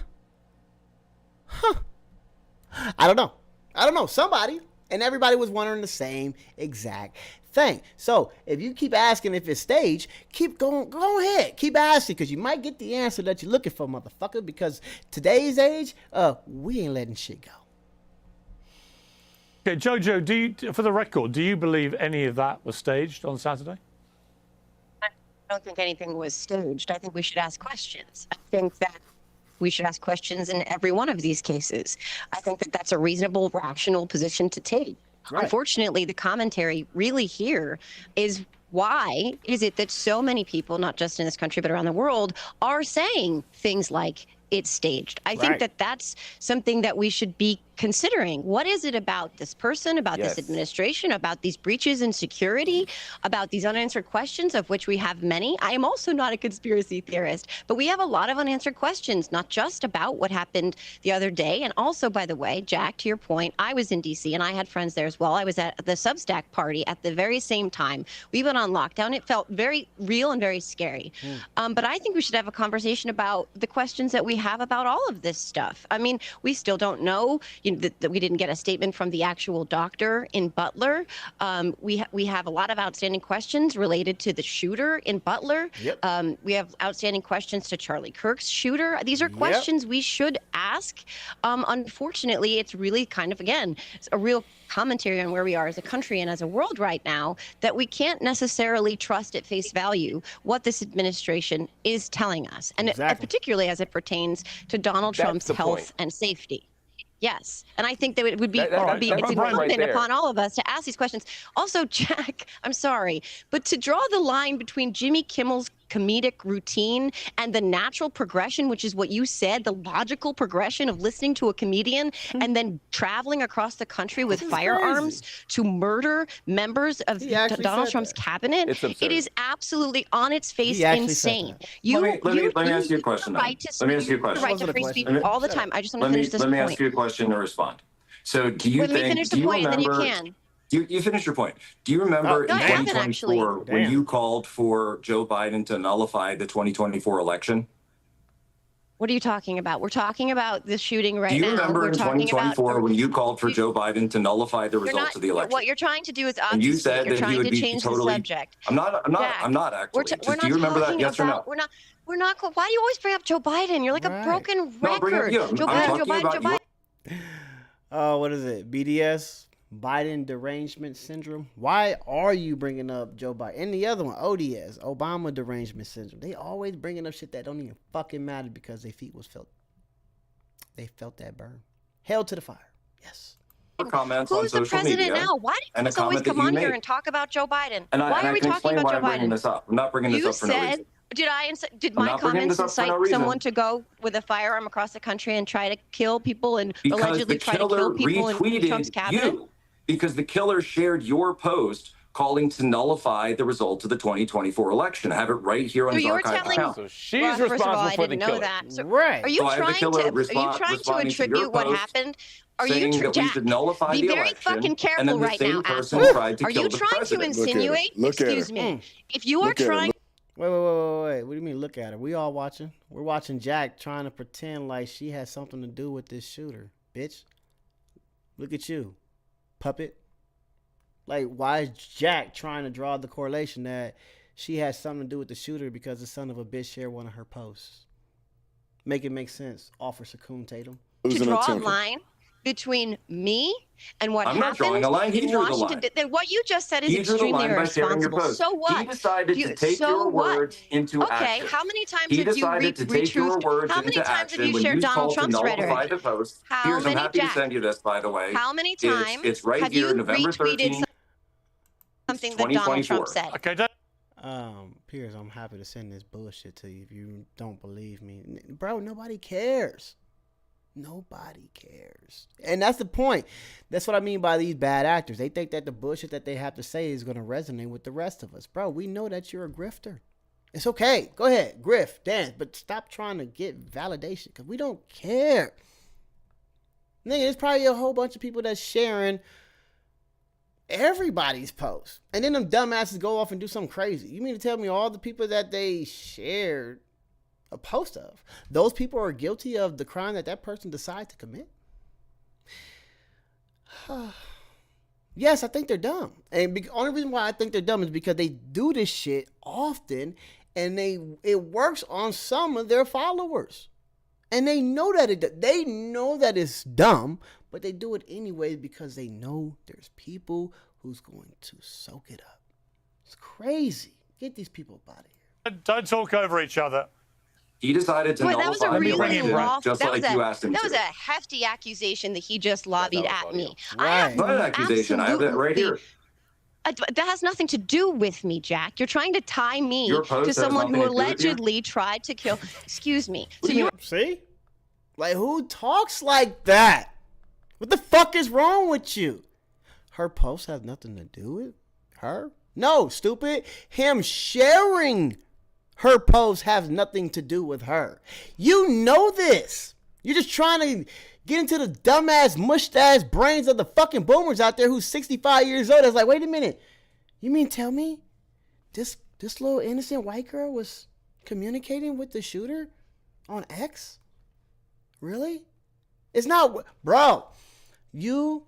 I don't know. Somebody. And everybody was wondering the same exact thing. So if you keep asking if it's staged, keep going. Go ahead. Keep asking, because you might get the answer that you're looking for, motherfucker. Because today's age, we ain't letting shit go. Okay, Jojo, for the record, do you believe any of that was staged on Saturday? I don't think anything was staged. I think we should ask questions. I think that we should ask questions in every one of these cases. I think that that's a reasonable, rational position to take. Right. Unfortunately, the commentary really here is, why is it that so many people, not just in this country, but around the world, are saying things like it's staged? I think that that's something that we should be considering. What is it about this person, about this administration, about these breaches in security, about these unanswered questions, of which we have many? I am also not a conspiracy theorist, but we have a lot of unanswered questions, not just about what happened the other day. And also, by the way, Jack, to your point, I was in D.C. and I had friends there as well. I was at the Substack party at the very same time. We went on lockdown. It felt very real and very scary. But I think we should have a conversation about the questions that we have about all of this stuff. I mean, we still don't know. That we didn't get a statement from the actual doctor in Butler. We have a lot of outstanding questions related to the shooter in Butler. We have outstanding questions to Charlie Kirk's shooter. These are questions we should ask. Unfortunately, it's really kind of, again, it's a real commentary on where we are as a country and as a world right now, that we can't necessarily trust at face value what this administration is telling us, and particularly as it pertains to Donald Trump's health and safety. Yes, and I think that it would be it's incumbent upon all of us to ask these questions. Also, Jack, I'm sorry, but to draw the line between Jimmy Kimmel's comedic routine and the natural progression, which is what you said, the logical progression of listening to a comedian and then traveling across the country with firearms to murder members of Donald Trump's cabinet, it is absolutely on its face insane. Let me ask you a question. Let me ask you a question. Right to free speech all the time. I just want to finish this point. Let me ask you a question to respond. So do you think? Let me finish the point, and then you can. You finish your point. Do you remember in 2024 when you called for Joe Biden to nullify the 2024 election? What are you talking about? We're talking about the shooting right now. Do you remember in 2024 when you called for Joe Biden to nullify the results of the election? What you're trying to do is and you said that he would be totally. The subject. I'm not actually. Do you remember that? Yes or no? We're not. Why do you always bring up Joe Biden? You're like a broken record. Joe Biden. Oh, what is it? BDS? Biden derangement syndrome. Why are you bringing up Joe Biden? And the other one, ODS, Obama derangement syndrome. They always bringing up shit that don't even fucking matter because their feet was felt. They felt that burn. Held to the fire. Yes. comments on Who's the social president media, now? Why do you and a guys always comment that come you on here made. and talk about Joe Biden? And Why I are we can talking explain about why Joe I'm bringing Biden? this up. I'm not bringing this You up for no reason. said, did I'm my not bringing comments this up for incite no reason. someone to go with a firearm across the country and try to kill people and Because allegedly the try to killer kill people in Trump's retweeted cabinet? you. Because the killer shared your post calling to nullify the results of the 2024 election. I have it right here on So his you're archive telling account. So she's well, first of all, responsible I for the didn't know killing. that. So Right. Are you So I have the trying killer to responding to your attribute what post happened? Are saying you that we Jack? should nullify Be the very election, fucking and careful then the right same now, person asshole. tried to Are kill you the trying to president. insinuate? Excuse me. If you are trying. Wait. What do you mean look at her? We all watching. We're watching Jack trying to pretend like she has something to do with this shooter. Bitch. Look at you. Puppet. Like, why is Jack trying to draw the correlation that she has something to do with the shooter because the son of a bitch shared one of her posts? Make it make sense, Officer Coon Tatum. To draw a line between me and what I'm not happened drawing a line. He in drew the Washington. line. Then what you just said is He drew the extremely line by sharing your irresponsible. post. So what? He decided to take your words into okay, action. how many times He have you decided to take your words How many into times have action you when shared you Donald called to Trump's nullify rhetoric? the post. How Here's, I'm many, happy Jack? to send you this, by the way. How many times It's right have here, you November retweeted 13th. something that Donald Trump said? Okay, Piers, I'm happy to send this bullshit to you if you don't believe me. Bro, nobody cares. Nobody cares. And that's the point. That's what I mean by these bad actors. They think that the bullshit that they have to say is going to resonate with the rest of us. Bro, we know that you're a grifter. It's okay. Go ahead. Grift, dance. But stop trying to get validation because we don't care. Nigga, there's probably a whole bunch of people that's sharing everybody's post. And then them dumbasses go off and do something crazy. You mean to tell me all the people that they shared a post of, those people are guilty of the crime that person decides to commit? Yes, I think they're dumb. And the only reason why I think they're dumb is because they do this shit often and it works on some of their followers. And they know that it's dumb, but they do it anyway because they know there's people who's going to soak it up. It's crazy. Get these people out of here. Don't talk over each other. He decided to That was a nullify the really election, just like you asked him that to. was a hefty accusation that he just lobbied at me. Right. It's not an accusation. I have that right here. That has nothing to do with me, Jack. You're trying to tie me Your post to has someone nothing who to do with you? allegedly tried to kill. Excuse me. So you See? Like, who talks like that? What the fuck is wrong with you? Her post has nothing to do with her? No, stupid. Him sharing her post has nothing to do with her. You know this. You're just trying to get into the dumbass, mushed ass brains of the fucking boomers out there who's 65 years old. It's like, wait a minute. You mean tell me this little innocent white girl was communicating with the shooter on X? Really? It's not, bro. You're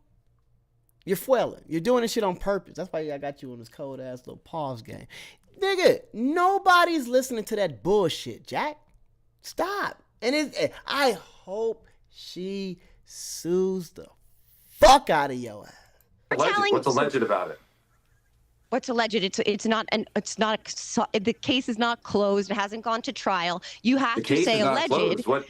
foiling. You're doing this shit on purpose. That's why I got you on this cold ass little pause game. Nigga, nobody's listening to that bullshit, Jack. Stop. And I hope she sues the fuck out of your ass. What's alleged about it? What's alleged? It's not the case is not closed. It hasn't gone to trial. You have to say alleged. What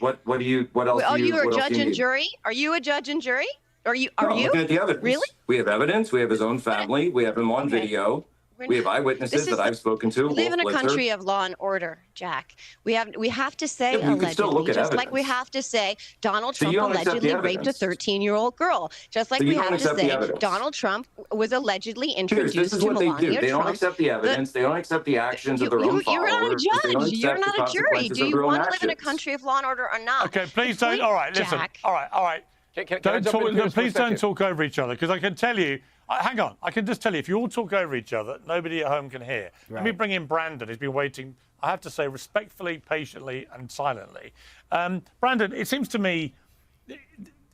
else? Are you a judge and jury? Are you a judge and jury? Are you? Looking at the evidence. Really? We have evidence. We have his own family. We have him on video. We have eyewitnesses that I've spoken to. We live in a country of law and order, Jack. We have to say Yeah, you can still look allegedly, at just like evidence. we have to say Donald So Trump you don't accept the allegedly raped a evidence? 13-year-old girl, just like So you we don't have to accept the say evidence? Donald Trump was allegedly Here's, introduced this is to what they Melania do. They don't Trump. accept the evidence. They don't accept the actions of their own followers. You're not a They don't judge. You're accept the not a jury. consequences Do of you their own want to live in a actions. country of law and order or not? Okay, please don't. All right, listen. Jack. All right. Can I Don't jump in, talk. Piers, for a Please don't second? talk over each other because I can tell you. Hang on. I can just tell you if you all talk over each other, nobody at home can hear. Let me bring in Brandon. He's been waiting. I have to say, respectfully, patiently, and silently. Brandon, it seems to me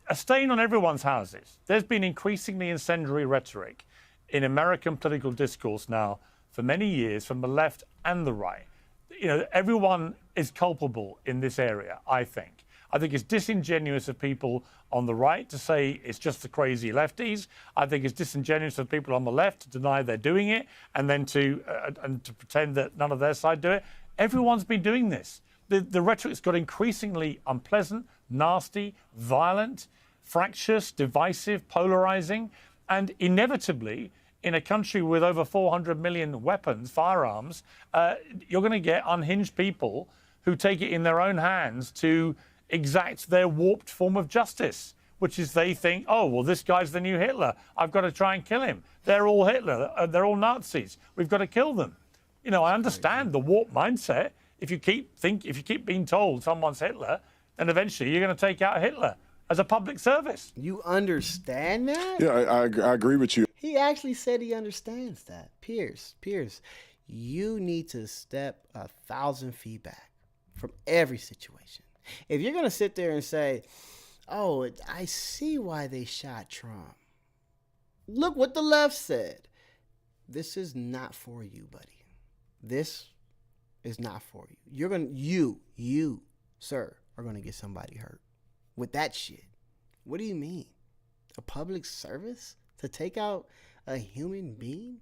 a stain on everyone's houses. There's been increasingly incendiary rhetoric in American political discourse now for many years from the left and the right. You know, everyone is culpable in this area, I think. I think it's disingenuous of people on the right to say it's just the crazy lefties. I think it's disingenuous of people on the left to deny they're doing it and then to pretend that none of their side do it. Everyone's been doing this. The rhetoric's got increasingly unpleasant, nasty, violent. fractious, divisive, polarizing, and inevitably, in a country with over 400 million weapons, firearms, you're going to get unhinged people who take it in their own hands to exact their warped form of justice, which is they think, oh, well, this guy's the new Hitler. I've got to try and kill him. They're all Hitler. They're all Nazis. We've got to kill them. You know, I understand the warped mindset. If you keep being told someone's Hitler, then eventually you're going to take out Hitler as a public service. You understand that? Yeah, I agree with you. He actually said he understands that. Pierce, you need to step 1,000 feet back from every situation. If you're going to sit there and say, oh, I see why they shot Trump. Look what the left said. This is not for you, buddy. This is not for you. You, sir, are going to get somebody hurt with that shit. What do you mean? A public service to take out a human being?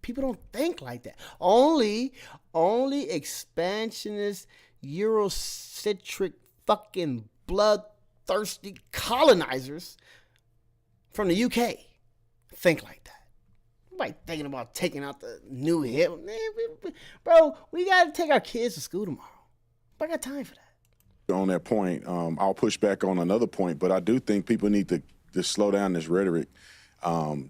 People don't think like that. Only expansionist, Eurocentric, fucking bloodthirsty colonizers from the UK think like that. Nobody thinking about taking out the new hit. Bro, we got to take our kids to school tomorrow. I got time for that. On that point, I'll push back on another point, but I do think people need to slow down this rhetoric.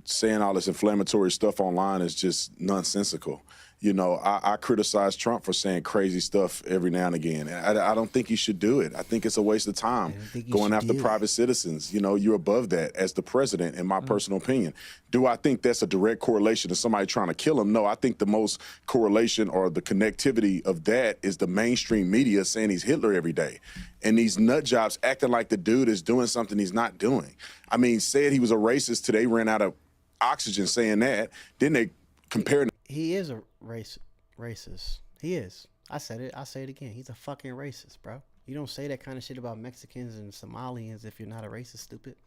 Saying all this inflammatory stuff online is just nonsensical. You know, I criticize Trump for saying crazy stuff every now and again. And I don't think he should do it. I think it's a waste of time going after private citizens. You know, you're above that as the president, in my personal opinion. Do I think that's a direct correlation to somebody trying to kill him? No, I think the most correlation or the connectivity of that is the mainstream media saying he's Hitler every day. And these nut jobs acting like the dude is doing something he's not doing. I mean, said he was a racist today, ran out of oxygen saying that. Then they compared. He is a racist. He is. I said it. I'll say it again. He's a fucking racist, bro. You don't say that kind of shit about Mexicans and Somalians if you're not a racist, stupid.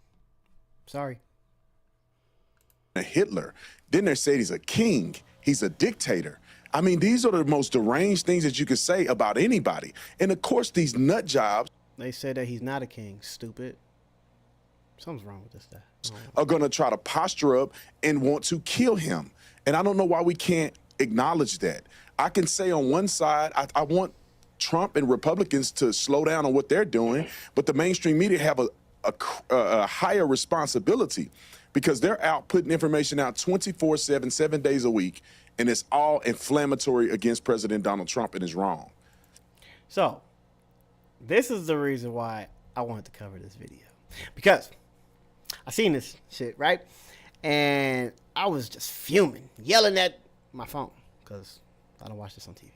Sorry. Hitler. Then they say he's a king. He's a dictator. I mean, these are the most deranged things that you could say about anybody. And of course, these nut jobs. They say that he's not a king, stupid. Something's wrong with this guy. Are going to try to posture up and want to kill him. And I don't know why we can't acknowledge that. I can say on one side, I want Trump and Republicans to slow down on what they're doing, but the mainstream media have a higher responsibility because they're out putting information out 24/7, 7 days a week, and it's all inflammatory against President Donald Trump and is wrong. So, this is the reason why I wanted to cover this video. Because I seen this shit, right? And I was just fuming, yelling at my phone because I don't watch this on TV.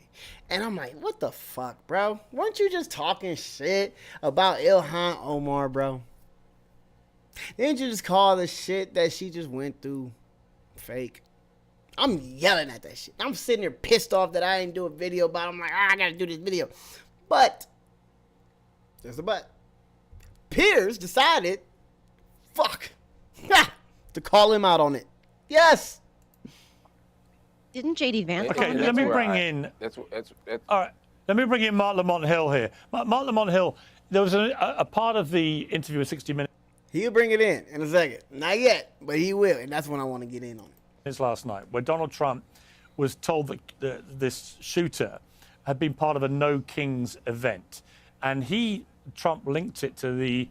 And I'm like, what the fuck, bro? Weren't you just talking shit about Ilhan Omar, bro? Didn't you just call the shit that she just went through fake? I'm yelling at that shit. I'm sitting there pissed off that I didn't do a video about it. I'm like, I gotta do this video. But, there's a but. Piers decided, fuck, to call him out on it. Yes. Didn't J.D. Vance? Okay, let me bring in. All right, let me bring in Mark Lamont Hill here. Mark Lamont Hill. There was a part of the interview with 60 Minutes. He'll bring it in a second. Not yet, but he will, and that's when I want to get in on it. It's last night where Donald Trump was told that this shooter had been part of a No Kings event, and Trump linked it to the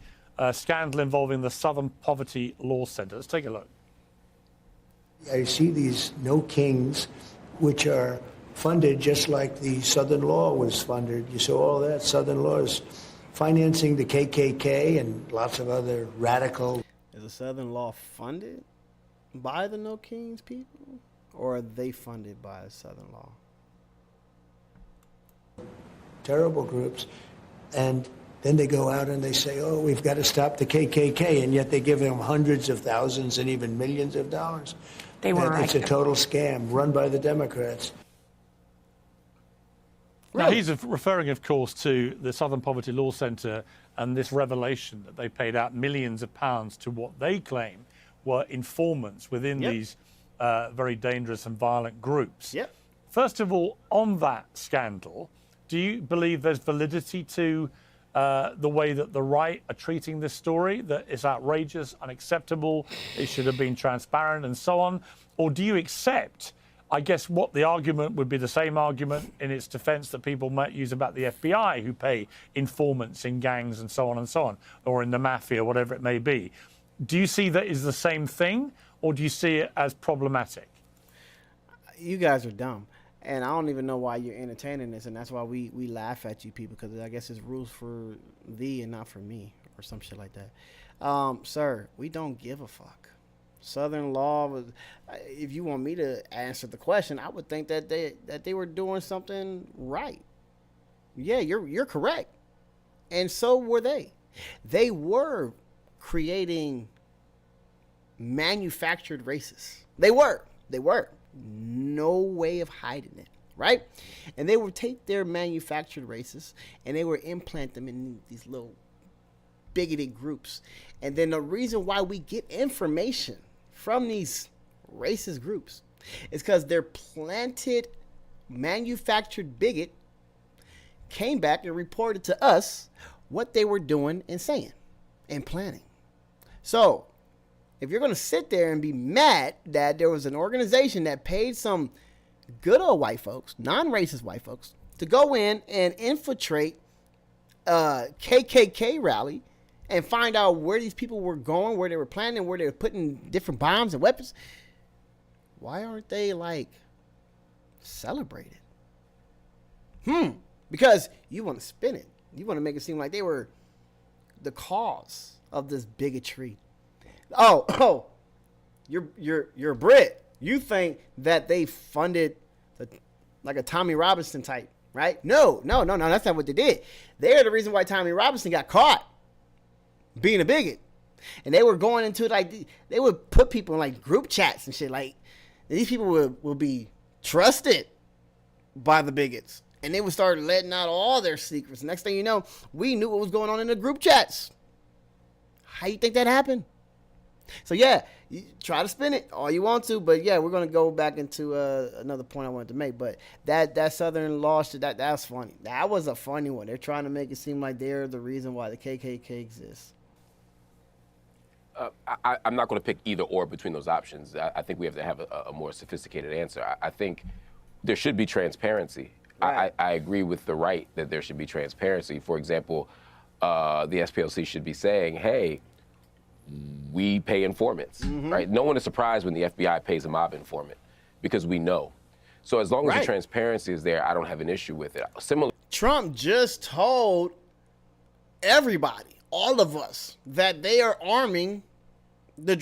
scandal involving the Southern Poverty Law Center. Let's take a look. I see these No Kings, which are funded just like the Southern Law was funded. You saw all that. Southern Law is financing the KKK and lots of other radical. Is the Southern Law funded by the No Kings people, or are they funded by the Southern Law? Terrible groups. And then they go out and they say, oh, we've got to stop the KKK, and yet they give them hundreds of thousands and even millions of dollars. It's a total scam run by the Democrats. Now, he's referring, of course, to the Southern Poverty Law Center and this revelation that they paid out millions of pounds to what they claim were informants within these very dangerous and violent groups. First of all, on that scandal, do you believe there's validity to the way that the right are treating this story, that it's outrageous, unacceptable, it should have been transparent and so on? Or do you accept, I guess, what the argument would be the same argument in its defense that people might use about the FBI who pay informants in gangs and so on, or in the mafia, whatever it may be? Do you see that as the same thing, or do you see it as problematic? You guys are dumb. And I don't even know why you're entertaining this, and that's why we laugh at you people, because I guess it's rules for thee and not for me, or some shit like that. Sir, we don't give a fuck. Southern law was. If you want me to answer the question, I would think that they were doing something right. Yeah, you're correct, and so were they. They were creating manufactured races. They were. No way of hiding it, right? And they would take their manufactured races and they would implant them in these little bigoted groups. And then the reason why we get information from these racist groups is because their planted manufactured bigot came back and reported to us what they were doing and saying and planning. So if you're going to sit there and be mad that there was an organization that paid some good old white folks, non-racist white folks, to go in and infiltrate a KKK rally and find out where these people were going, where they were planning, where they were putting different bombs and weapons, why aren't they, like, celebrated? Because you want to spin it. You want to make it seem like they were the cause of this bigotry. Oh, you're a Brit. You think that they funded like a Tommy Robinson type, right? No, that's not what they did. They're the reason why Tommy Robinson got caught being a bigot. And they were going into it like, they would put people in like group chats and shit. Like, these people will be trusted by the bigots. And they would start letting out all their secrets. Next thing you know, we knew what was going on in the group chats. How you think that happened? So yeah, you try to spin it all you want to, but yeah, we're gonna go back into another point I wanted to make. But that Southern law shit, that's funny. That was a funny one. They're trying to make it seem like they're the reason why the KKK exists. I'm not going to pick either or between those options. I think we have to have a more sophisticated answer. I think there should be transparency. Right. I agree with the right that there should be transparency. For example, the SPLC should be saying, hey, we pay informants, right? No one is surprised when the FBI pays a mob informant because we know. So as long as the transparency is there, I don't have an issue with it. Similar. Trump just told everybody, all of us, that they are arming the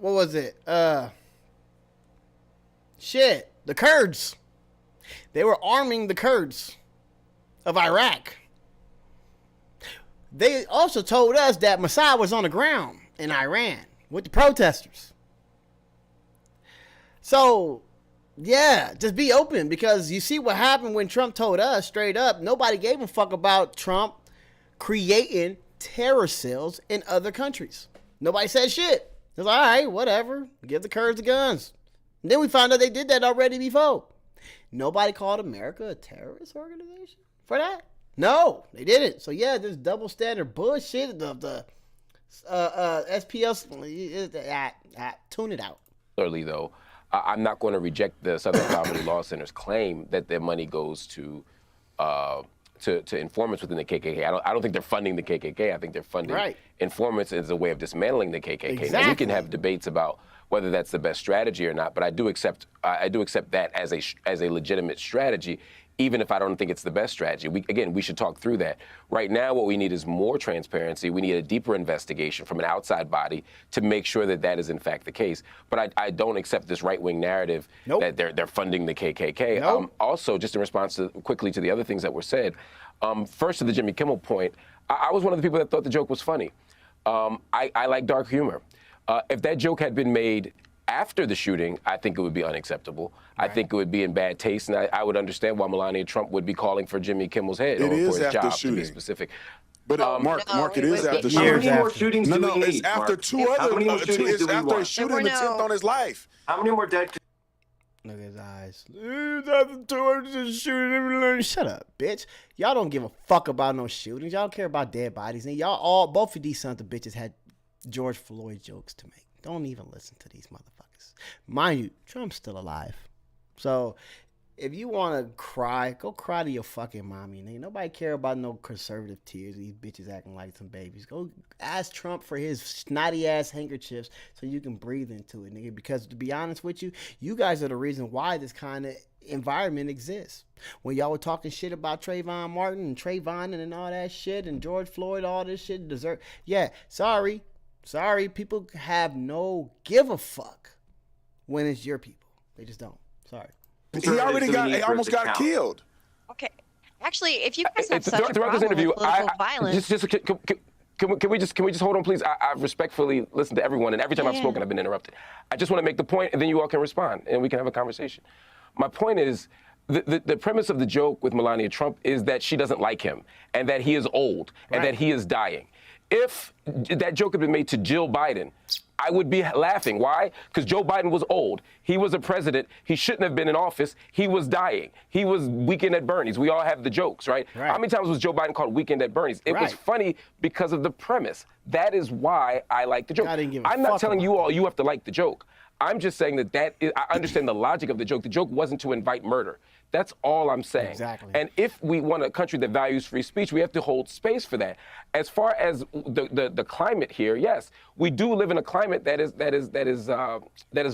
what was it? The Kurds. They were arming the Kurds of Iraq. They also told us that Mossad was on the ground in Iran with the protesters. So, yeah, just be open, because you see what happened when Trump told us straight up. Nobody gave a fuck about Trump creating terror cells in other countries. Nobody said shit. It was all right, whatever. Give the Kurds the guns. And then we found out they did that already before. Nobody called America a terrorist organization for that. No, they didn't. So yeah, this double standard bullshit of the SPLC, tune it out. Similarly, though, I'm not going to reject the Southern Poverty Law Center's claim that their money goes to informants within the KKK. I don't think they're funding the KKK. I think they're funding informants as a way of dismantling the KKK. Exactly. Now, we can have debates about whether that's the best strategy or not, but I do accept that as a legitimate strategy, even if I don't think it's the best strategy. We should talk through that. Right now, what we need is more transparency. We need a deeper investigation from an outside body to make sure that that is in fact the case. But I don't accept this right-wing narrative that they're funding the KKK. Also, just in response quickly to the other things that were said, first to the Jimmy Kimmel point, I was one of the people that thought the joke was funny. I like dark humor. If that joke had been made after the shooting, I think it would be unacceptable. I think it would be in bad taste, and I would understand why Melania Trump would be calling for Jimmy Kimmel's head or for his job, to be specific. But Mark, it is after shooting. How many more shootings do we need? It's after two other. It's after a shooting attempt on his life. How many more dead? Look at his eyes. Shut up, bitch. Y'all don't give a fuck about no shootings. Y'all don't care about dead bodies. And both of these sons of bitches had George Floyd jokes to make. Don't even listen to these motherfuckers. Mind you, Trump's still alive. So if you want to cry, go cry to your fucking mommy. Ain't nobody care about no conservative tears. These bitches acting like some babies. Go ask Trump for his snotty ass handkerchiefs so you can breathe into it, nigga. Because to be honest with you, you guys are the reason why this kind of environment exists. When y'all were talking shit about Trayvon Martin and Trayvon and all that shit and George Floyd, all this shit, yeah, sorry, people have no give a fuck when it's your people. They just don't. Sorry. He almost got killed. Okay. Actually, if you guys have such a throughout this problem interview, with political violence, can we just hold on, please? I respectfully listen to everyone, and every time I've spoken, I've been interrupted. I just want to make the point, and then you all can respond, and we can have a conversation. My point is, the premise of the joke with Melania Trump is that she doesn't like him, and that he is old, and that he is dying. If that joke had been made to Jill Biden, I would be laughing. Why? Because Joe Biden was old. He was a president. He shouldn't have been in office. He was dying. He was Weekend at Bernie's. We all have the jokes, right? How many times was Joe Biden called Weekend at Bernie's? It was funny because of the premise. That is why I like the joke. I'm not telling you all you have to like the joke. I'm just saying I understand the logic of the joke. The joke wasn't to invite murder. That's all I'm saying. Exactly. And if we want a country that values free speech, we have to hold space for that. As far as the climate here, yes, we do live in a climate that is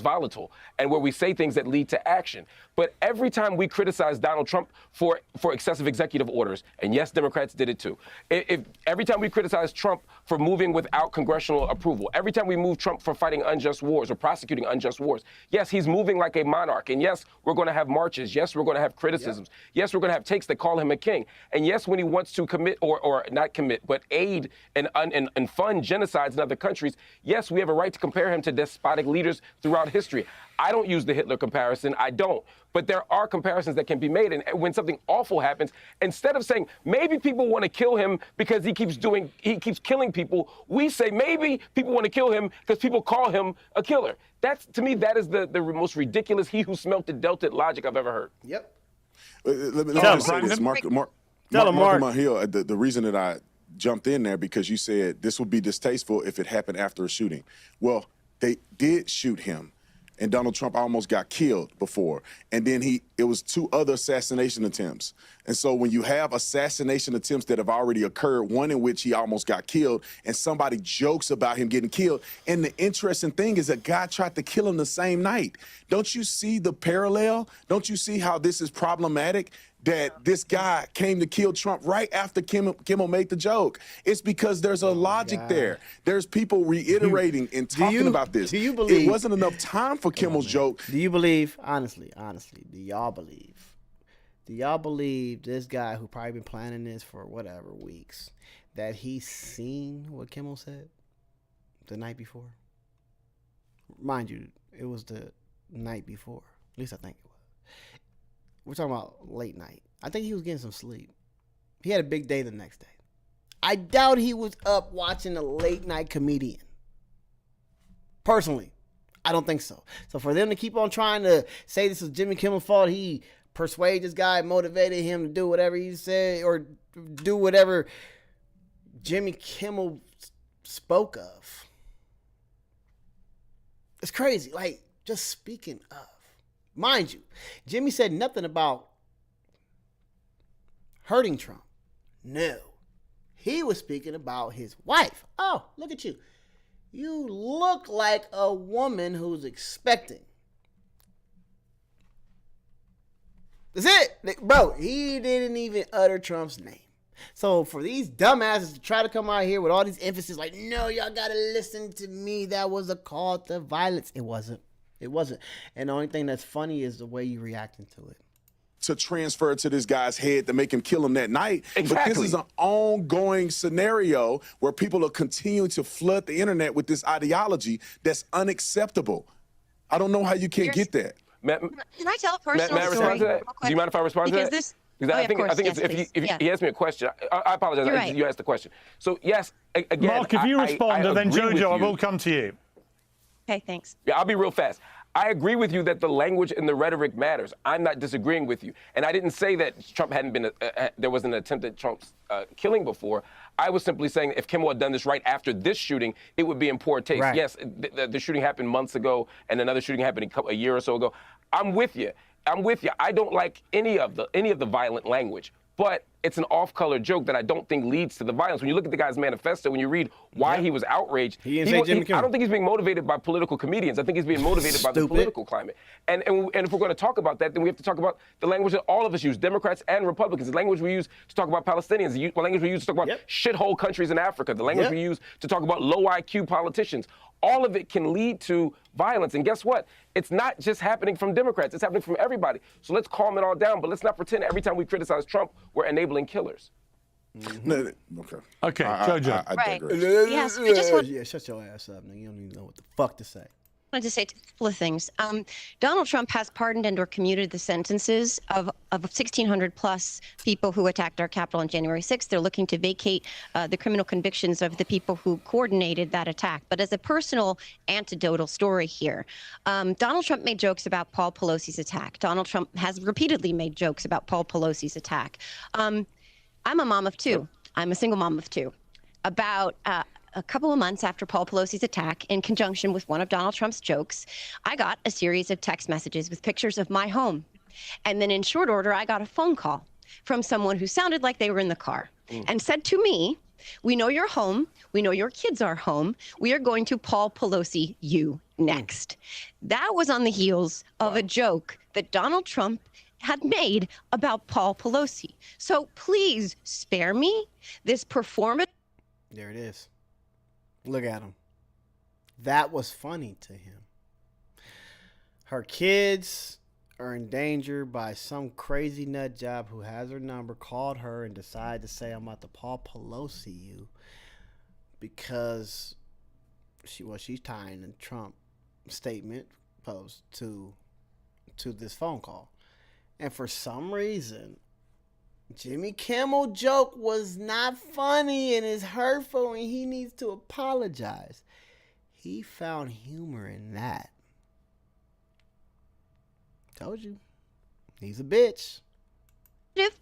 volatile, and where we say things that lead to action. But every time we criticize Donald Trump for excessive executive orders, and yes, Democrats did it too. Every time we criticize Trump for moving without congressional approval, every time we move Trump for fighting unjust wars or prosecuting unjust wars, yes, he's moving like a monarch, and yes, we're going to have marches. Yes, we're going to have criticisms. Yes, we're going to have takes that call him a king. And yes, when he wants to commit or not commit, but aid and fund genocides in other countries, yes, we have a right to compare him to despotic leaders throughout history. I don't use the Hitler comparison. I don't. But there are comparisons that can be made. And when something awful happens, instead of saying maybe people want to kill him because he keeps killing people, we say maybe people want to kill him because people call him a killer. To me, that is the most ridiculous he who smelt it dealt it logic I've ever heard. Yep. Let me just say this, Mark Hill, the reason that I jumped in there because you said this would be distasteful if it happened after a shooting. Well, they did shoot him, and Donald Trump almost got killed before. And then it was 2 other assassination attempts. And so when you have assassination attempts that have already occurred, one in which he almost got killed, and somebody jokes about him getting killed, and the interesting thing is a guy tried to kill him the same night. Don't you see the parallel? Don't you see how this is problematic? That this guy came to kill Trump right after Kimmel made the joke. It's because there's a logic there. There's people reiterating and talking about this. Do you believe it wasn't enough time for Kimmel's joke? Do you believe, honestly, do y'all believe this guy who probably been planning this for whatever weeks, that he's seen what Kimmel said the night before? Mind you, it was the night before. At least I think it was. We're talking about late night. I think he was getting some sleep. He had a big day the next day. I doubt he was up watching a late night comedian. Personally, I don't think so. So for them to keep on trying to say this is Jimmy Kimmel's fault, he persuaded this guy, motivated him to do whatever he said or do whatever Jimmy Kimmel spoke of. It's crazy. Like, just speaking of. Mind you, Jimmy said nothing about hurting Trump. No. He was speaking about his wife. Oh, look at you. You look like a woman who's expecting. That's it. Bro, he didn't even utter Trump's name. So for these dumbasses to try to come out here with all these emphasis like, no, y'all got to listen to me. That was a call to violence. It wasn't. It wasn't. And the only thing that's funny is the way you reacting to it. To transfer to this guy's head to make him kill him that night. Exactly. But this is an ongoing scenario where people are continuing to flood the internet with this ideology that's unacceptable. I don't know how you can't get that. Can I tell a personal story? Respond to that? Do you mind if I respond to that? Because I think if he asked me a question, I apologize. Right. You asked the question. So yes, again, Mark, if you respond, and then Jojo, I will come to you. Okay, thanks. Yeah, I'll be real fast. I agree with you that the language and the rhetoric matters. I'm not disagreeing with you. And I didn't say that Trump hadn't been, there was an attempt at Trump's killing before. I was simply saying if Kimmel had done this right after this shooting, it would be in poor taste. Right. Yes, the shooting happened months ago, and another shooting happened a year or so ago. I'm with you. I don't like any of the violent language, but it's an off-color joke that I don't think leads to the violence. When you look at the guy's manifesto, when you read why he was outraged, He didn't say Jimmy Kimmel. I don't think he's being motivated by political comedians. I think he's being motivated by the political climate. And if we're going to talk about that, then we have to talk about the language that all of us use, Democrats and Republicans. The language we use to talk about Palestinians, the language we use to talk about shithole countries in Africa, the language we use to talk about low IQ politicians. All of it can lead to violence. And guess what? It's not just happening from Democrats. It's happening from everybody. So let's calm it all down, but let's not pretend every time we criticize Trump, we're enabling killers. Okay. Okay, Jojo. I Right. digress. Yes, I just want Yeah, shut your ass up, nigga. You don't even know what the fuck to say. wanted to say a couple of things. Donald Trump has pardoned and or commuted the sentences of 1,600 plus people who attacked our Capitol on January 6th. They're looking to vacate the criminal convictions of the people who coordinated that attack. But as a personal anecdotal story here, Donald Trump made jokes about Paul Pelosi's attack. Donald Trump has repeatedly made jokes about Paul Pelosi's attack. I'm a mom of two. I'm a single mom of two. About a couple of months after Paul Pelosi's attack, in conjunction with one of Donald Trump's jokes, I got a series of text messages with pictures of my home. And then in short order, I got a phone call from someone who sounded like they were in the car and said to me, "We know you're home. We know your kids are home. We are going to Paul Pelosi you next." That was on the heels of a joke that Donald Trump had made about Paul Pelosi. So please spare me this performance. There it is. Look at him. That was funny to him. Her kids are in danger by some crazy nut job who has her number, called her, and decided to say, "I'm about to Paul Pelosi you," because she's tying the Trump statement post to this phone call. And for some reason, Jimmy Kimmel joke was not funny and is hurtful and he needs to apologize. He found humor in that. Told you. He's a bitch.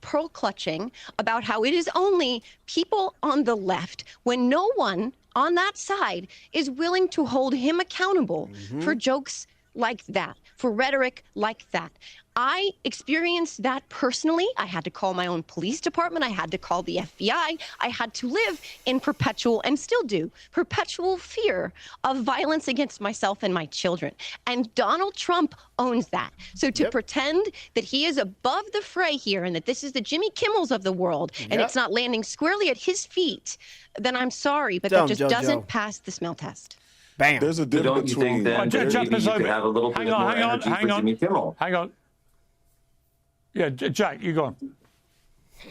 Pearl clutching about how it is only people on the left when no one on that side is willing to hold him accountable for jokes like that, for rhetoric like that. I experienced that personally. I had to call my own police department. I had to call the FBI. I had to live in perpetual, and still do, perpetual fear of violence against myself and my children. And Donald Trump owns that. So to pretend that he is above the fray here and that this is the Jimmy Kimmels of the world and it's not landing squarely at his feet, then I'm sorry, but that just doesn't pass the smell test. Bam. There's a difference between. Then maybe you could have a little bit more energy for Jimmy Kimmel. Hang on. Yeah, Jack, you go on.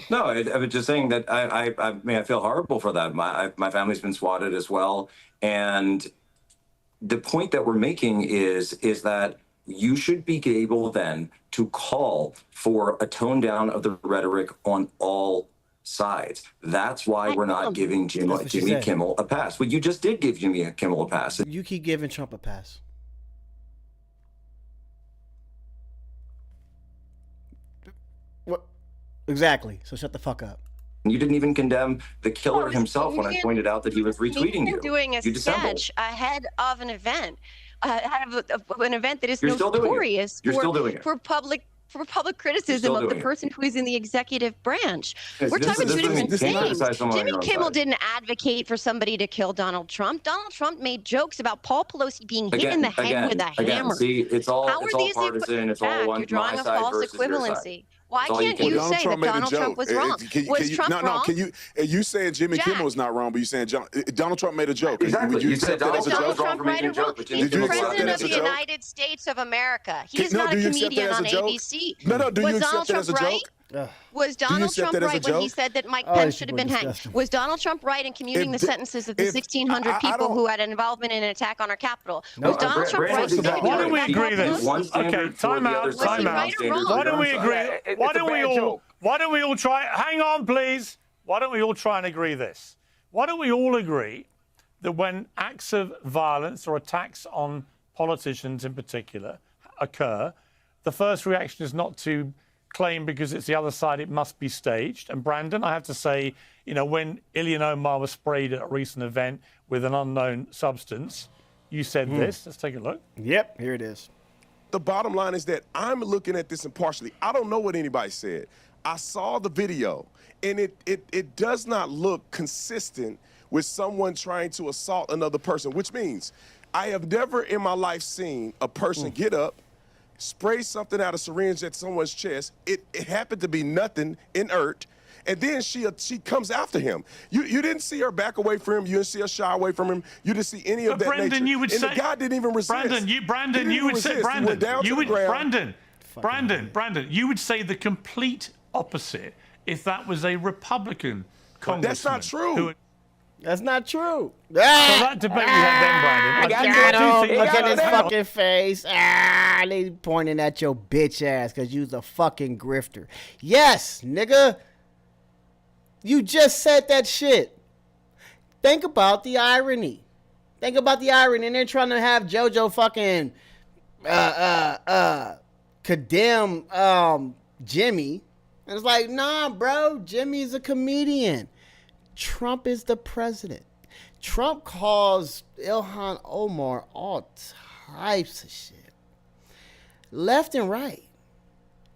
No, I was just saying that I mean, I feel horrible for that. My family's been swatted as well. And the point that we're making is that you should be able then to call for a tone down of the rhetoric on all sides. That's why we're not giving Jimmy Kimmel a pass. Well, you just did give Jimmy Kimmel a pass. You keep giving Trump a pass. What? Exactly. So shut the fuck up. You didn't even condemn the killer himself when I pointed out that he was retweeting you. Doing a You dissembled. sketch ahead of an event, ahead of an event that is You're still doing it. notorious You're still doing it. for public criticism of the doing it. person who is in the executive branch. Yes, We're this talking is- two this is- different this is not things. decide someone on Jimmy your own Kimmel side. didn't advocate for somebody to kill Donald Trump. Donald Trump made jokes about Paul Pelosi being hit in the head with a hammer. See, it's all How are these partisan. It's all Jack, one you're drawing my a side false versus your equivalency. side. Why That's all you can't can you do. say that Donald Trump was wrong? Was Trump wrong? Can you saying Jimmy Jack. Kimmel's not wrong, but you saying Donald Trump made a joke. Exactly. Would you You said accept that as a Donald joke? Trump for making a joke, but He's Did you the accept president that of as a the joke? United States of America. He is No, not do a you accept that comedian as a on joke? ABC. No, do you Was accept Donald that as Trump a right? joke? Was Donald accept Trump that as a right when he joke? said that Mike Oh, Pence these should have people been are hanged? disgusting. Was Donald Trump right in commuting the sentences of the 1,600 people who had an involvement in an attack on our Capital? Was Donald Trump right in saying Why don't we agree this? One Okay, standard for time the out, other side, time one out. standard for Why the don't we other agree? side. It's Why a don't we bad all? joke. Why don't we all try? Hang on, please. Why don't we all try and agree this? Why don't we all agree that when acts of violence or attacks on politicians in particular, occur, the first reaction is not to claim because it's the other side it must be staged. And Brandon, I have to say, when Ilhan Omar was sprayed at a recent event with an unknown substance, you said this. Let's take a look. Yep, here it is. The bottom line is that I'm looking at this impartially. I don't know what anybody said. I saw the video, and it does not look consistent with someone trying to assault another person, which means I have never in my life seen a person get up, spray something out of syringe at someone's chest. It happened to be nothing, inert, and then she comes after him. You didn't see her back away from him. You didn't see her shy away from him. You didn't see any of that Brandon, nature. you would and say, the guy didn't even resist. Brandon, you would say, Brandon, you would say the complete opposite if that was a Republican congressman. That's not true. That's not true. So that debate we had then, Brandon. I got him. Look at his fucking face. They pointing at your bitch ass because you's a fucking grifter. Yes, nigga. You just said that shit. Think about the irony. And they're trying to have JoJo fucking condemn Jimmy. And it's like, nah, bro. Jimmy's a comedian. Trump is the president. Trump calls Ilhan Omar all types of shit, left and right.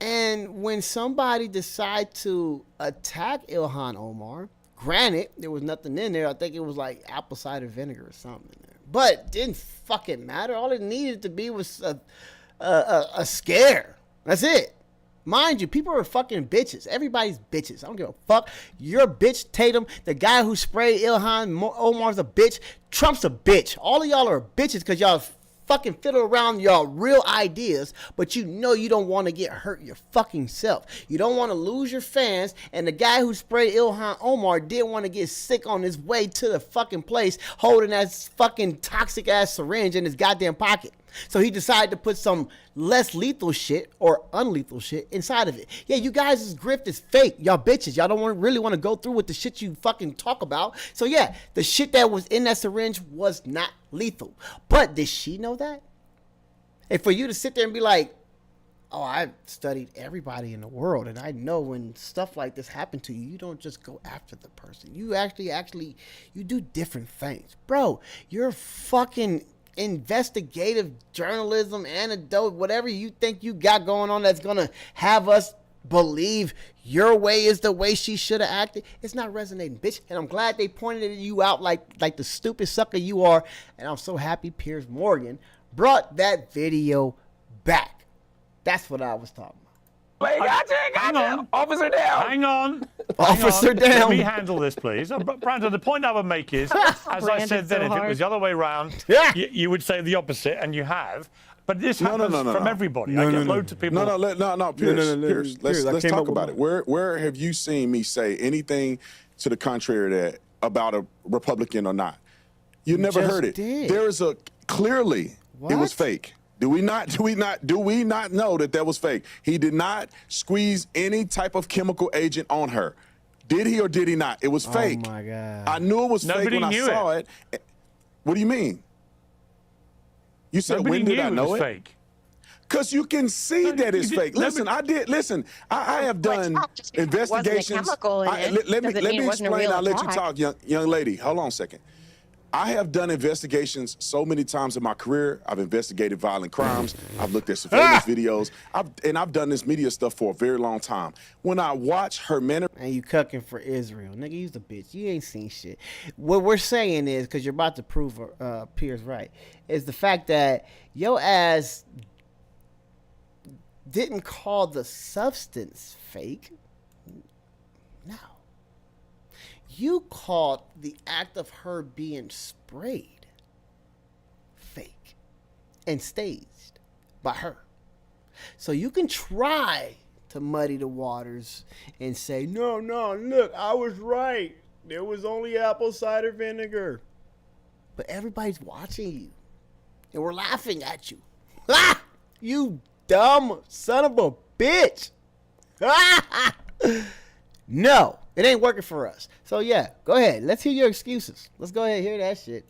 And when somebody decide to attack Ilhan Omar, granted, there was nothing in there. I think it was like apple cider vinegar or something in there. But it didn't fucking matter. All it needed to be was a scare. That's it. Mind you, people are fucking bitches. Everybody's bitches. I don't give a fuck. You're a bitch, Tatum. The guy who sprayed Ilhan Omar's a bitch. Trump's a bitch. All of y'all are bitches because y'all fucking fiddle around y'all real ideas, but you know you don't want to get hurt your fucking self. You don't want to lose your fans, and the guy who sprayed Ilhan Omar didn't want to get sick on his way to the fucking place holding that fucking toxic ass syringe in his goddamn pocket. So he decided to put some less lethal shit or unlethal shit inside of it. Yeah, you guys' grift is fake. Y'all bitches. Y'all don't really want to go through with the shit you fucking talk about. So yeah, the shit that was in that syringe was not lethal. But did she know that? And for you to sit there and be like, oh, I've studied everybody in the world, and I know when stuff like this happens to you, you don't just go after the person. You actually, you do different things. Bro, you're fucking investigative journalism, anecdote, whatever you think you got going on that's gonna have us believe your way is the way she should have acted. It's not resonating, bitch. And I'm glad they pointed you out like the stupid sucker you are. And I'm so happy Piers Morgan brought that video back. That's what I was talking about. Hang on. Officer down. Hang on. Officer down. Let me handle this, please. Brandon, the point I would make is, as I said then, if it was the other way around, you would say the opposite, and you have. But this happens from everybody. I get loads of people. Pierce. Let's talk about it. Where have you seen me say anything to the contrary that about a Republican or not? You never heard it. There is a clearly it was fake. Do we not know that was fake? He did not squeeze any type of chemical agent on her. Did he or did he not? It was fake. Oh my God. I knew it was fake when I saw it. What do you mean? You said when did I know it? Fake. Because you can see that it's fake. Listen, I have done investigations. Let me explain. I'll let you talk, young lady. Hold on a second. I have done investigations so many times in my career. I've investigated violent crimes. I've looked at surveillance videos. I've done this media stuff for a very long time. When I watch her manner... And you cucking for Israel. Nigga, you's a bitch. You ain't seen shit. What we're saying is, because you're about to prove Piers right, is the fact that your ass didn't call the substance fake. No. You called the act of her being sprayed fake and staged by her. So you can try to muddy the waters and say, no, look, I was right. There was only apple cider vinegar. But everybody's watching you. And we're laughing at you. Ah! You dumb son of a bitch. No. It ain't working for us. So, yeah, go ahead. Let's hear your excuses. Let's go ahead and hear that shit.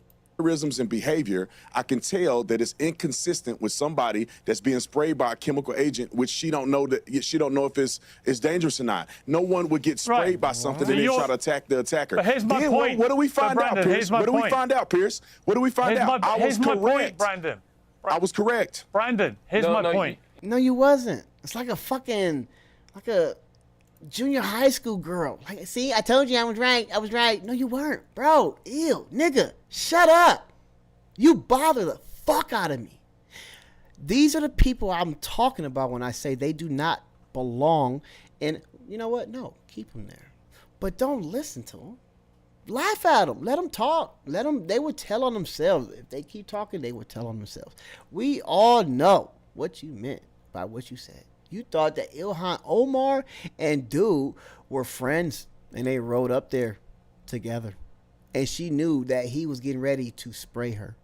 and behavior, I can tell that it's inconsistent with somebody that's being sprayed by a chemical agent, which she don't know if it's dangerous or not. No one would get sprayed by something and then try to attack the attacker. But here's my point. What do we find out, Pierce? What do we find out, Pierce? What do we find out? I was correct, Brandon. I was correct. Brandon, here's my point. No, you wasn't. It's like a junior high school girl. Like, see, I told you I was right. I was right. No, you weren't. Bro, ew, nigga, shut up. You bother the fuck out of me. These are the people I'm talking about when I say they do not belong. And you know what? No, keep them there. But don't listen to them. Laugh at them. Let them talk. They would tell on themselves. If they keep talking, they would tell on themselves. We all know what you meant by what you said. You thought that Ilhan Omar and dude were friends and they rode up there together. And she knew that he was getting ready to spray her.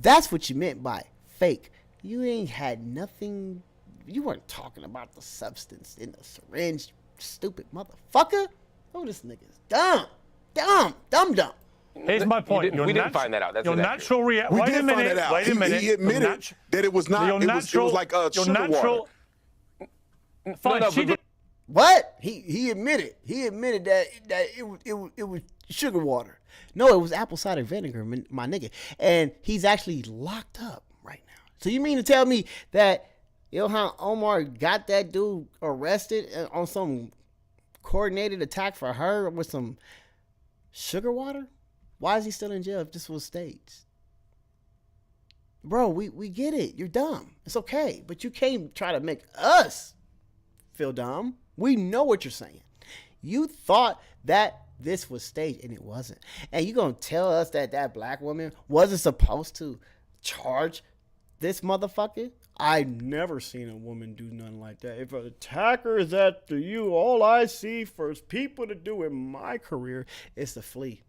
That's what you meant by fake. You ain't had nothing. You weren't talking about the substance in the syringe, stupid motherfucker. Oh, this nigga's dumb. Here's my point. We didn't find that out. That's your natural reaction. Wait a minute. He admitted that it was not. It was like sugar water. Fine, What? He admitted. He admitted that it was sugar water. No, it was apple cider vinegar, my nigga. And he's actually locked up right now. So you mean to tell me that Ilhan Omar got that dude arrested on some coordinated attack for her with some sugar water? Why is he still in jail if this was staged? Bro, we get it. You're dumb. It's okay. But you can't try to make us feel dumb. We know what you're saying. You thought that this was staged and it wasn't. And you gonna tell us that that black woman wasn't supposed to charge this motherfucker? I've never seen a woman do nothing like that. If an attacker is after you, all I see for people to do in my career is to flee.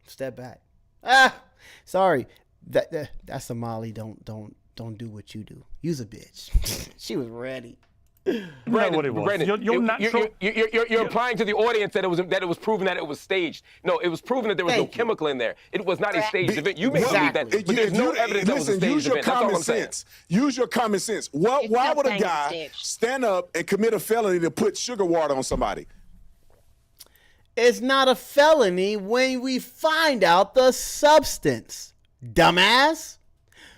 Step back. Sorry. That's Somali. Don't do what you do. You's a bitch. She was ready. Brandon, you're implying to the audience that it was proven that it was staged. No, it was proven that there was no chemical in there. It was not a staged event. You may believe that, but there's no evidence that it was a staged event. That's all I'm saying. Use your common sense. Why would a guy stand up and commit a felony to put sugar water on somebody? It's not a felony when we find out the substance, dumbass.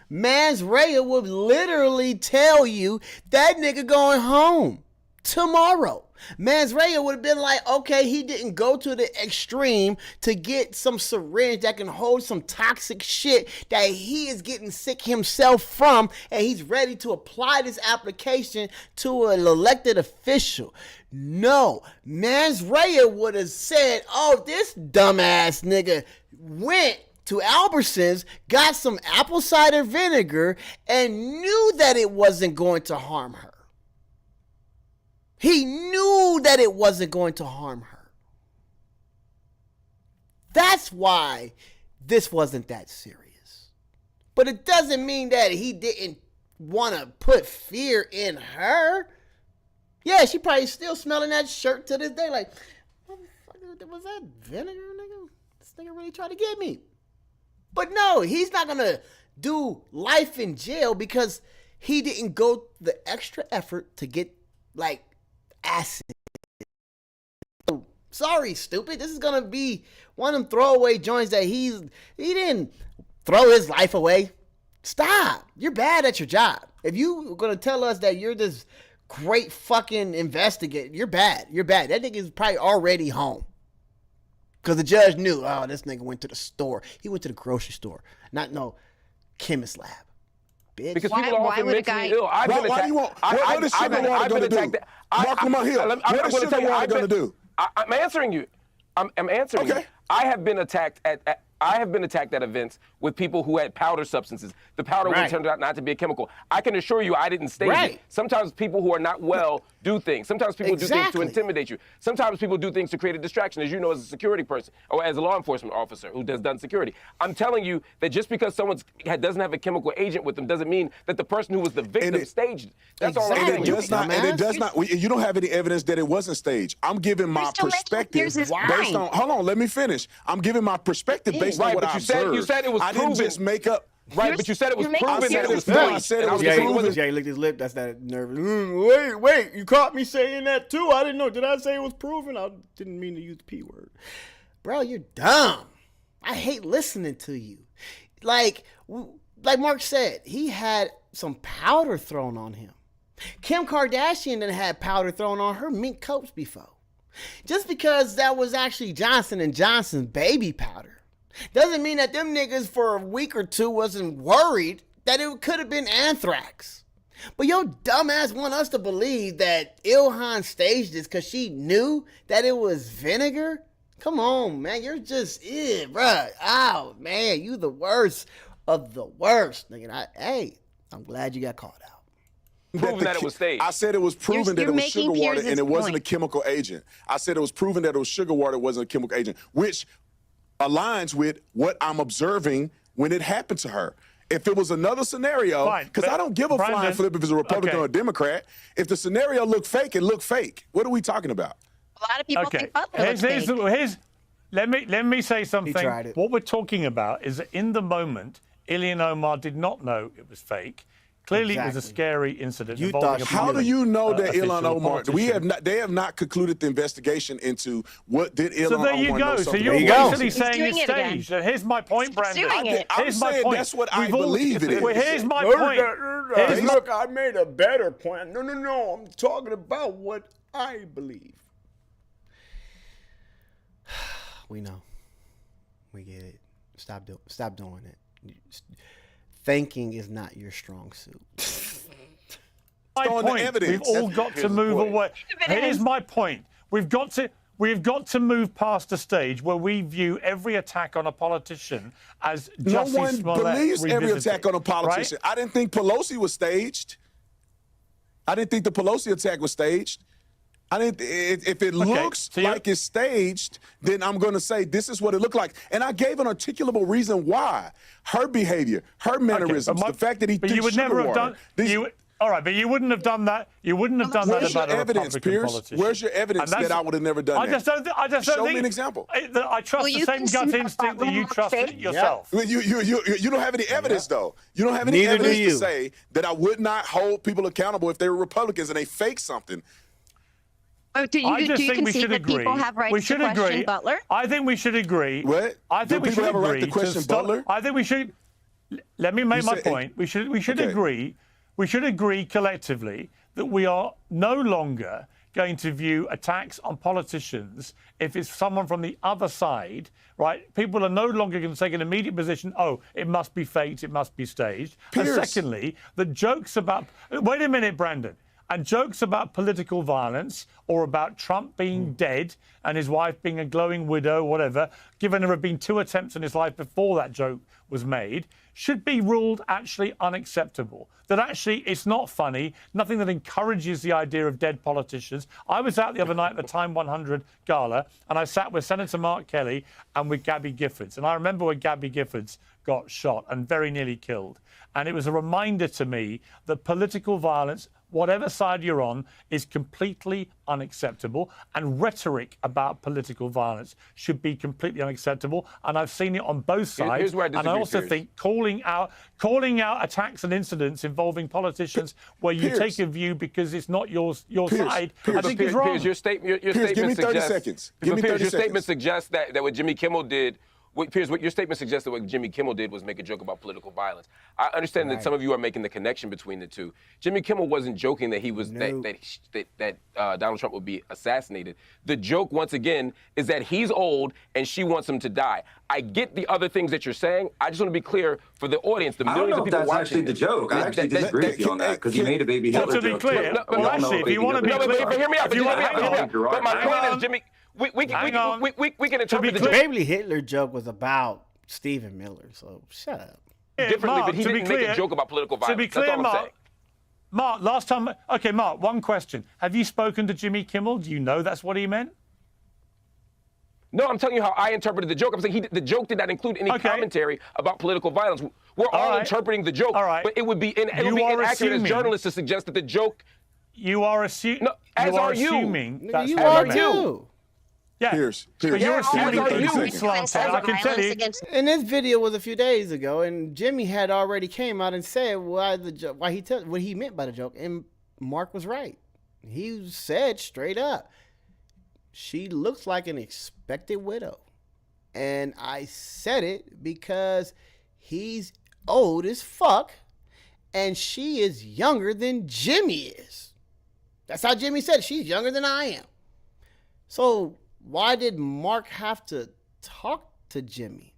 Mans Raya would literally tell you that nigga going home tomorrow. Mans Raya would have been like, okay, he didn't go to the extreme to get some syringe that can hold some toxic shit that he is getting sick himself from, and he's ready to apply this application to an elected official. No, Mans Raya would have said, oh, this dumbass nigga went to Albertsons, got some apple cider vinegar, and knew that it wasn't going to harm her. He knew that it wasn't going to harm her. That's why this wasn't that serious. But it doesn't mean that he didn't want to put fear in her. Yeah, she probably still smelling that shirt to this day like, motherfucker, was that vinegar, nigga? This nigga really tried to get me. But no, he's not going to do life in jail because he didn't go the extra effort to get, like, acid. Sorry, stupid. This is going to be one of them throwaway joints that he didn't throw his life away. Stop. You're bad at your job. If you're going to tell us that you're this great fucking investigator, you're bad. You're bad. That nigga's probably already home. Because the judge knew, oh, this nigga went to the store. He went to the grocery store, not no chemist lab. Bitch. Because people are often mentally ill. Why you want? What is sugar water going to do? Mark Lamar-Hill, what is sugar water going to do? I'm answering you. I'm answering you. I have been attacked at events with people who had powder substances. The powder would turn out not to be a chemical. I can assure you I didn't stage it. Sometimes people who are not well do things. Sometimes people do things to intimidate you. Sometimes people do things to create a distraction, as you know, as a security person or as a law enforcement officer who has done security. I'm telling you that just because someone doesn't have a chemical agent with them doesn't mean that the person who was the victim staged it. That's all I'm saying. It does not. You don't have any evidence that it wasn't staged. I'm giving my perspective based on. Hold on, let me finish. I'm giving my perspective based based on what I observed. You said it was I proven. didn't just make up. Right, but you said it was proven that it was I fake. said it was proven. Jay licked his lip. That's that nervous. Wait, you caught me saying that too. I didn't know. Did I say it was proven? I didn't mean to use the P word. Bro, you're dumb. I hate listening to you. Like Mark said, he had some powder thrown on him. Kim Kardashian done had powder thrown on her mink coats before. Just because that was actually Johnson & Johnson's baby powder doesn't mean that them niggas for a week or two wasn't worried that it could have been anthrax. But your dumbass want us to believe that Ilhan staged this because she knew that it was vinegar? Come on, man. You're just, bruh. Oh, man. You the worst of the worst. Nigga, I'm glad you got caught out. Proven that it was staged. I said it was proven that it was sugar water and it wasn't a point. chemical agent. I said it was proven that it was sugar water, it wasn't a chemical agent, which aligns with what I'm observing when it happened to her. If it was another scenario, because I don't give a flying flip if it's a Republican or a Democrat. If the scenario looked fake, it looked fake. What are we talking about? A lot of people think Butler looks fake. Let me say something. He tried it. What we're talking about is that in the moment, Ilhan Omar did not know it was fake. Clearly, it was a scary incident. How do you know that Ilhan Omar? Politician. They have not concluded the investigation into what did Ilhan Omar know. So there you go. So you're basically saying it's staged. And here's my point, Brandon. I'm saying that's what I believe it is. Well, here's my point. Look, I made a better point. No. I'm talking about what I believe. We know. We get it. Stop doing it. Thinking is not your strong suit. My point. We've all got to move away. Here's my point. We've got to move past a stage where we view every attack on a politician as No Jussie one Smollett believes every revisited, attack on a politician. right? I didn't think Pelosi was staged. I didn't think the Pelosi attack was staged. If it looks like it's staged, then I'm going to say this is what it looked like. And I gave an articulable reason why. Her behavior, her mannerisms, the fact that he But did you would sugar never have water. done. All right, but you wouldn't have done that. You wouldn't have done that Where's about your a evidence, Republican Pierce? politician. Where's your evidence that I would have never done that? I just don't Show think, me an example. I trust the same gut instinct that you trust yourself. Yeah. You don't have any evidence, though. You don't have any Neither do evidence you. to say that I would not hold people accountable if they were Republicans and they fake something. Oh, do you concede that people have rights to question Butler? I think we should agree. What? I think Do we people should have a right agree to question Butler? I think we should. Let me make my point. We should Okay. agree. We should agree collectively that we are no longer going to view attacks on politicians if it's someone from the other side, right? People are no longer going to take an immediate position, oh, it must be faked, it must be staged. Pierce. And secondly, the jokes about... Wait a minute, Brandon. And jokes about political violence or about Trump being dead and his wife being a glowing widow, whatever, given there have been 2 attempts in his life before that joke was made, should be ruled actually unacceptable. That actually it's not funny, nothing that encourages the idea of dead politicians. I was out the other night at the Time 100 gala and I sat with Senator Mark Kelly and with Gabby Giffords. And I remember when Gabby Giffords got shot and very nearly killed. And it was a reminder to me that political violence, whatever side you're on, is completely unacceptable. And rhetoric about political violence should be completely unacceptable. And I've seen it on both sides. Here's where I and I disagree, also Piers. think calling out attacks and incidents involving politicians where you Piers. take a view because it's not your Piers. side, Piers. I think is wrong. Piers, your statement Piers, give me 30 suggests, seconds. Give me 30 your statement seconds. suggests that what Jimmy Kimmel did. Piers, what your statement suggests that what Jimmy Kimmel did was make a joke about political violence. I understand that some of you are making the connection between the two. Jimmy Kimmel wasn't joking that he was that Donald Trump would be assassinated. The joke, once again, is that he's old and she wants him to die. I get the other things that you're saying. I just want to be clear for the audience, the I don't millions know of if people that's watching. actually the joke. I actually disagree with you on that because you made a baby Well, Hitler to be joke. clear, We all know actually, if baby you want to Hitler be jokes clear, are. Hear me out. if you want to be But clear, my point is, Jimmy, we can interpret the joke. Baby Hitler joke was about Stephen Miller, so shut up. differently, Mark, but he to be didn't make clear- a joke about political violence. To be That's clear, all I'm saying. Mark, last time... OK, Mark, one question. Have you spoken to Jimmy Kimmel? Do you know that's what he meant? No, I'm telling you how I interpreted the joke. I'm saying the joke did not include any commentary about political violence. We're all interpreting the joke, but it would be inaccurate as journalists to suggest that the joke... You are assuming... No, as are you. assuming that's You what are he meant. too. Yeah. Pierce. But you're assuming Pierce, that 30 you seconds. slanted. I can tell you. And this video was a few days ago, and Jimmy had already came out and said what he meant by the joke, and Mark was right. He said straight up, she looks like an expected widow. And I said it because he's old as fuck, and she is younger than Jimmy is. That's how Jimmy said it. She's younger than I am. So why did Mark have to talk to Jimmy?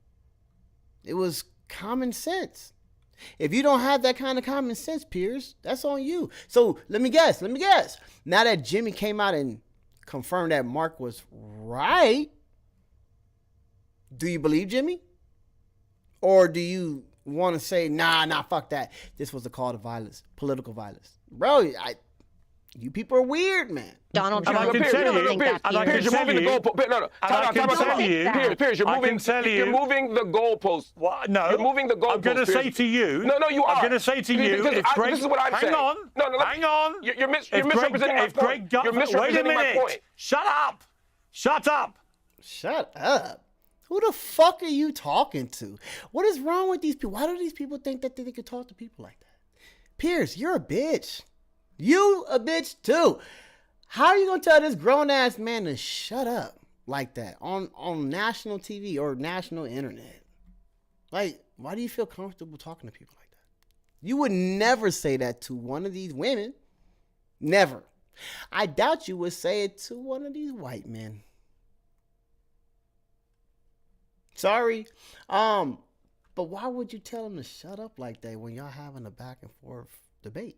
It was common sense. If you don't have that kind of common sense, Piers, that's on you. So let me guess. Now that Jimmy came out and confirmed that Mark was right, do you believe Jimmy? Or do you want to say, nah, fuck that. This was a call to violence, political violence. Bro, you people are weird, man. Donald And Trump. I can tell you, Piers, you're moving the goalpost. No. Piers, you're moving the goalpost. No. You're moving the goalpost. I'm going to say to you. No, you are. I'm going to say to you. This is what I'm saying. Hang on. You're misrepresenting my point. You're misrepresenting my point. Shut up. Shut up. Who the fuck are you talking to? What is wrong with these people? Why do these people think that they can talk to people like that? Piers, you're a bitch. You a bitch too. How are you gonna tell this grown ass man to shut up like that on national TV or national internet? Like, why do you feel comfortable talking to people like that? You would never say that to one of these women. Never. I doubt you would say it to one of these white men. Sorry. But why would you tell him to shut up like that when y'all having a back and forth debate?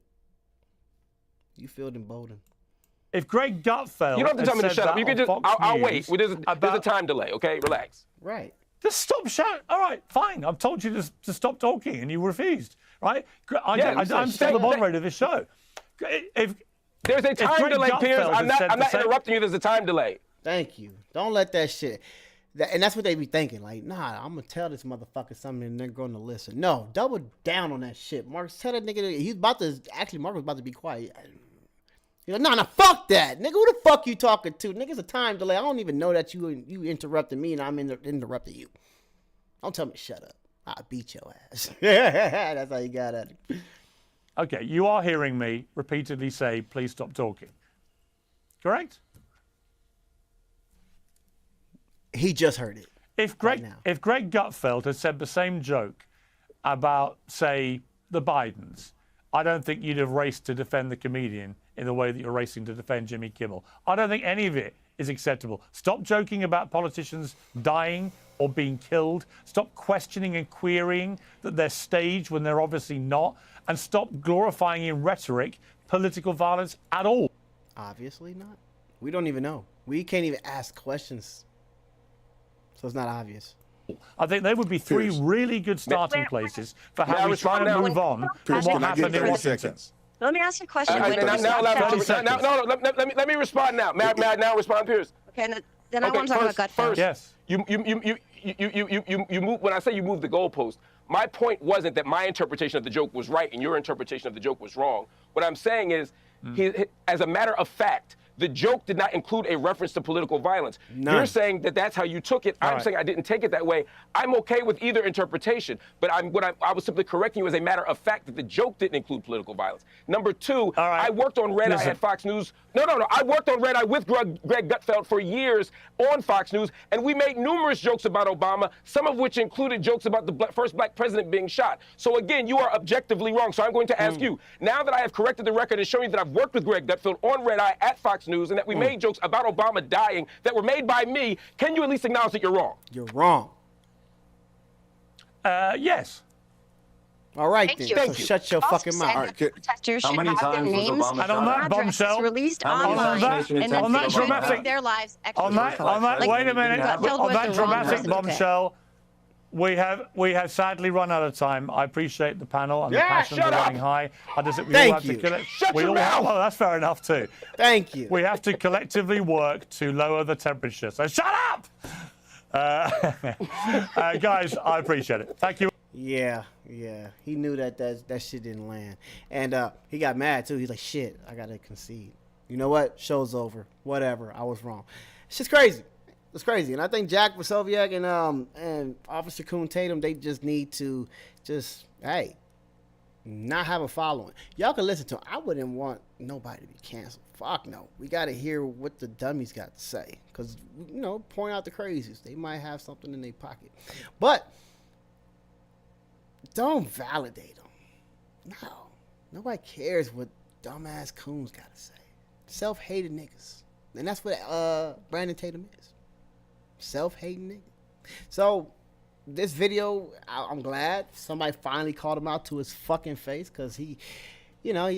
You feel emboldened. If Greg Gutfeld, you don't have to tell me to shut up. You can just. I'll wait. There's a time delay. Okay, relax. Right. Just stop shouting. All right, fine. I've told you to stop talking, and you refused. Right? I'm still the moderator of this show. There's a time delay, Piers. I'm not interrupting you. There's a time delay. Thank you. Don't let that shit. And that's what they be thinking. Like, nah, I'm gonna tell this motherfucker something, and they're going to listen. No, double down on that shit. Mark, tell that nigga. He's about to. Actually, Mark was about to be quiet. You're like, nah, fuck that, nigga. Who the fuck you talking to? Nigga, it's a time delay. I don't even know that you interrupted me and I'm interrupting you. Don't tell me to shut up. I'll beat your ass. That's how you got at it. Okay, you are hearing me repeatedly say, please stop talking. Correct? He just heard it. If Greg Gutfeld had said the same joke about, say, the Bidens, I don't think you'd have raced to defend the comedian in the way that you're racing to defend Jimmy Kimmel. I don't think any of it is acceptable. Stop joking about politicians dying or being killed. Stop questioning and querying that they're staged when they're obviously not. And stop glorifying in rhetoric political violence at all. Obviously not. We don't even know. We can't even ask questions. So it's not obvious. I think they would be three really good starting places for how we try to move on from what happened in Washington. Let me ask you a question. Let me respond now. May I now respond, Piers? Okay, then I want to talk about Gutfeld. First, yes. You move. When I say you moved the goalpost, my point wasn't that my interpretation of the joke was right and your interpretation of the joke was wrong. What I'm saying is, as a matter of fact, the joke did not include a reference to political violence. None. You're saying that that's how you took it. I'm saying I didn't take it that way. I'm okay with either interpretation, but I was simply correcting you as a matter of fact that the joke didn't include political violence. Number two, I worked on Red Eye at Fox News. No. I worked on Red Eye with Greg Gutfeld for years on Fox News, and we made numerous jokes about Obama, some of which included jokes about the first black president being shot. So again, you are objectively wrong. So I'm going to ask you, now that I have corrected the record and shown you that I've worked with Greg Gutfeld on Red Eye at Fox News and that we made jokes about Obama dying that were made by me, can you at least acknowledge that you're wrong? You're wrong. Yes. All right, Thank then. you. So Thank you. shut your Also fucking said mouth. that the protesters How should many have their times was names Obama And on that and bombshell, addresses released How many online, times and then on that people dramatic- make their lives On that, wait a minute. Gutfeld On was that the wrong dramatic person. bombshell, we have sadly run out of time. I appreciate the panel and the passions are running high. I just think we all have to well, that's fair enough too. Thank you. We have to collectively work to lower the temperature. So shut up, guys. I appreciate it. Thank you. Yeah. He knew that shit didn't land. And he got mad too. He's like, shit, I gotta concede. You know what? Show's over. Whatever. I was wrong. It's just crazy. It's crazy. And I think Jack Wasoviak and Officer Coon Tatum, they just need to hey, not have a following. Y'all can listen to him. I wouldn't want nobody to be canceled. Fuck no. We got to hear what the dummies got to say. Because, point out the crazies. They might have something in their pocket. But don't validate them. No. Nobody cares what dumbass coons got to say. Self-hated niggas. And that's what Brandon Tatum is. Self-hating nigga. So this video, I'm glad somebody finally called him out to his fucking face, because he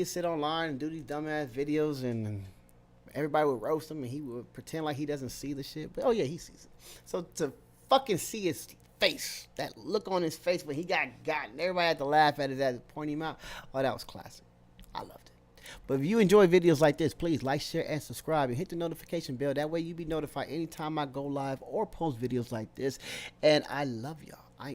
sit online and do these dumbass videos and everybody would roast him and he would pretend like he doesn't see the shit. But he sees it. So to fucking see his face, that look on his face when he got and everybody had to laugh at his ass and point him out. Oh, that was classic. I loved it. But if you enjoy videos like this, please like, share, and subscribe, and hit the notification bell. That way you'll be notified anytime I go live or post videos like this. And I love y'all.